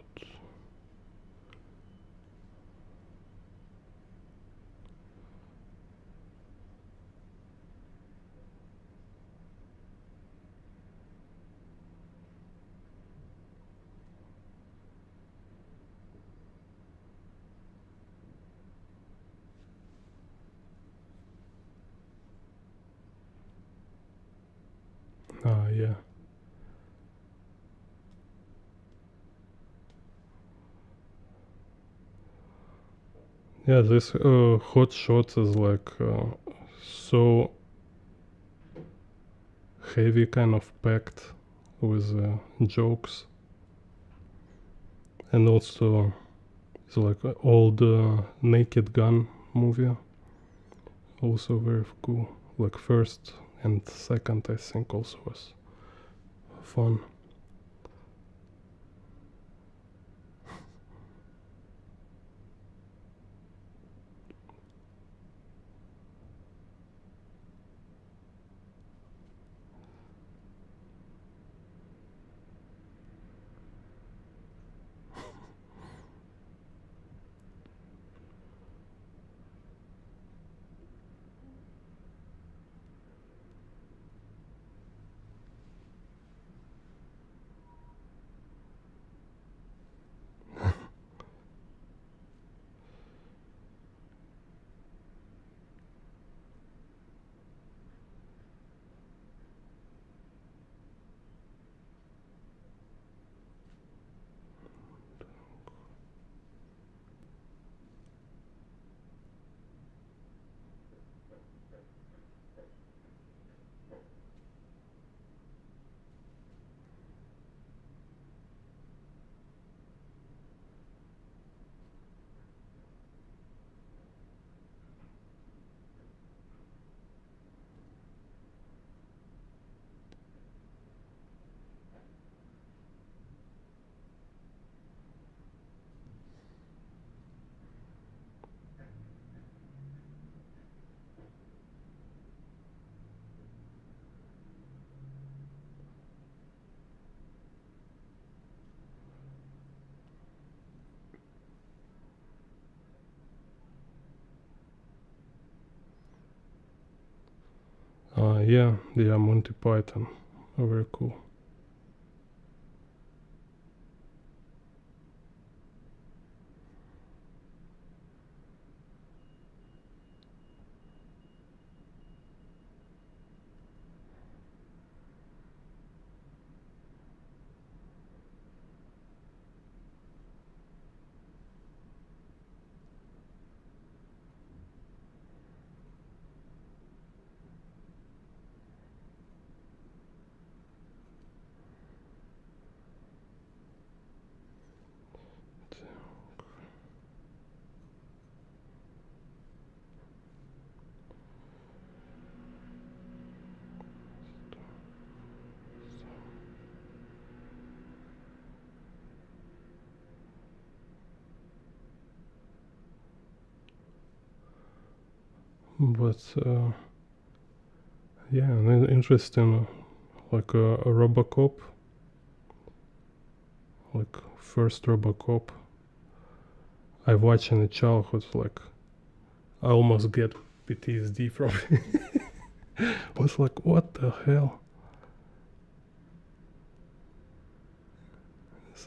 Yeah. Yeah, this Hot Shots is like so heavy, kind of packed with jokes, and also it's like an old Naked Gun movie, also very cool. Like first and second, I think, also was fun. Yeah, Monty Python, very cool. But yeah, interesting, like a Robocop, like first Robocop I watched in the childhood, like I almost get PTSD from it. Was like, what the hell?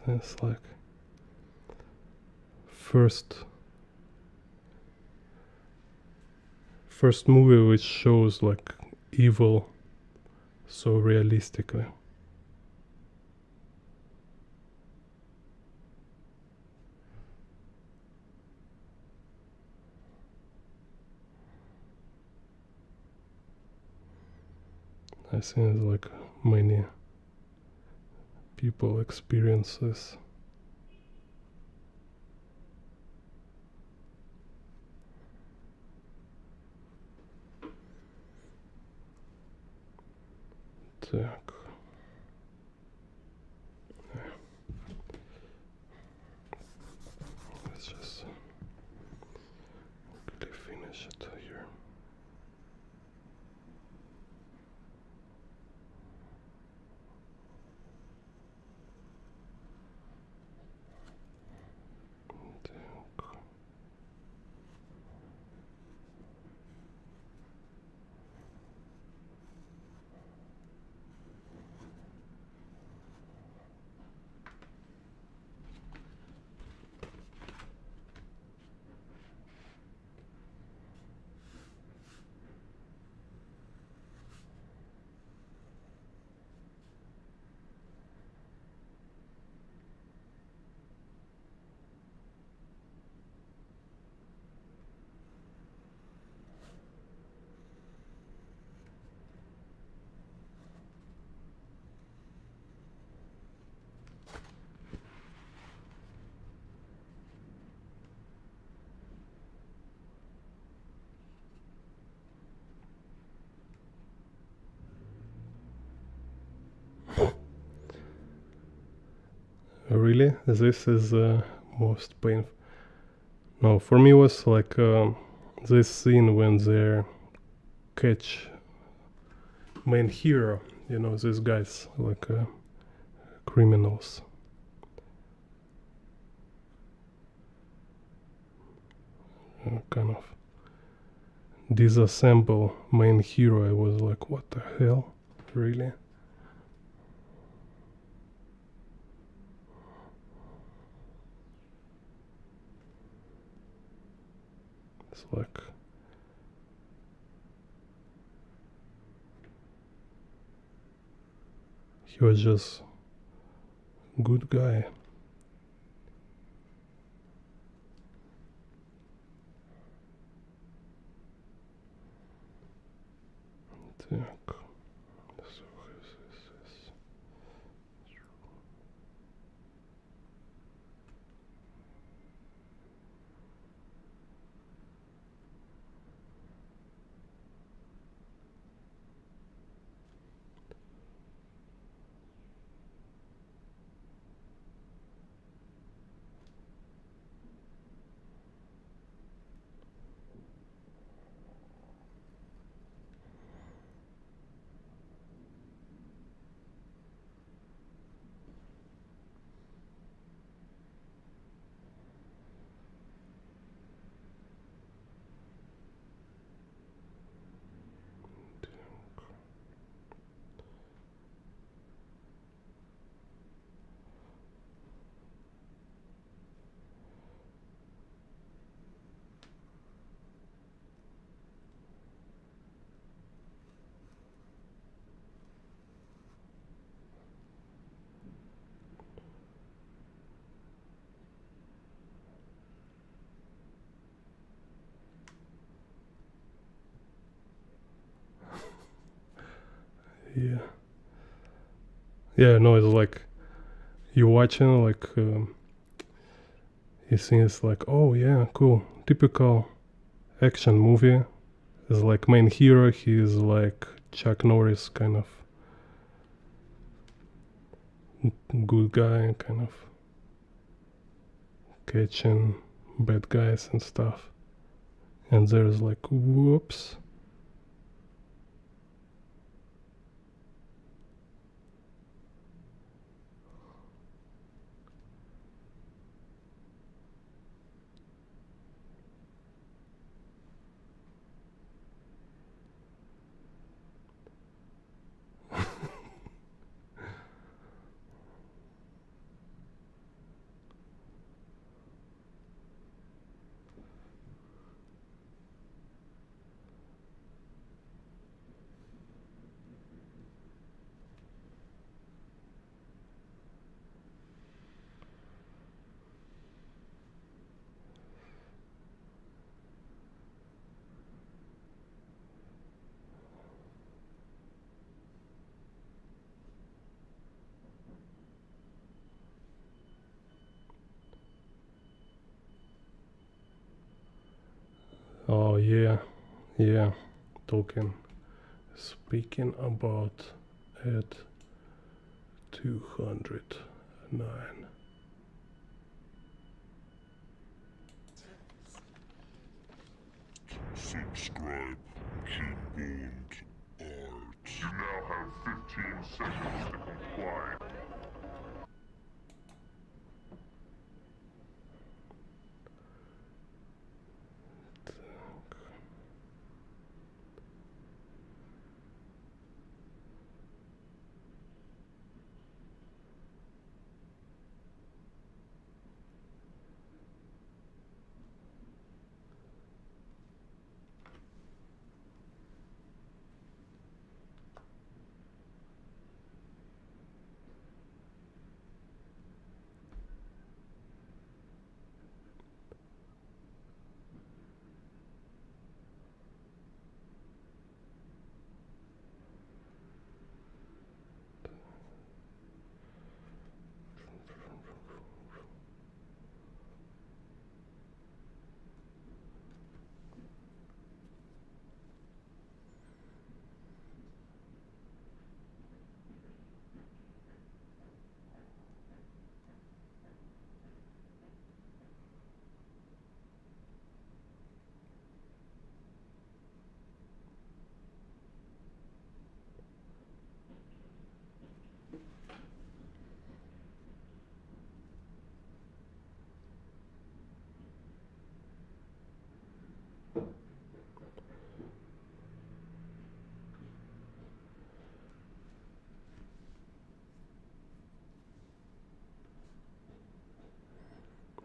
It's like first movie which shows like evil so realistically. I think like many people experience this. Так. Let's just quickly finish it here. Really? This is most painful. No, for me was like this scene when they catch main hero. You know, these guys like criminals. Kind of disassemble main hero. I was like, what the hell? Really? It's like he was just good guy. Так. Yeah. Yeah, no, it's like you're watching like you think it's like, oh yeah, cool, typical action movie. It's like main hero, he is like Chuck Norris kind of good guy, kind of catching bad guys and stuff. And there's like, whoops. Oh yeah, yeah. Speaking about at 209. Subscribe, Keyboard Art. You now have 15 seconds to comply.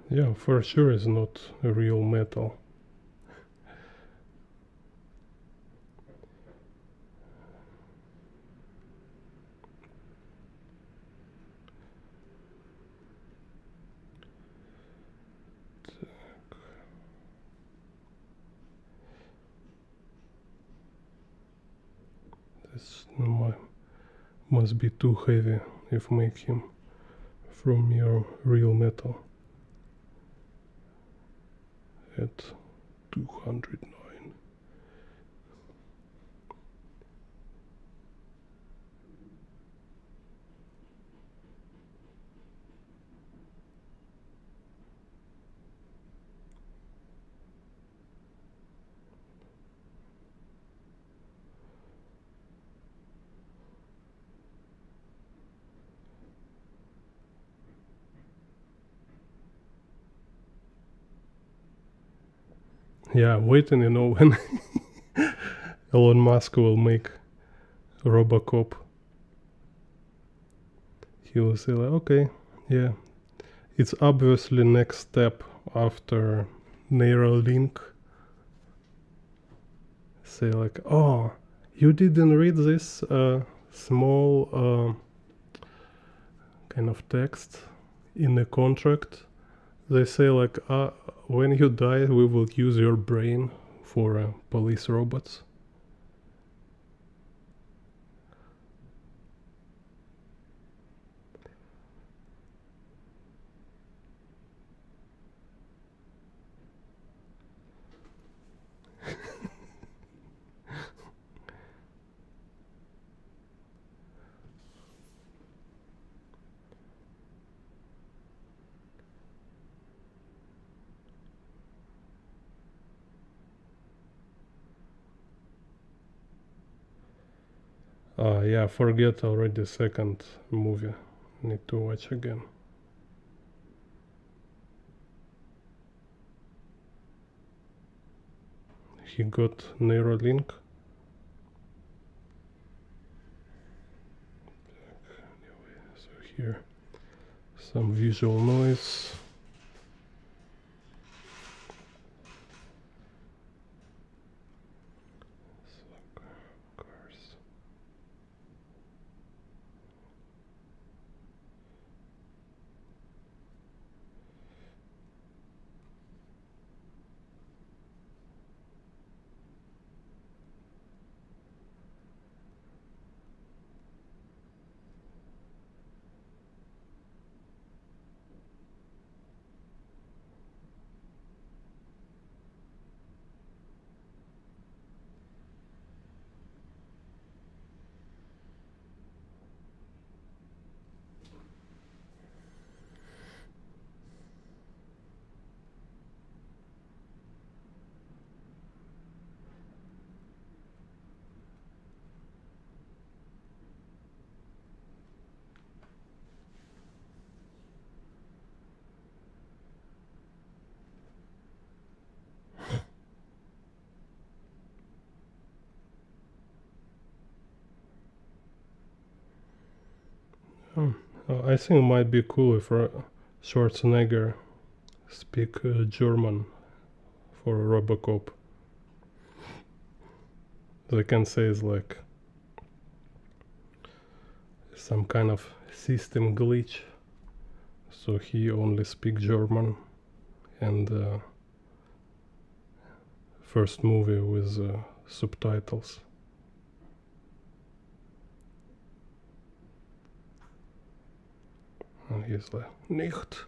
Yeah, for sure it's not a real metal. This must be too heavy if make him from your real metal at 209. Yeah, I'm waiting, when Elon Musk will make Robocop. He will say like, okay, yeah, it's obviously next step after Neuralink. Say like, oh, you didn't read this small kind of text in the contract. They say like, when you die, we will use your brain for police robots. Yeah, forget already second movie. Need to watch again. He got Neuralink. So here, some visual noise. Cars. I think it might be cool if Schwarzenegger speak German for Robocop. They can say it's like some kind of system glitch, so he only speak German, and first movie with subtitles. And he's like, nicht.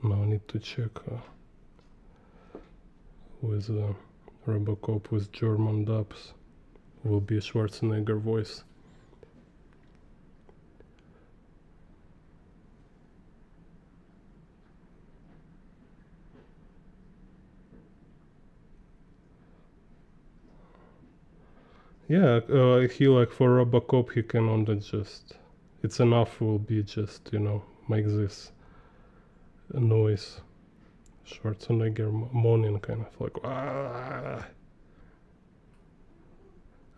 Now I need to check with Robocop with German dubs. Will be Schwarzenegger voice. Yeah, he like for Robocop he can only just, it's enough will be just, you know, make this noise. Schwarzenegger moaning kind of like, ah,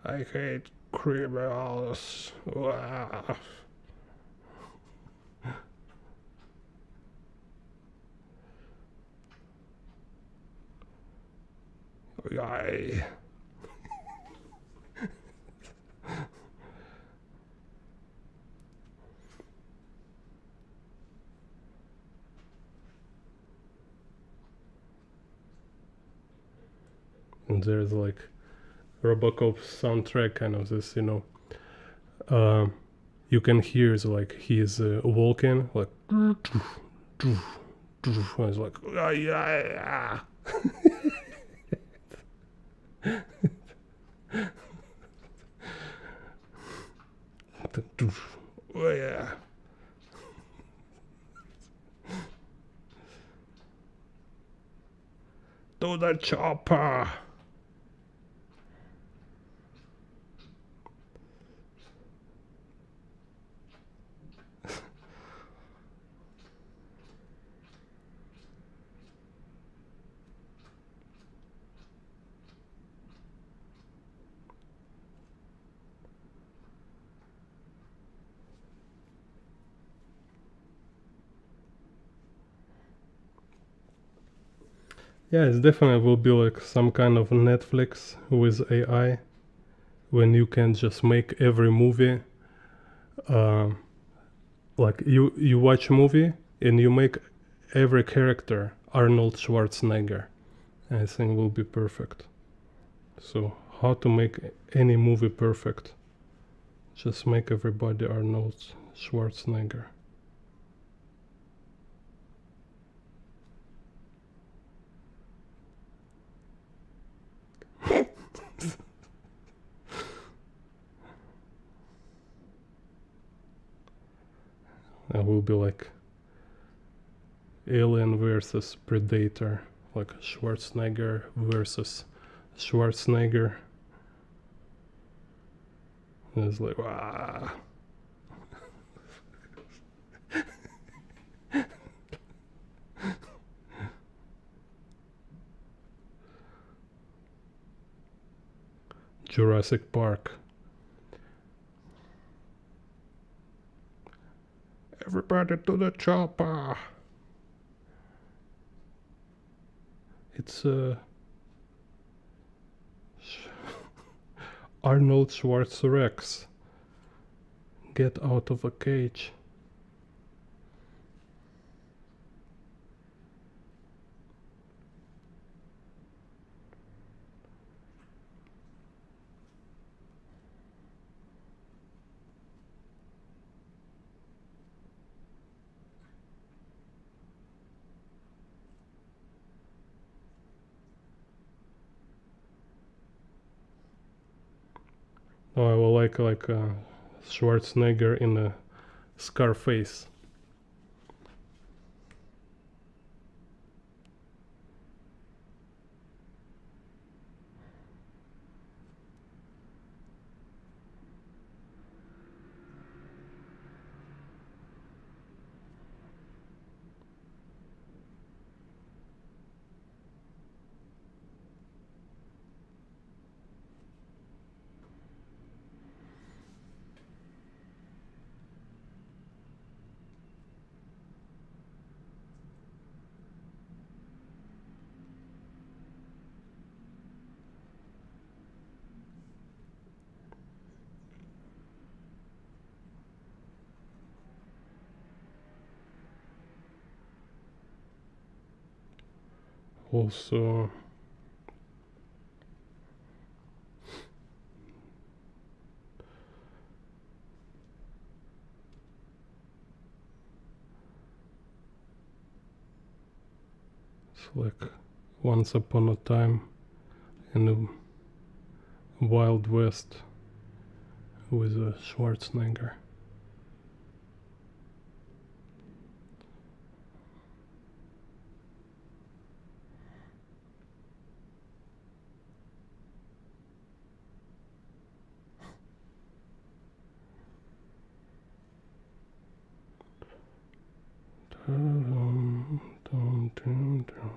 I hate criminals. Ah. Yay. And there's like Robocop soundtrack kind of this, you know, you can hear is like he's walking like and it's like yeah. Oh yeah. To the chopper. Yeah, it definitely will be like some kind of Netflix with AI, when you can just make every movie, like you watch a movie and you make every character Arnold Schwarzenegger. I think will be perfect. So how to make any movie perfect? Just make everybody Arnold Schwarzenegger. will be like Alien versus Predator, like Schwarzenegger versus Schwarzenegger. And it's like, wow. Jurassic Park. Everybody to the chopper. It's Arnold Schwarzenegger. Get out of a cage. Oh, I will like Schwarzenegger in a Scarface. Also, it's like Once Upon a Time in the Wild West with a Schwarzenegger. Dum, dum, dum, dum.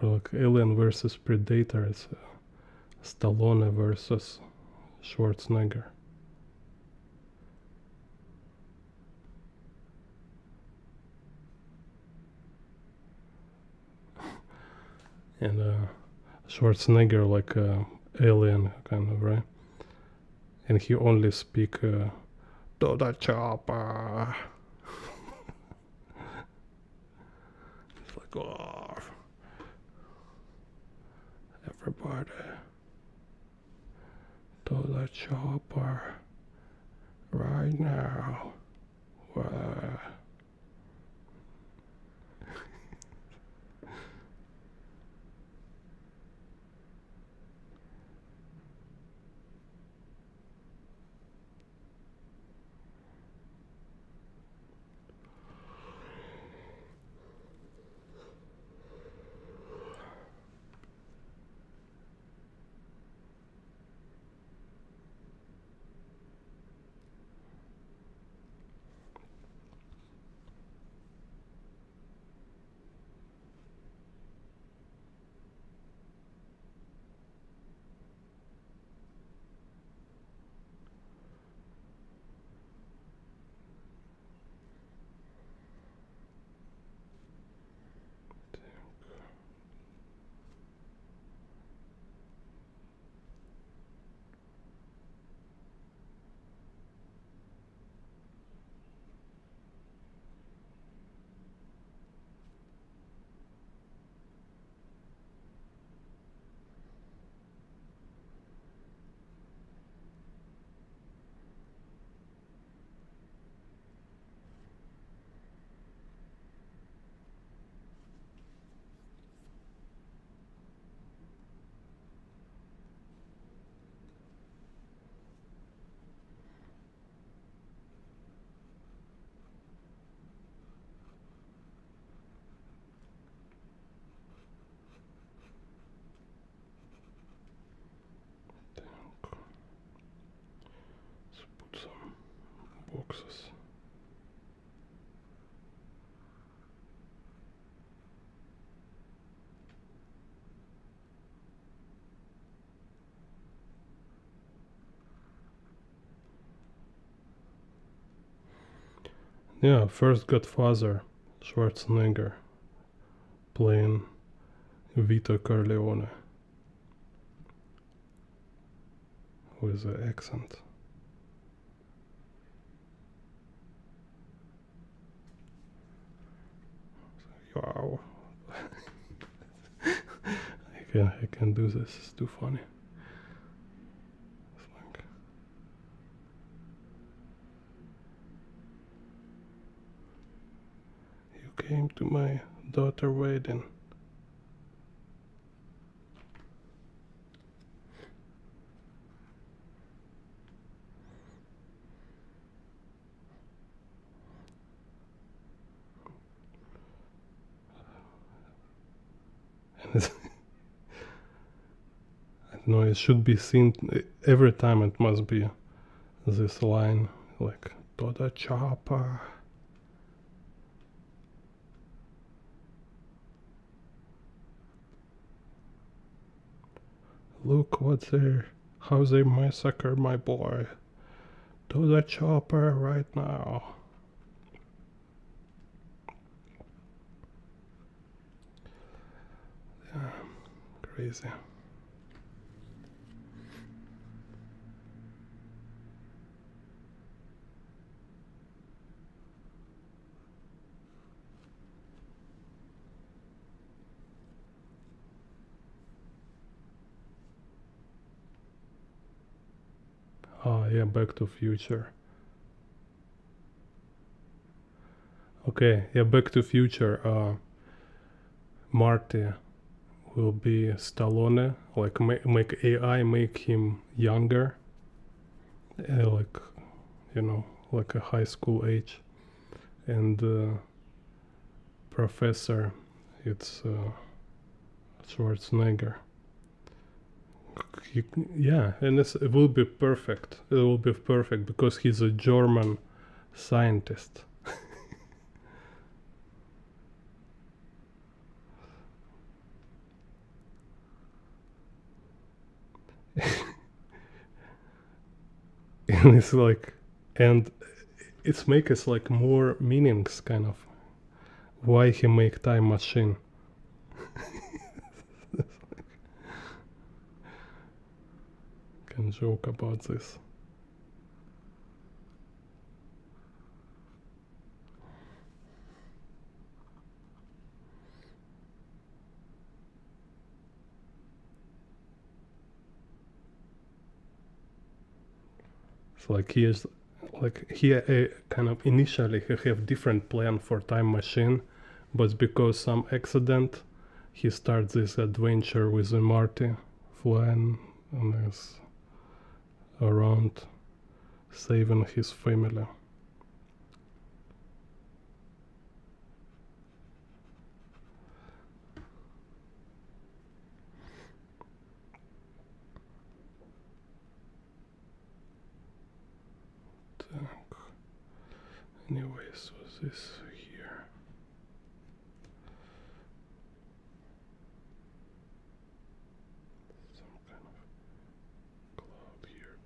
Or like Alien versus Predator, it's Stallone versus Schwarzenegger. And Schwarzenegger like alien kind of, right? And he only speak to the chopper. It's like, oh, everybody to the chopper right now. boxes. Yeah, first Godfather, Schwarzenegger playing Vito Corleone with an accent. Wow. I can do this, it's too funny. It's like, you came to my daughter wedding. And I don't know, it should be seen every time. It must be this line like to the chopper. Look what how they massacre my boy. To the chopper right now. Yeah, crazy. Oh yeah, Back to Future. Okay, yeah, Back to Future. Marty will be Stallone, like make AI make him younger, like like a high school age, and Professor, it's Schwarzenegger. Yeah, and it will be perfect. It will be perfect because he's a German scientist. And it's like, and it's make us like more meanings, kind of why he make time machine. Can joke about this. It's like he is, like he kind of initially he have different plan for time machine, but because some accident, he starts this adventure with the Marty flying and is around saving his family. Anyways, was this here? Some kind of cloud here.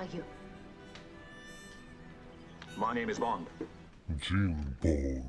are you? My name is Bond. Jim Bond.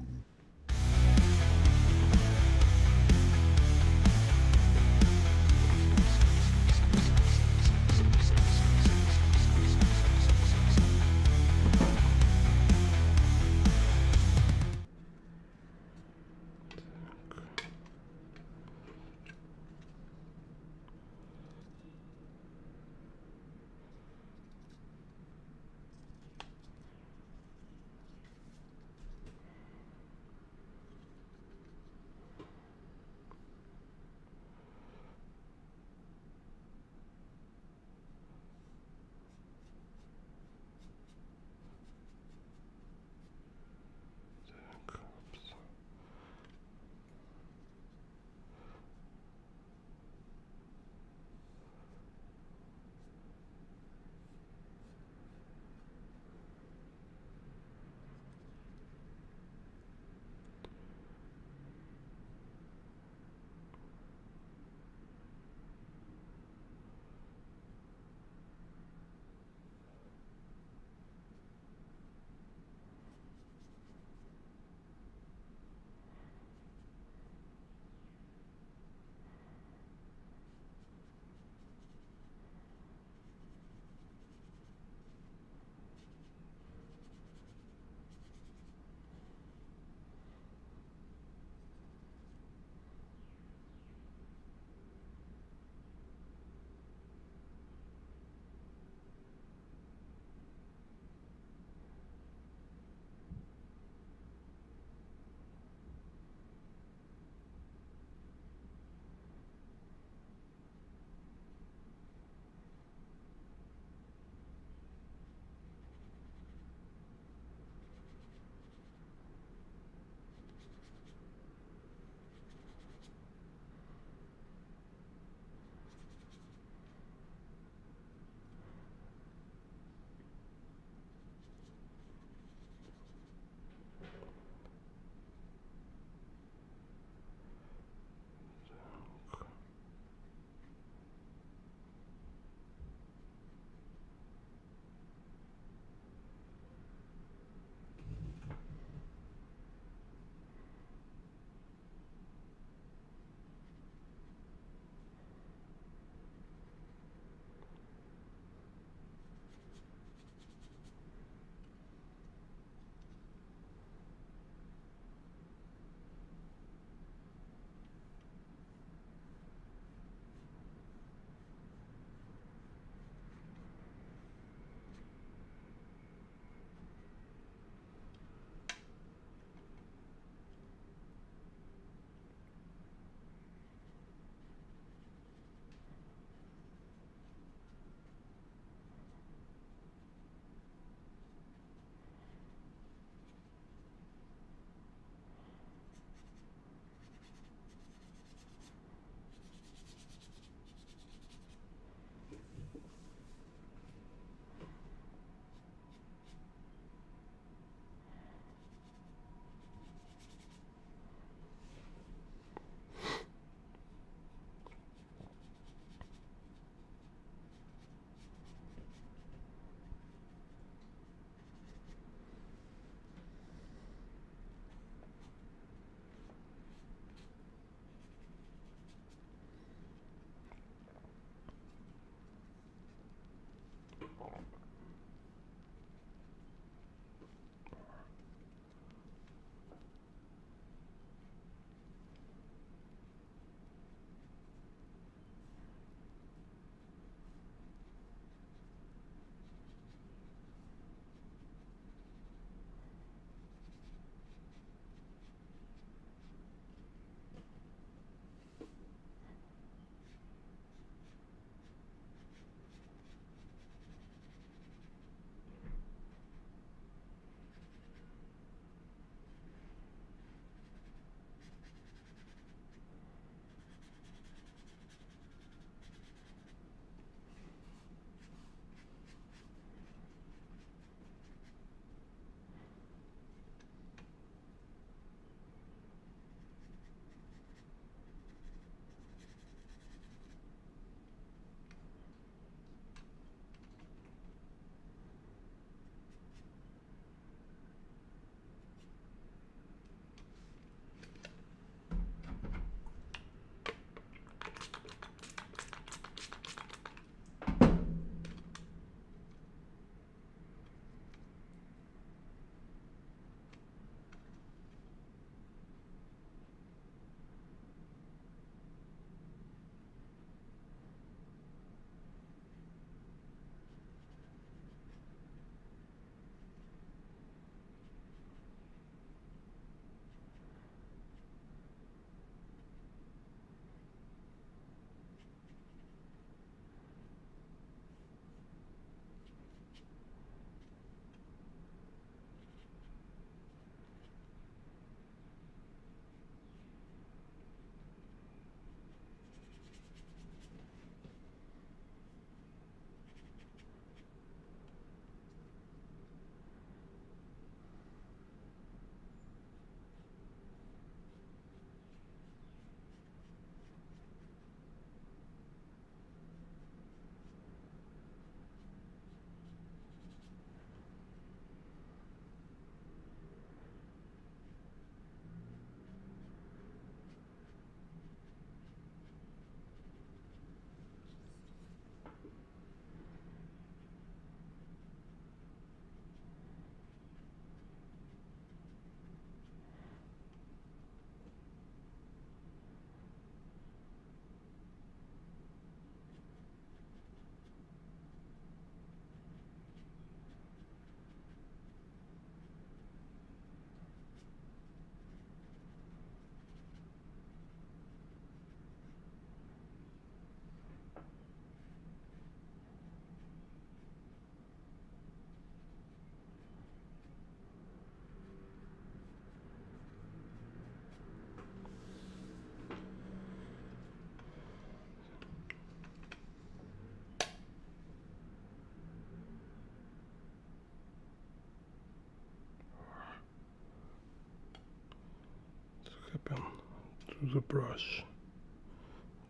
to the brush.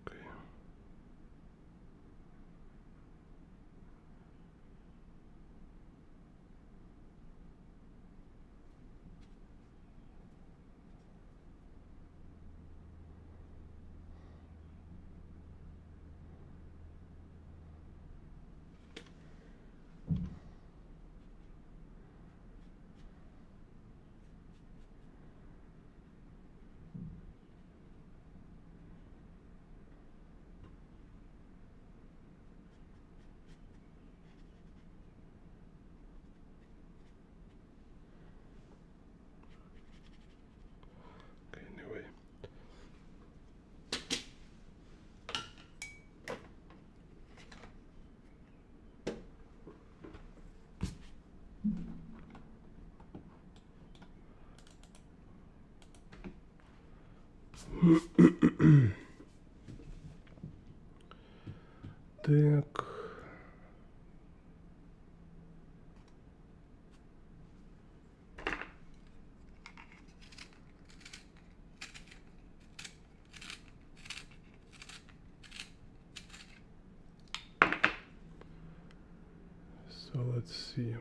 Okay. Anyway. Так. So let's see.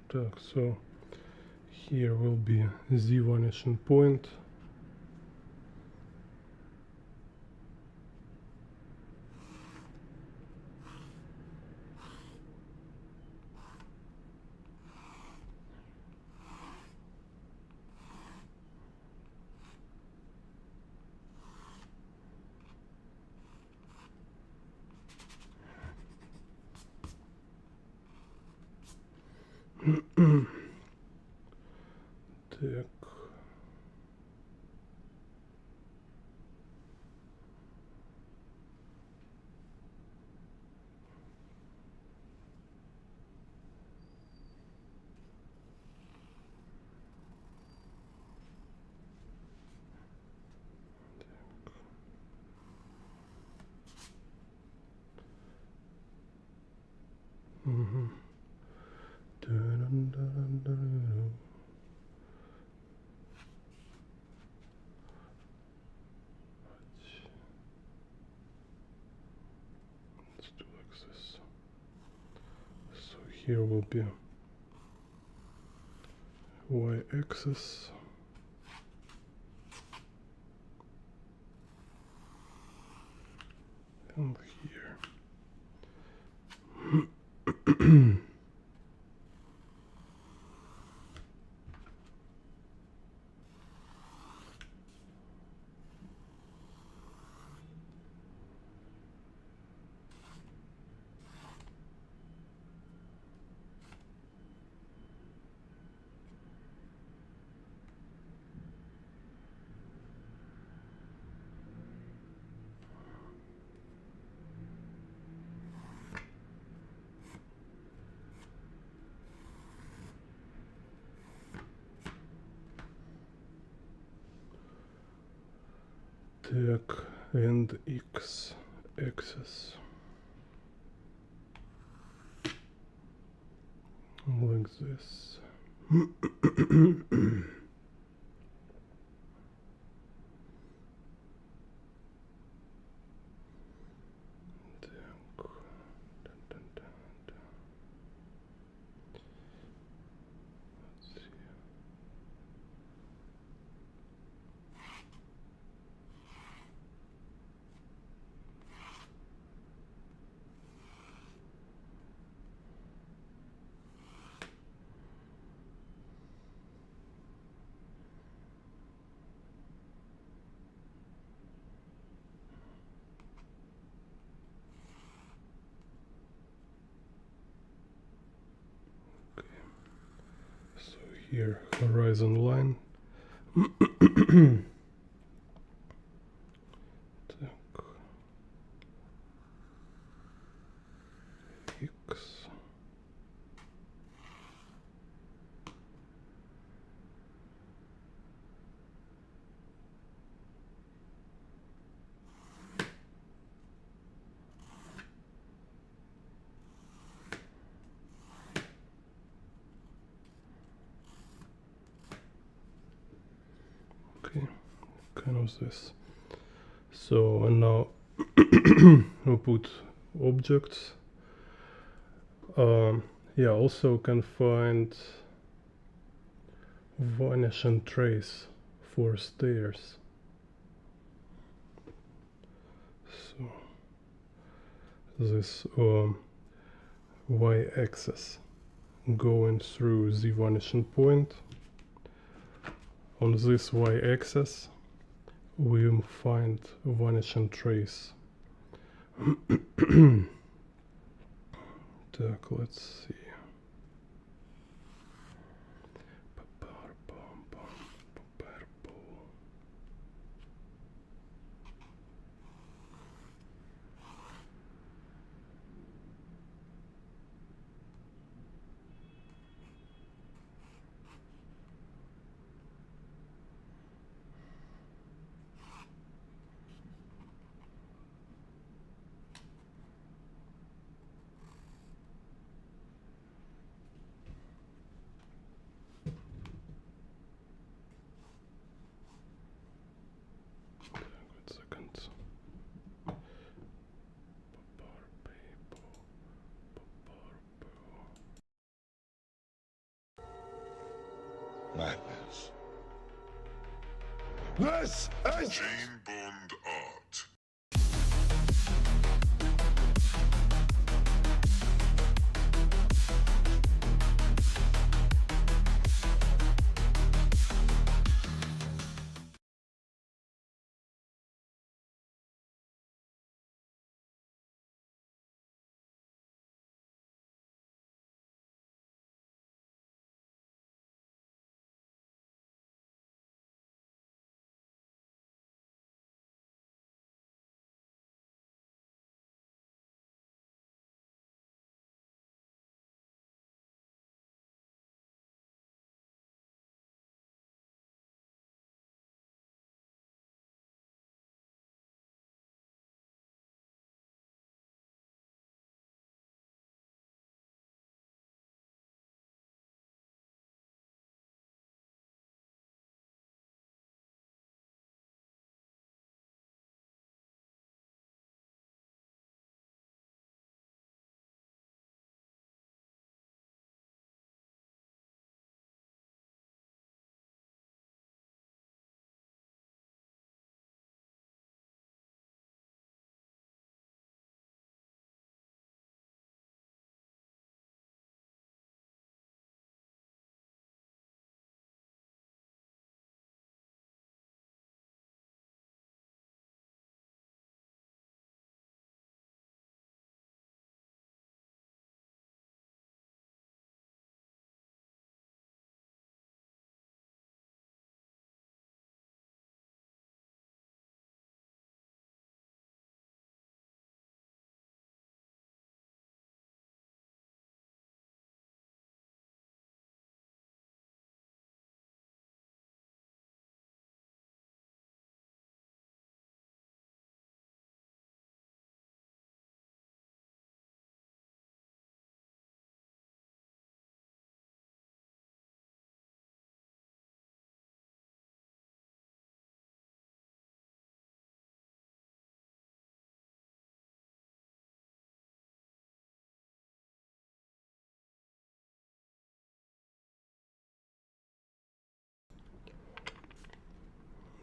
Так, so here will be Z vanishing point. Так. Let's do like this. So here will be y-axis. And here. Так, and x-axis. Like this. here horizon line. Так. X. Okay, kind of this. So, and now we put objects. Yeah, also can find vanish and trace for stairs. So this y-axis going through the vanishing point. On this y-axis we find vanishing trace. Так, let's see. Madness. This is Jane Bond art.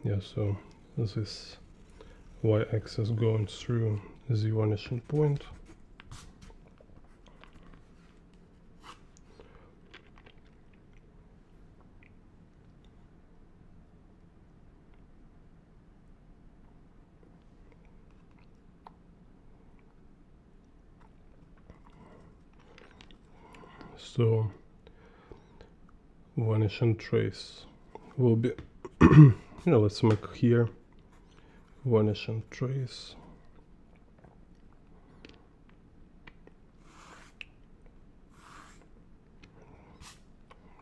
Yeah, so this y-axis going through the vanishing point. So vanishing trace will be let's make here vanishing trace.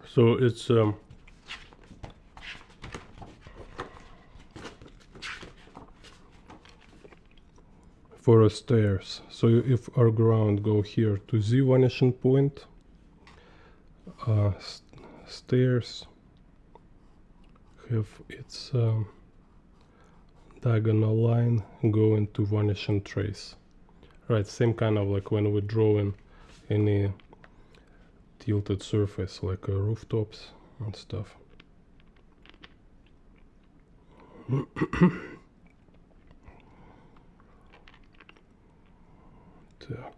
So it's for a stairs. So if our ground go here to the vanishing point, stairs have its diagonal line going to vanishing trace. Right, same kind of like when we're drawing any tilted surface like rooftops and stuff. Так.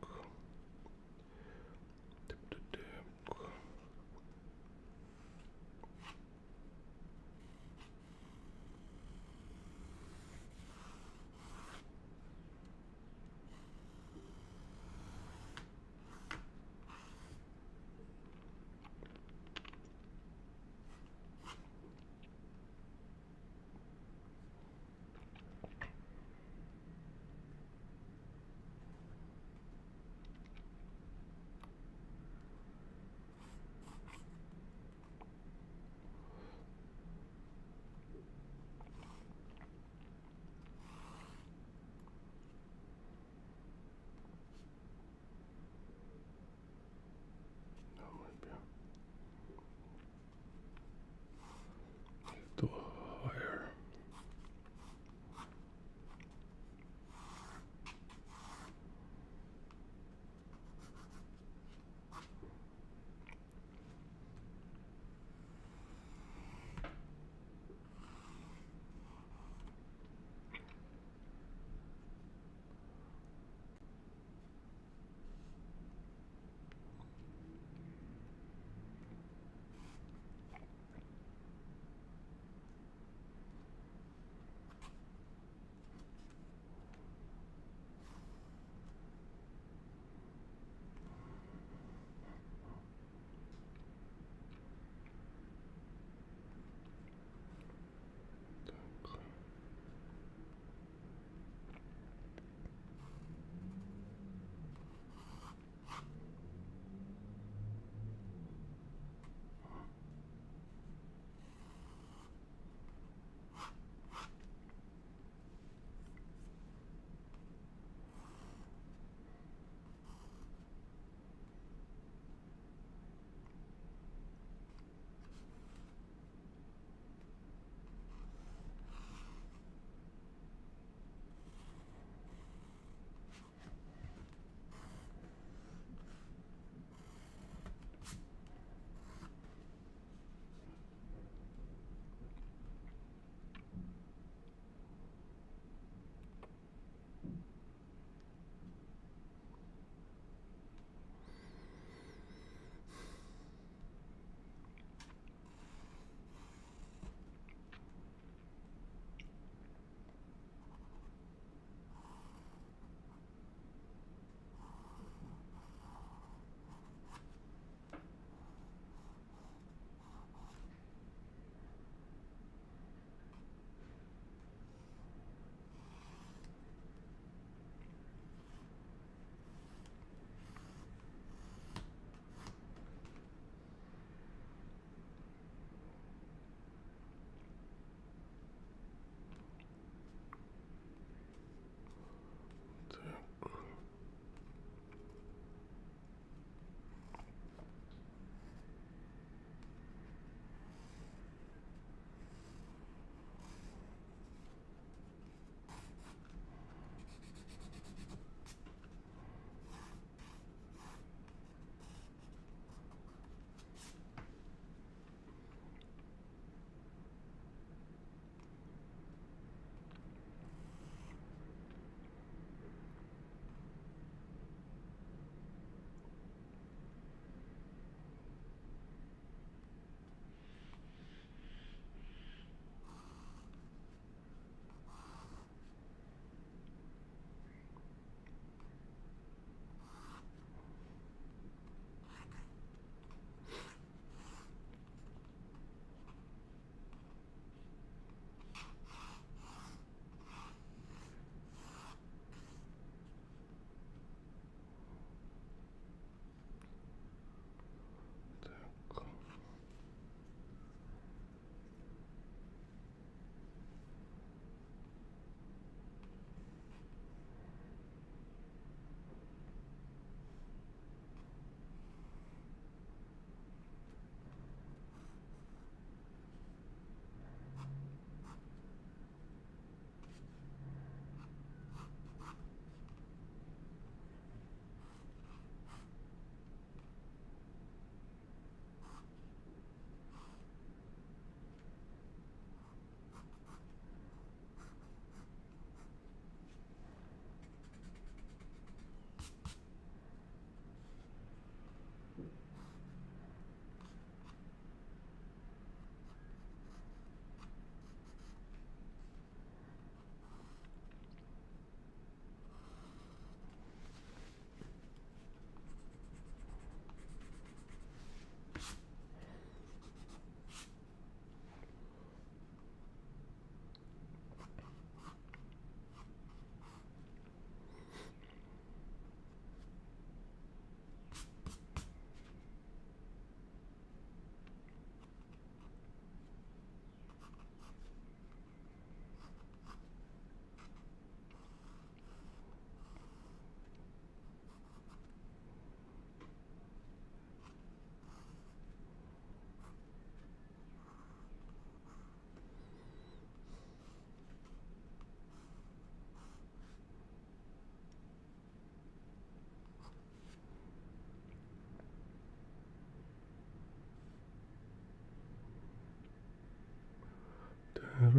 Так.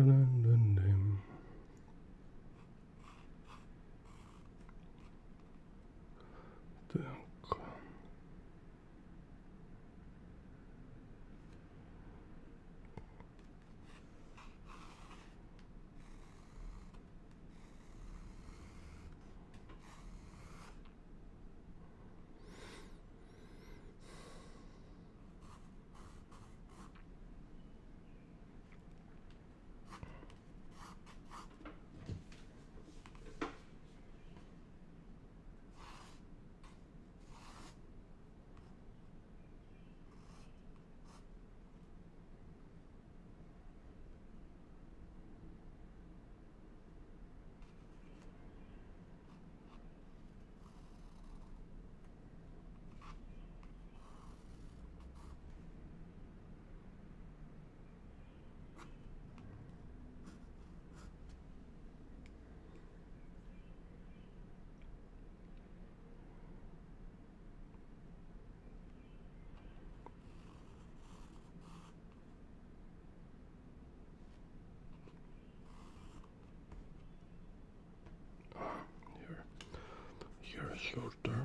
Here shorter.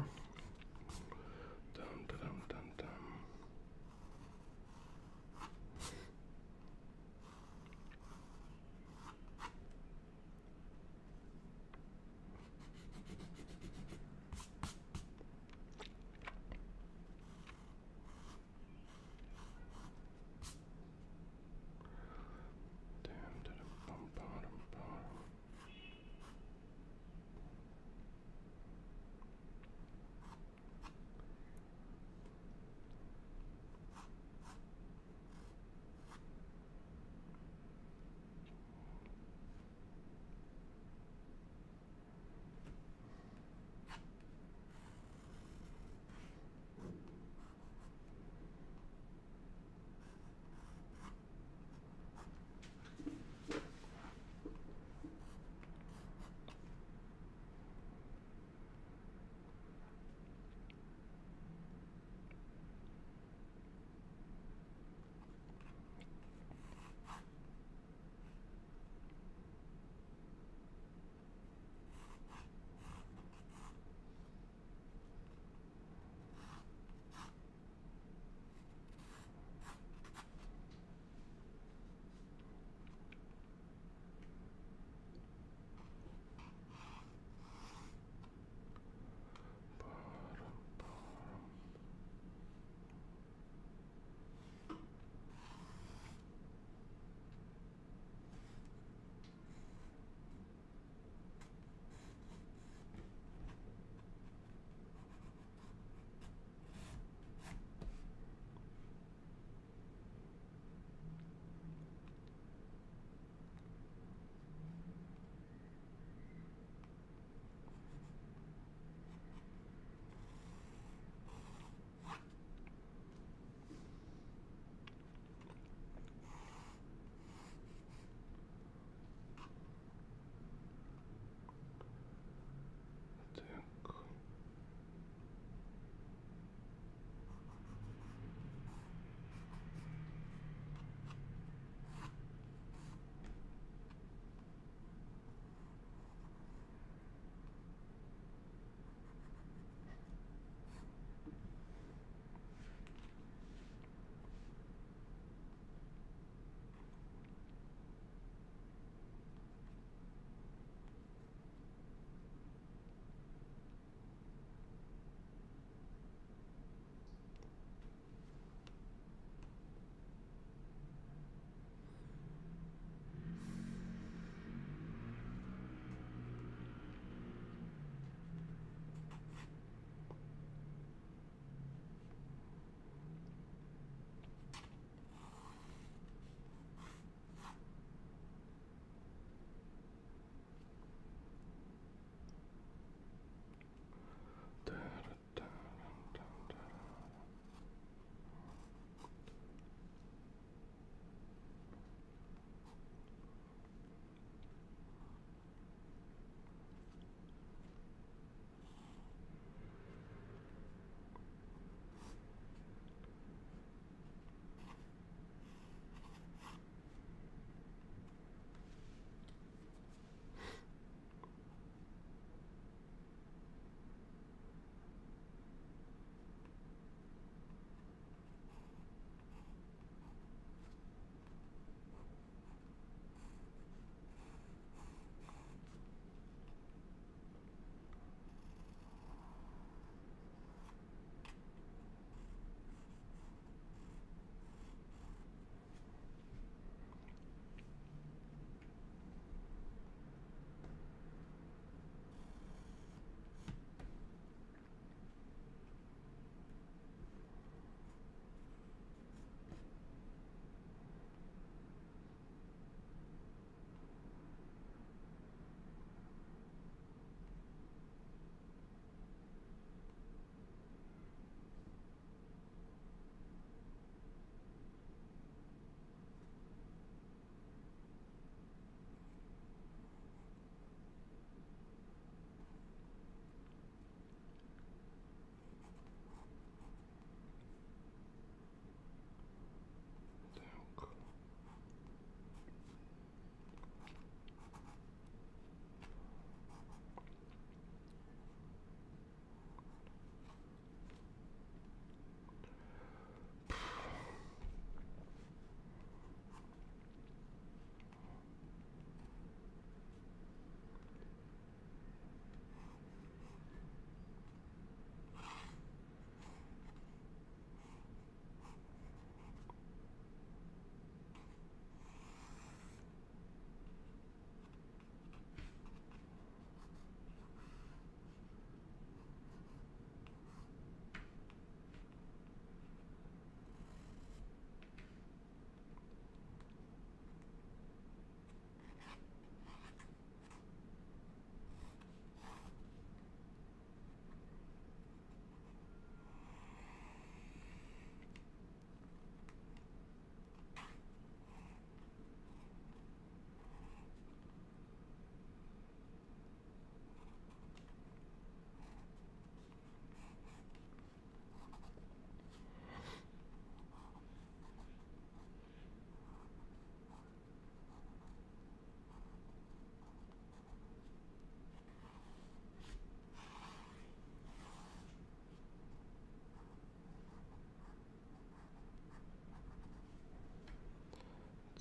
Dun, dun, dun, dun.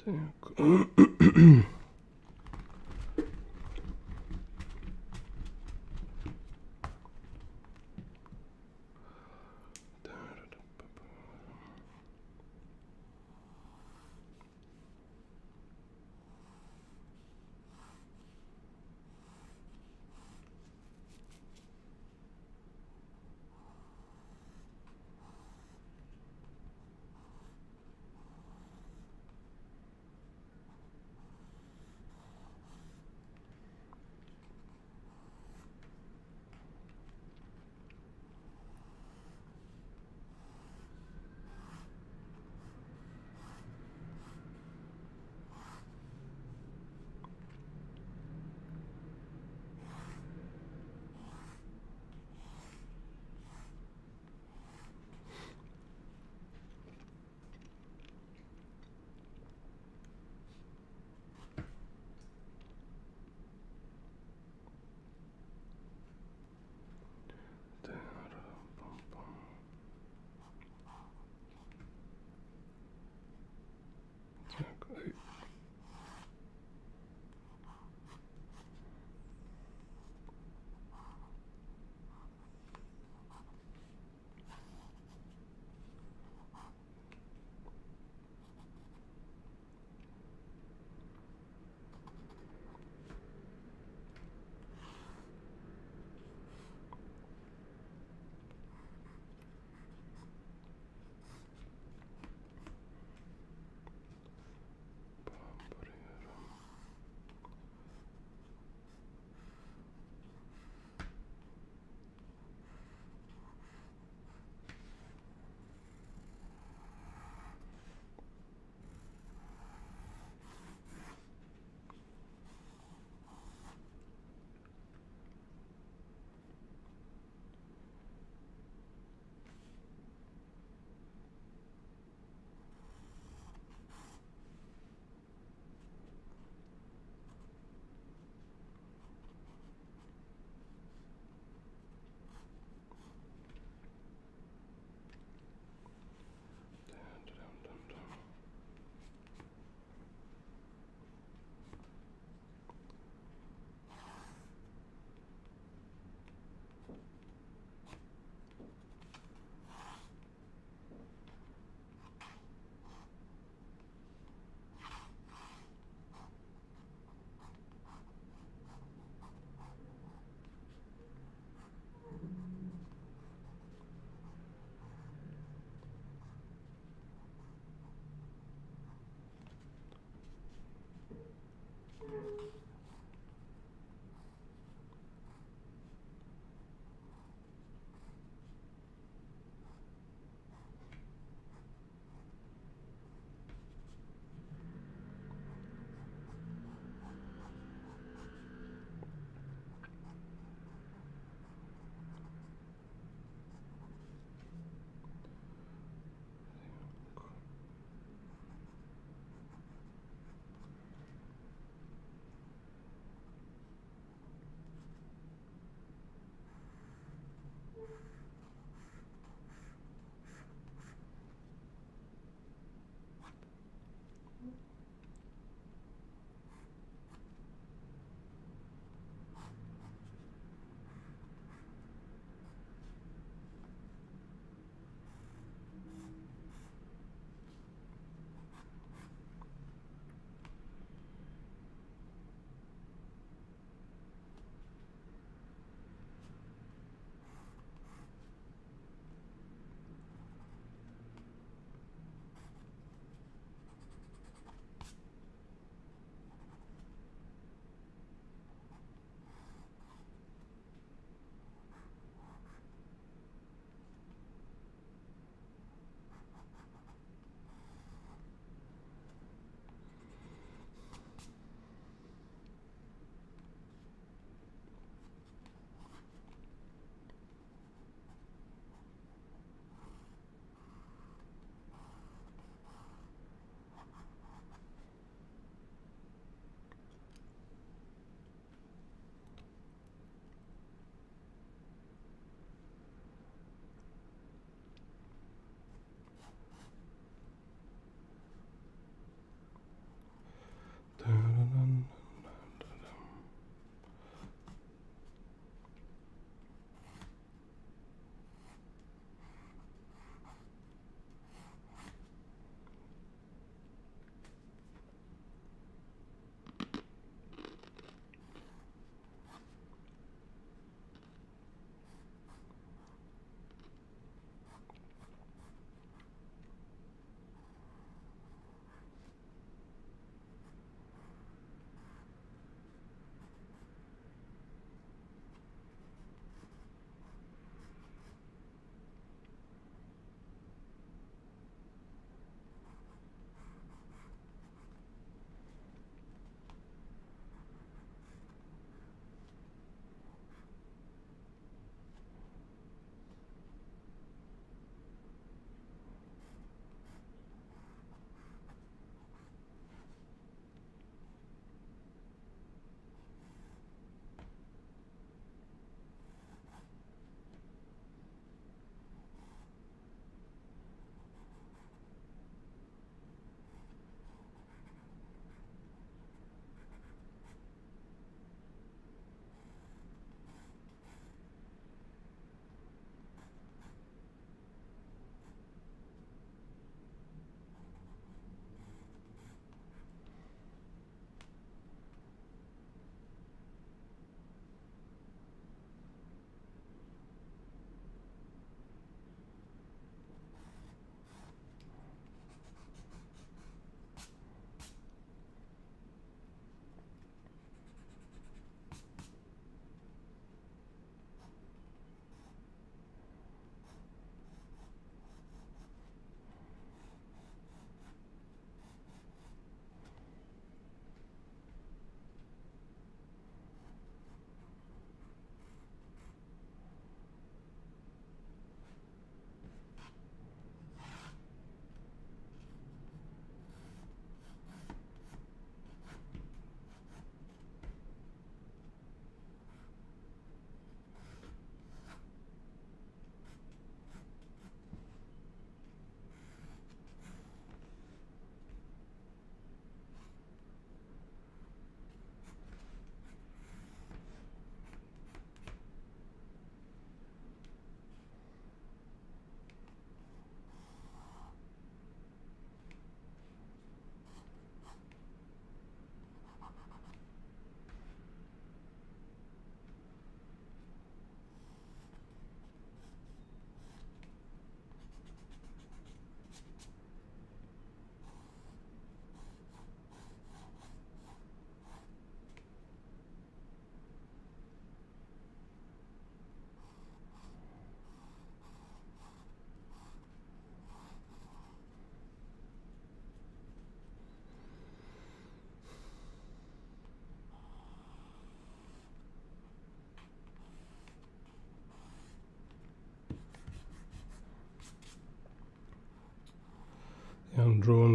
Так.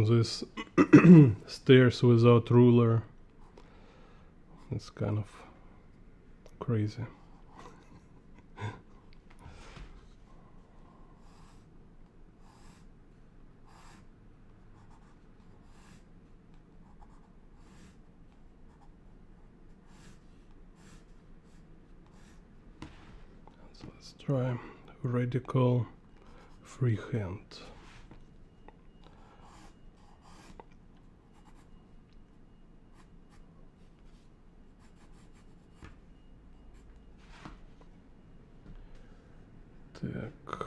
this stairs without ruler, it's kind of crazy. So let's try radical freehand. Так.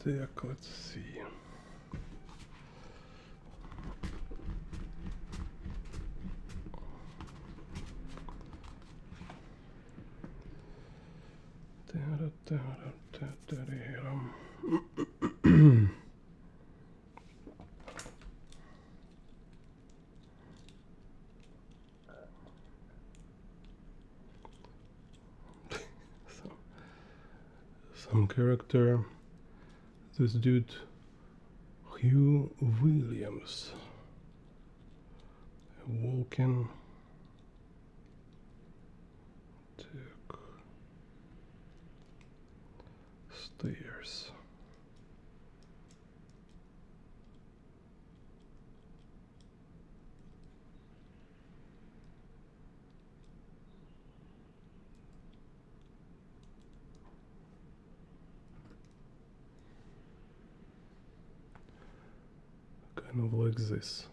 Так, let's see. Some character, this dude Hugh Williams, walking. Так. Stairs. Kind of like this.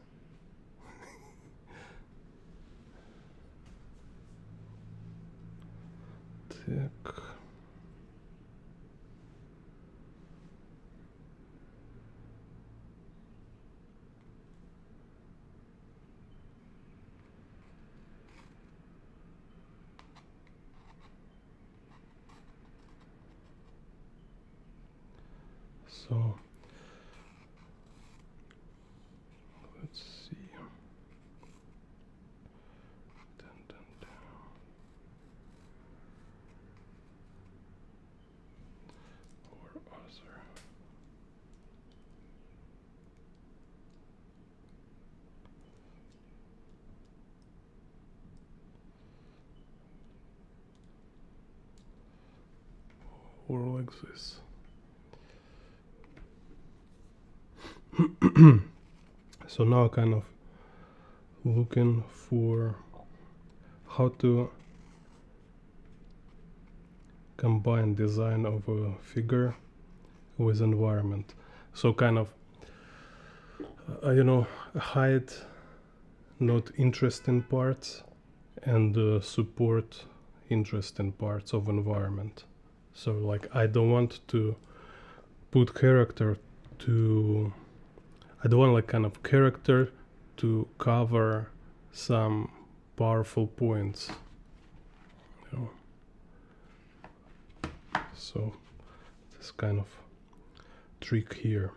Так. So let's see. Dun, dun, dun. Or other. Or like this. So now kind of looking for how to combine design of a figure with environment. So kind of hide not interesting parts and support interesting parts of environment. So like I don't want to put character to, I don't want like kind of character to cover some powerful points, you know. So this kind of trick here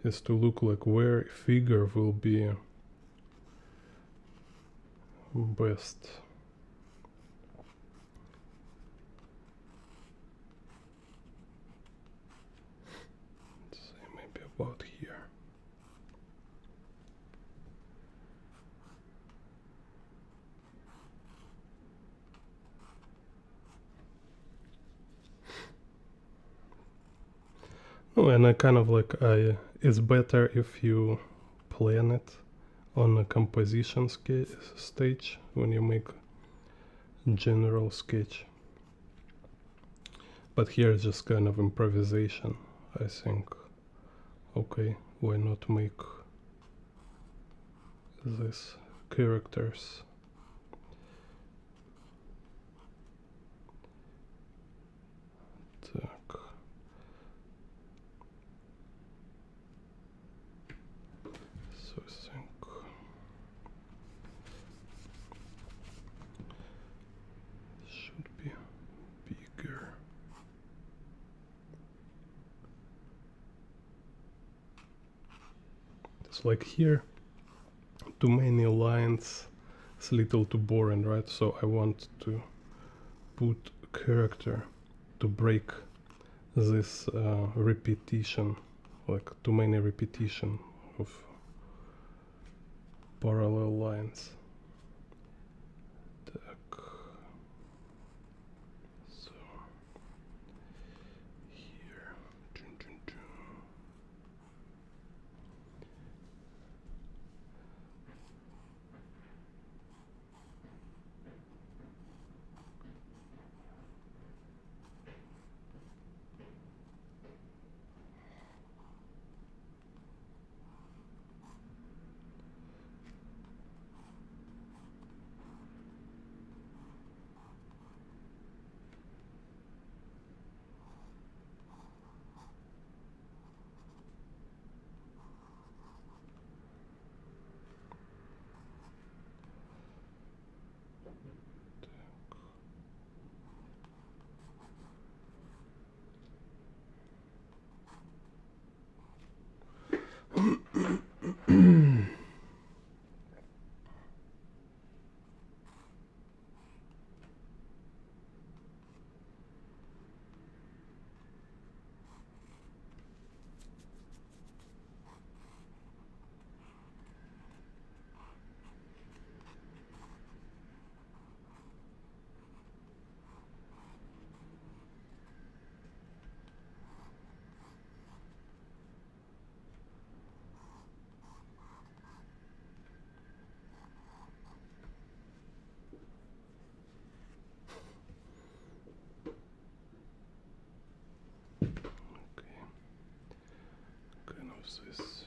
is to look like where figure will be best. Let's say maybe about here. Oh, and I kind of like, it's better if you plan it on a composition stage when you make general sketch. But here it's just kind of improvisation, I think. Okay, why not make these characters? Так. So I think should be bigger. It's like here, too many lines, it's little too boring, right? So I want to put character to break this repetition, like too many repetition of parallel lines. Так. So here. Kind of this.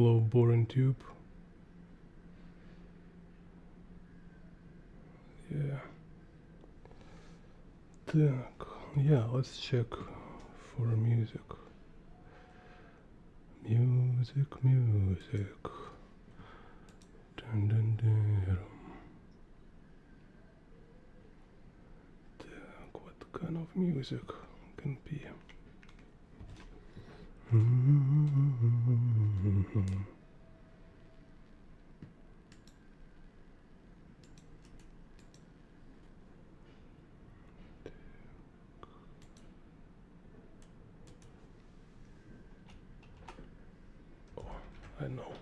low boring tube. Yeah. Так, yeah, let's check for music. Music. Dun, dun, dun. Так, what kind of music can be? Oh, I know.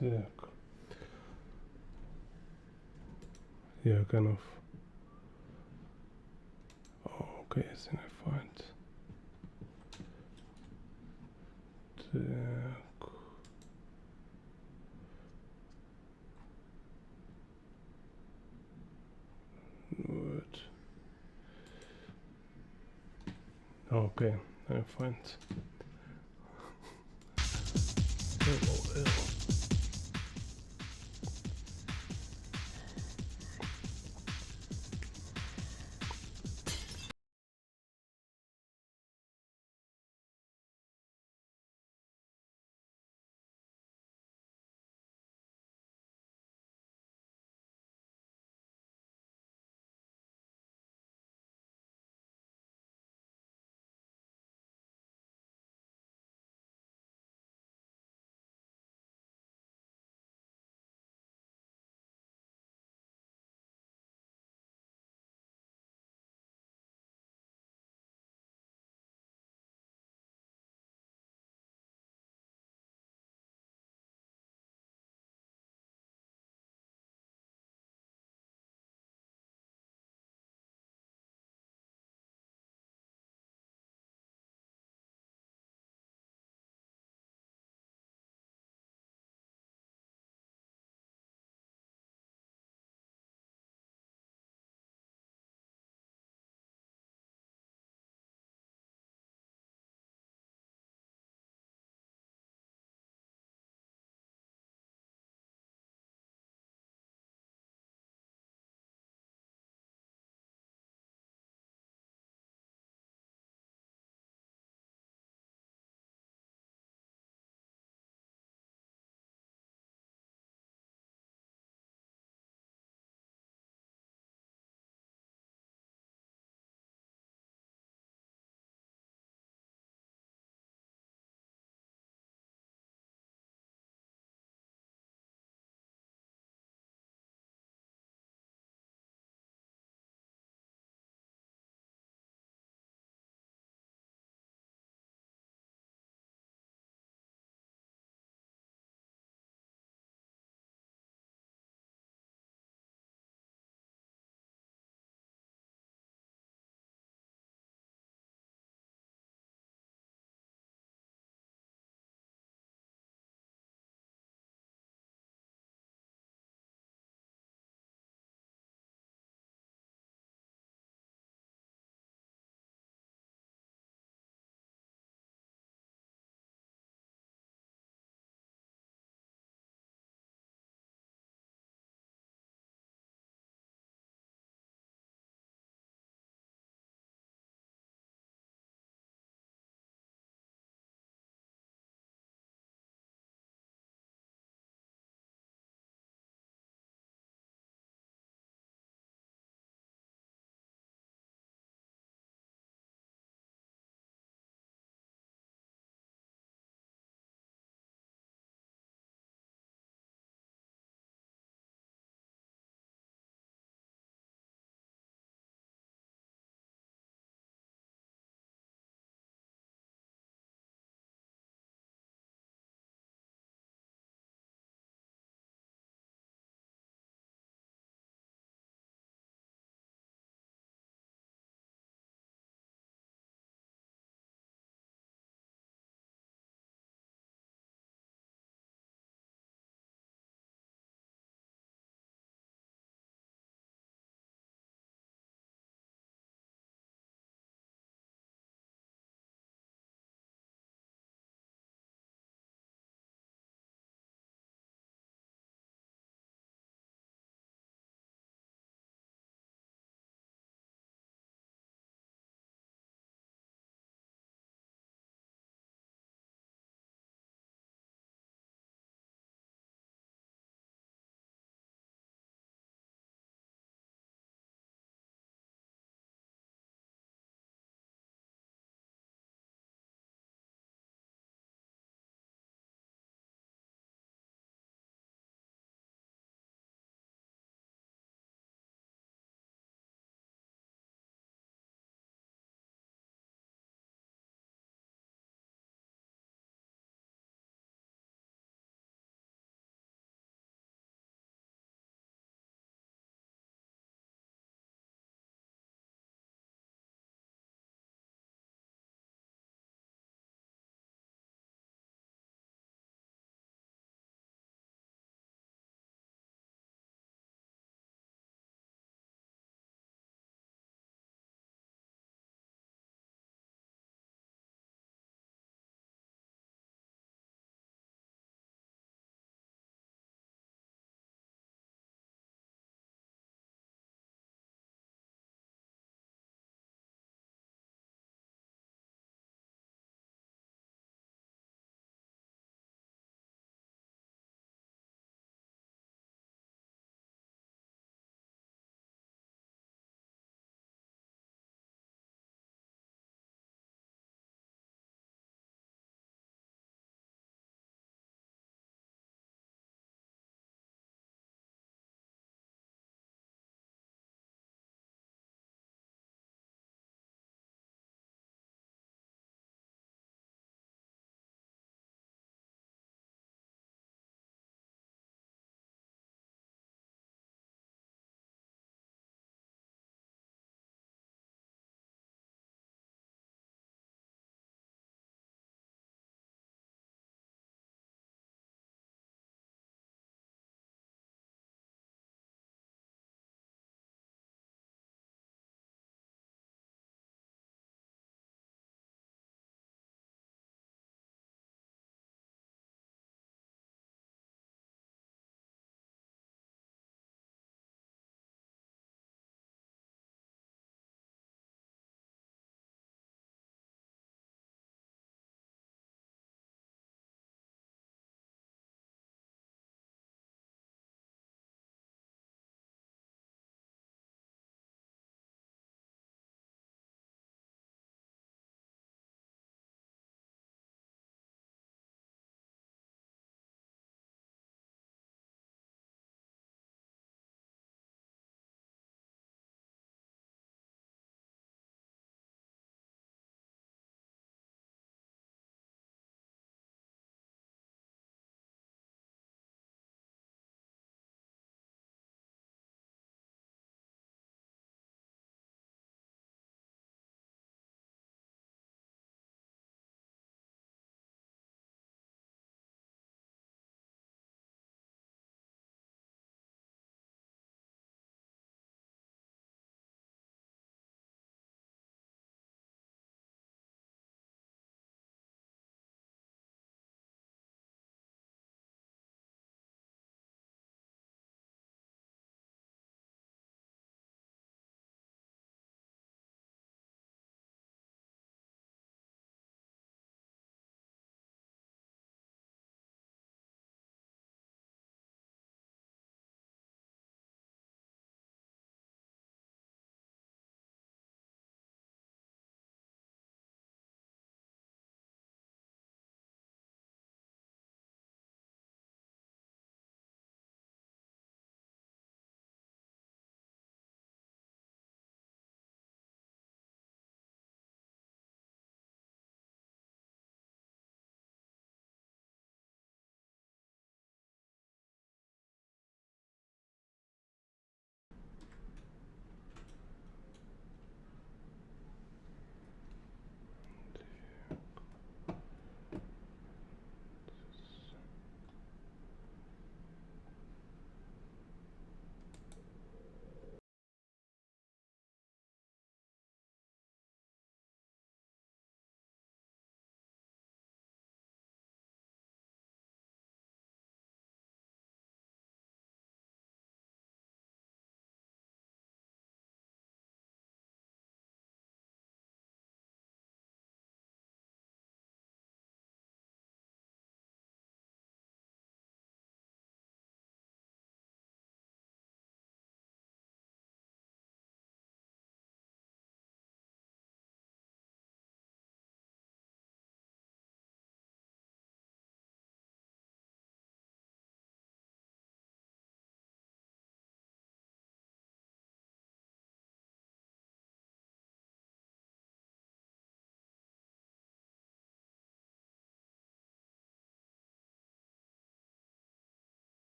Так. Yeah, kind of. Oh, okay, I think I find. Так. Вот. Okay, I find. LOL.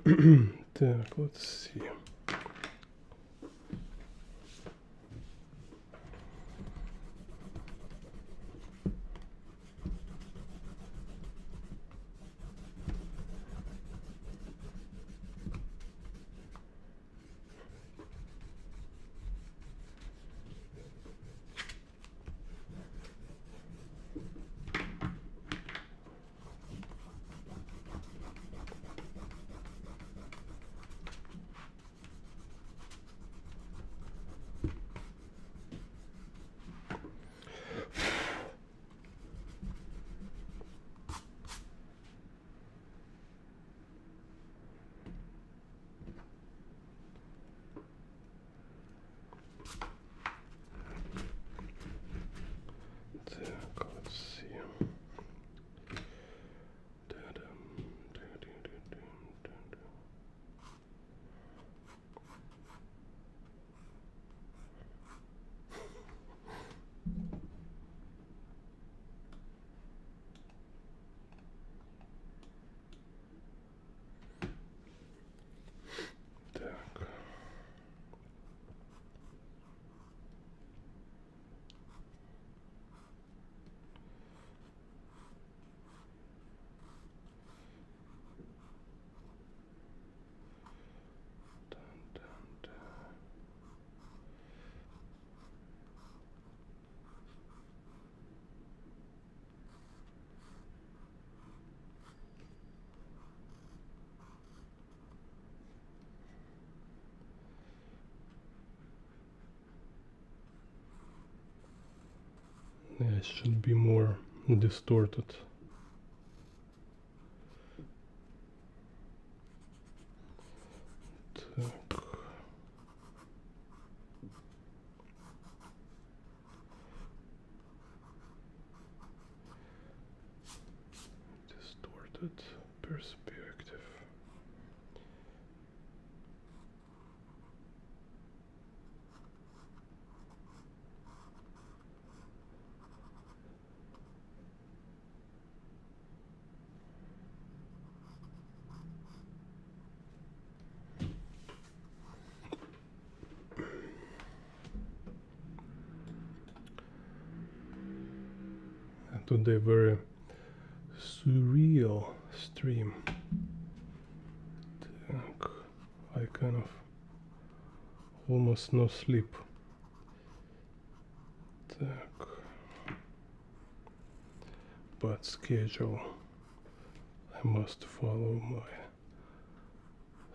Так, let's see. Так, let's see. Так. Yeah, it should be more distorted. Так. Distorted perspective. And today very surreal stream. Так. I kind of almost no sleep. Так. But schedule. I must follow my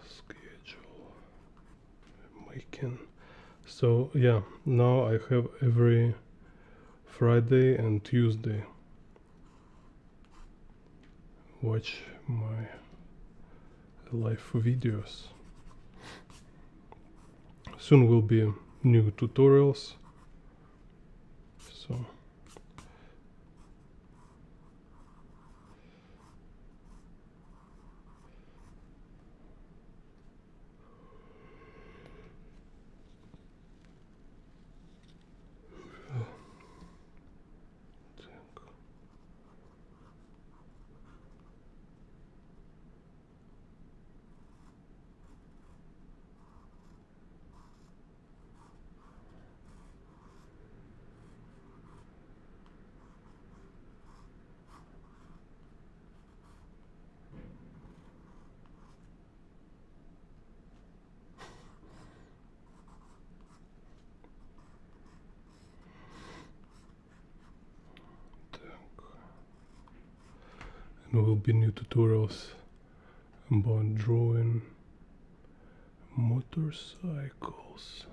schedule. Making. So yeah, now I have every Friday and Tuesday. Watch my live videos. Soon will be new tutorials. So and will be new tutorials about drawing motorcycles.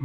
So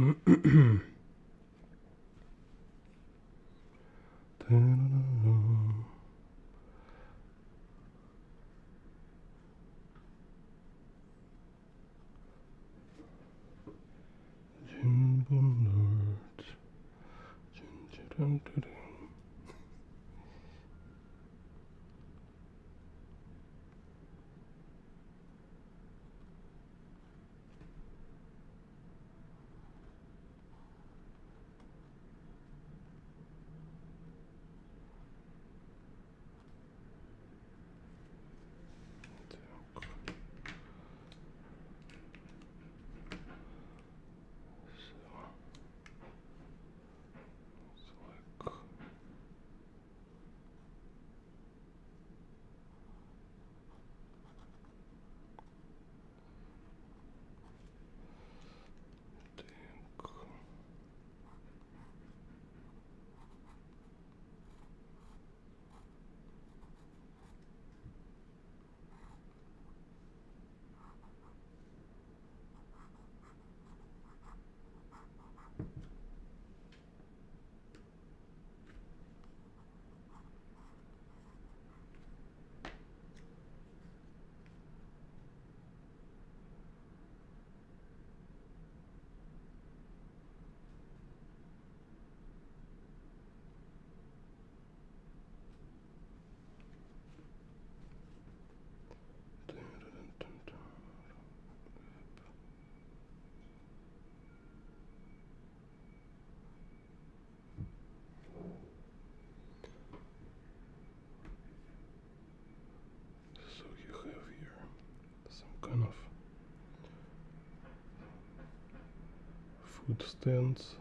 you have here some kind of food stands.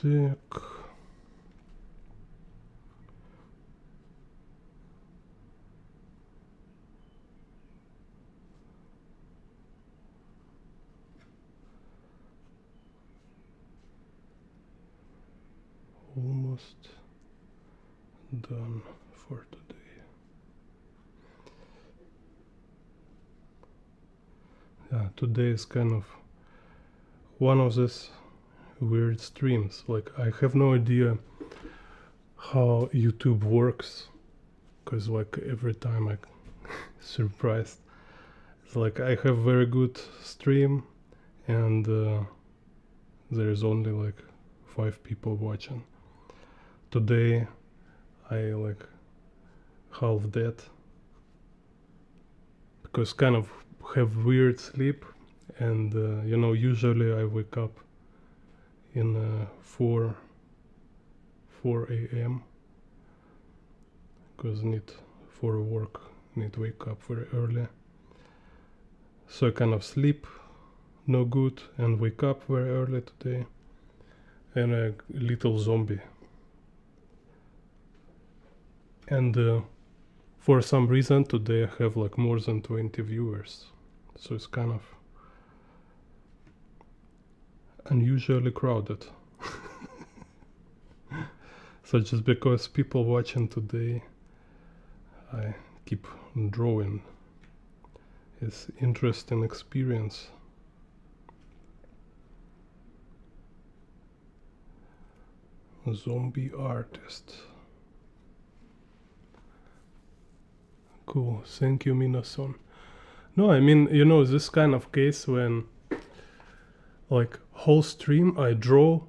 Так. Almost done for today. Yeah, today is kind of one of these weird streams. Like, I have no idea how YouTube works, because like every time I surprised. It's like I have very good stream and there is only like 5 people watching. Today I like half dead because kind of have weird sleep, and usually I wake up in 4 a.m. because need for work, need to wake up very early. So I kind of sleep no good and wake up very early today, and a little zombie. And for some reason today I have like more than 20 viewers, so it's kind of unusually crowded. So just because people watching today, I keep drawing. It's interesting experience. Zombie artist. Cool, thank you, Minason. No, I mean, this kind of case when like whole stream I draw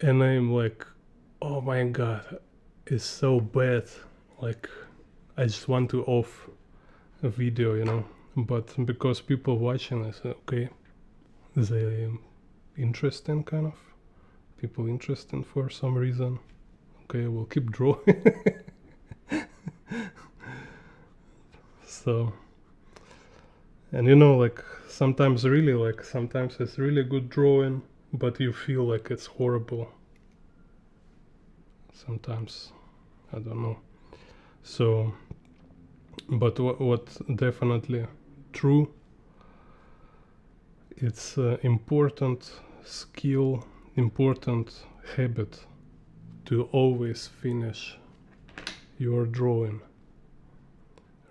and I'm like, oh my god, it's so bad. Like, I just want to off a video, but because people watching, I said, okay, they interesting kind of. People interesting for some reason. Okay, we'll keep drawing. So, and like sometimes it's really good drawing, but you feel like it's horrible. Sometimes, I don't know. So, but what definitely true, it's important skill, important habit to always finish your drawing,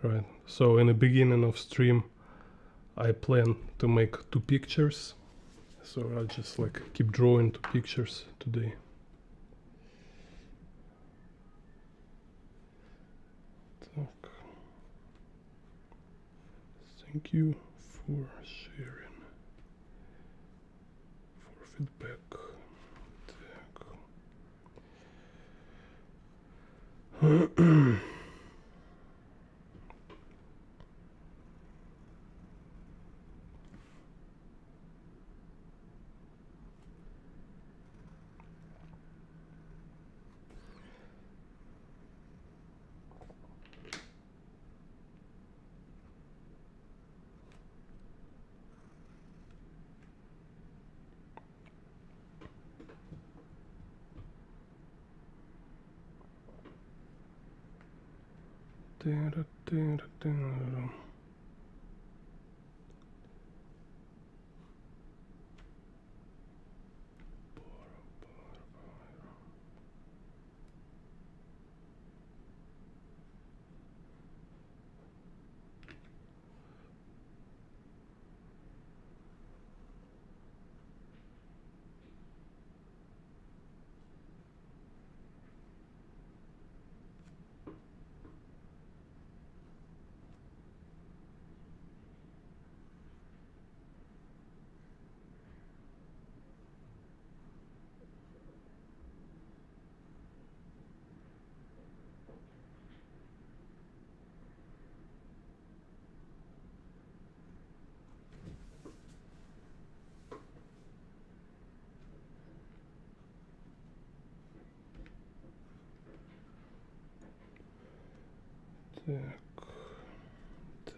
right? So in the beginning of stream I plan to make 2 pictures, so I'll just like keep drawing 2 pictures today. Так. Thank you for sharing, for feedback. Так. Так. Так.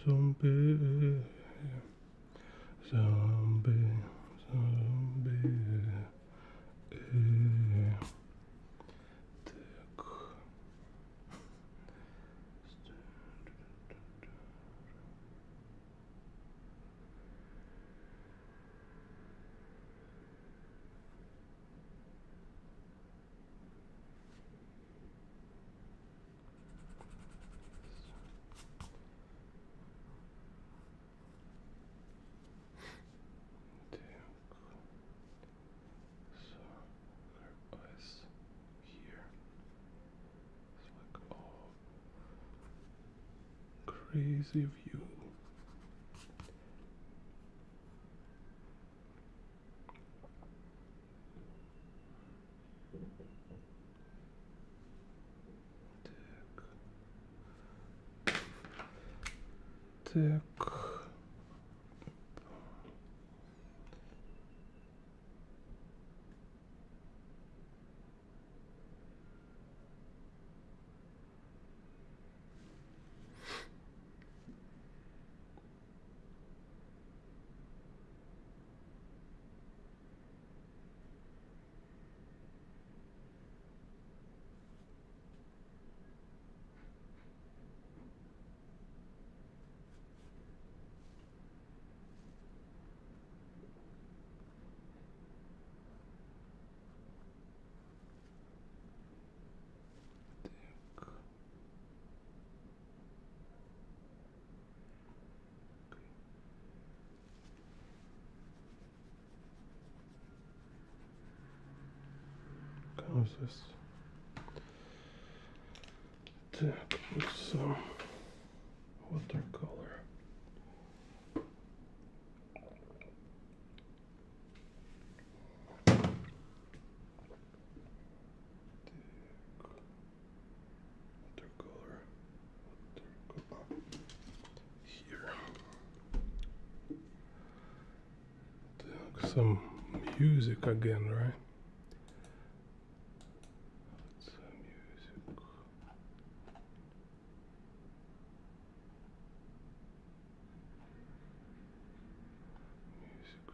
zombie, zombie, zombie. Так. Eyes here. It's like, oh, crazy view. Так. How's this? Так, put some watercolor. Watercolor. Here. Так, some music again, right? Some music. Music.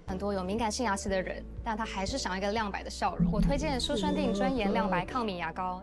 很多有敏感性牙齿的人，但他还是想要一个亮白的笑容。我推荐舒酸定专研亮白抗敏牙膏。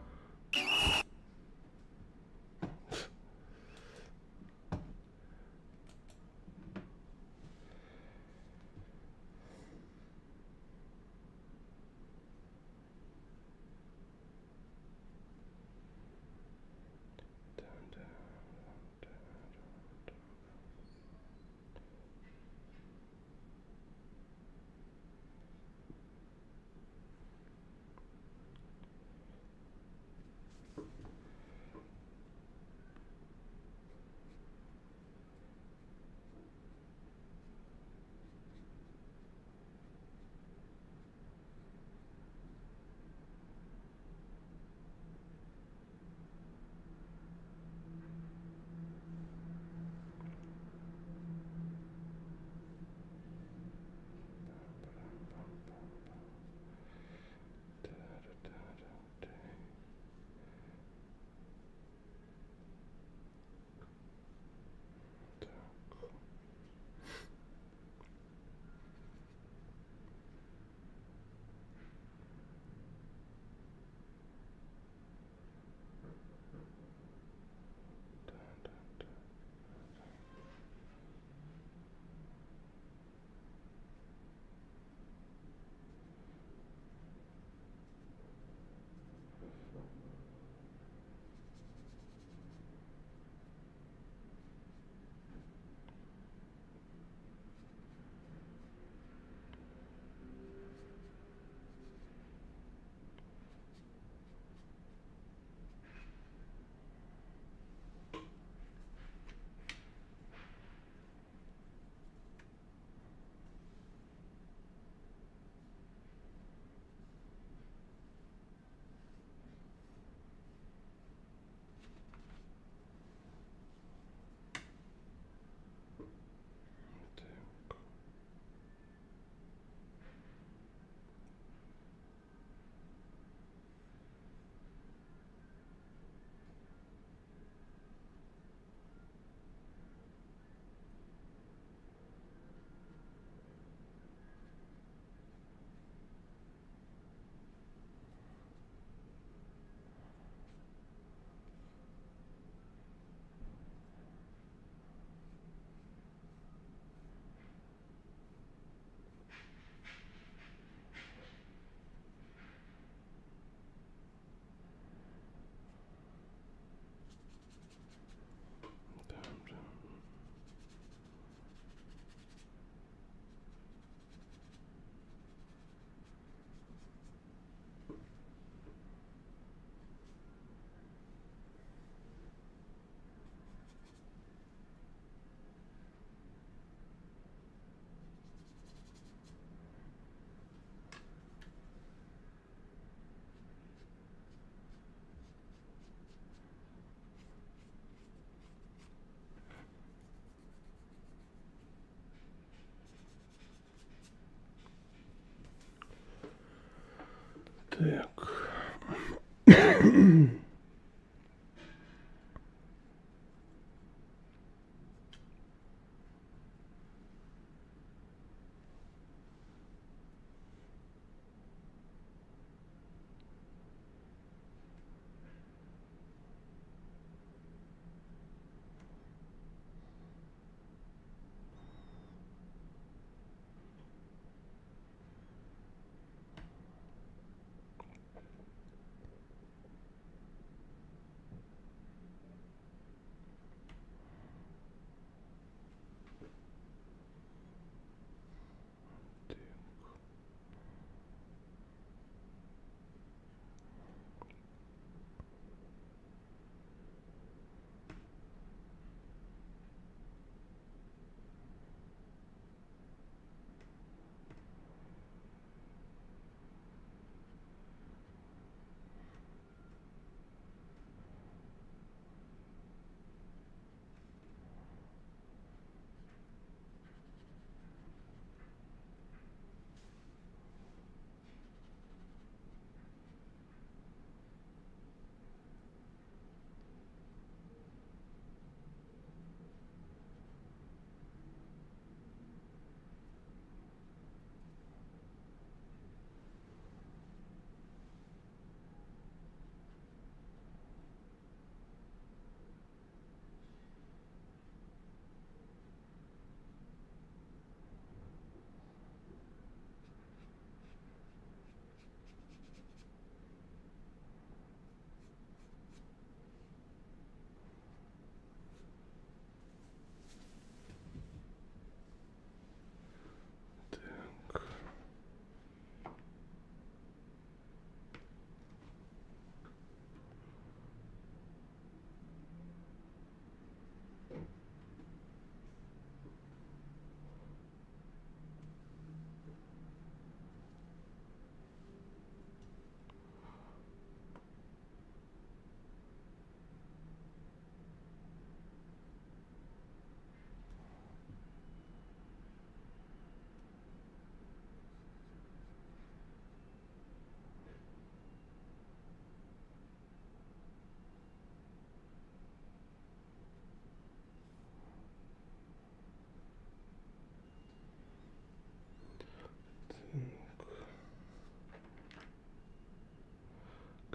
Так.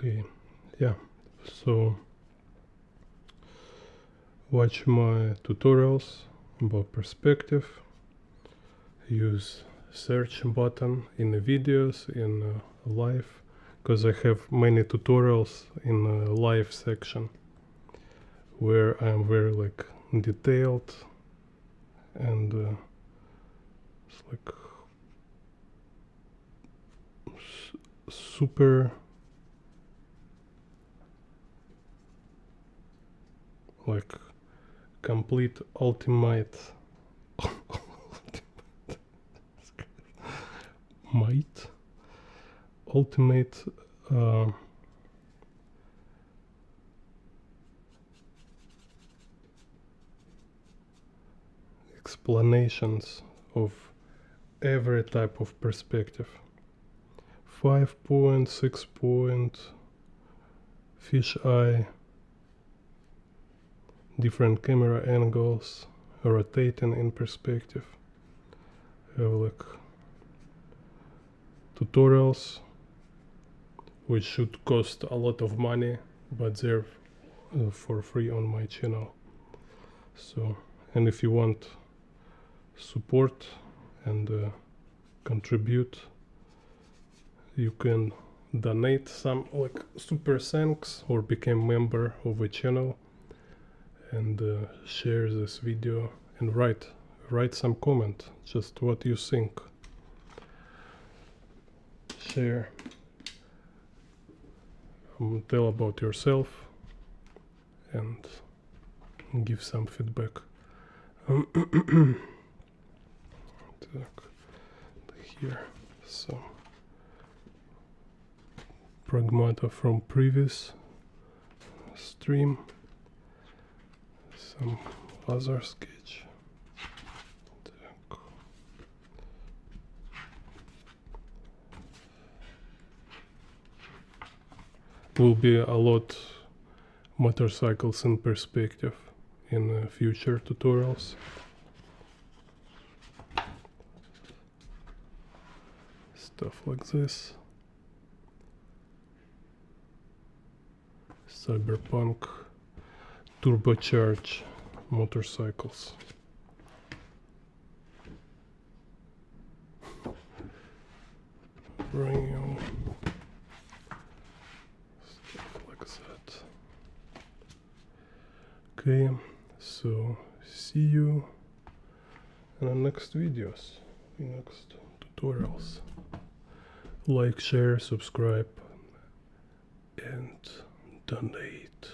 Okay, yeah, so watch my tutorials about perspective, use search button in the videos in live, because I have many tutorials in the live section where I'm very like detailed and it's like super like complete ultimate might ultimate explanations of every type of perspective. 5-point, 6-point, fisheye, different camera angles, rotating in perspective. I have like tutorials which should cost a lot of money, but they're for free on my channel. So, and if you want support and contribute, you can donate some like super thanks or become member of the channel and share this video and write some comment, just what you think. Share, tell about yourself and give some feedback. Here some pragmata from previous stream, some other sketch. Will be a lot motorcycles in perspective in future tutorials. Stuff like this. Cyberpunk turbocharged motorcycles. Real stuff like that. Okay, so see you in the next videos, next tutorials. Like, share, subscribe, and donate.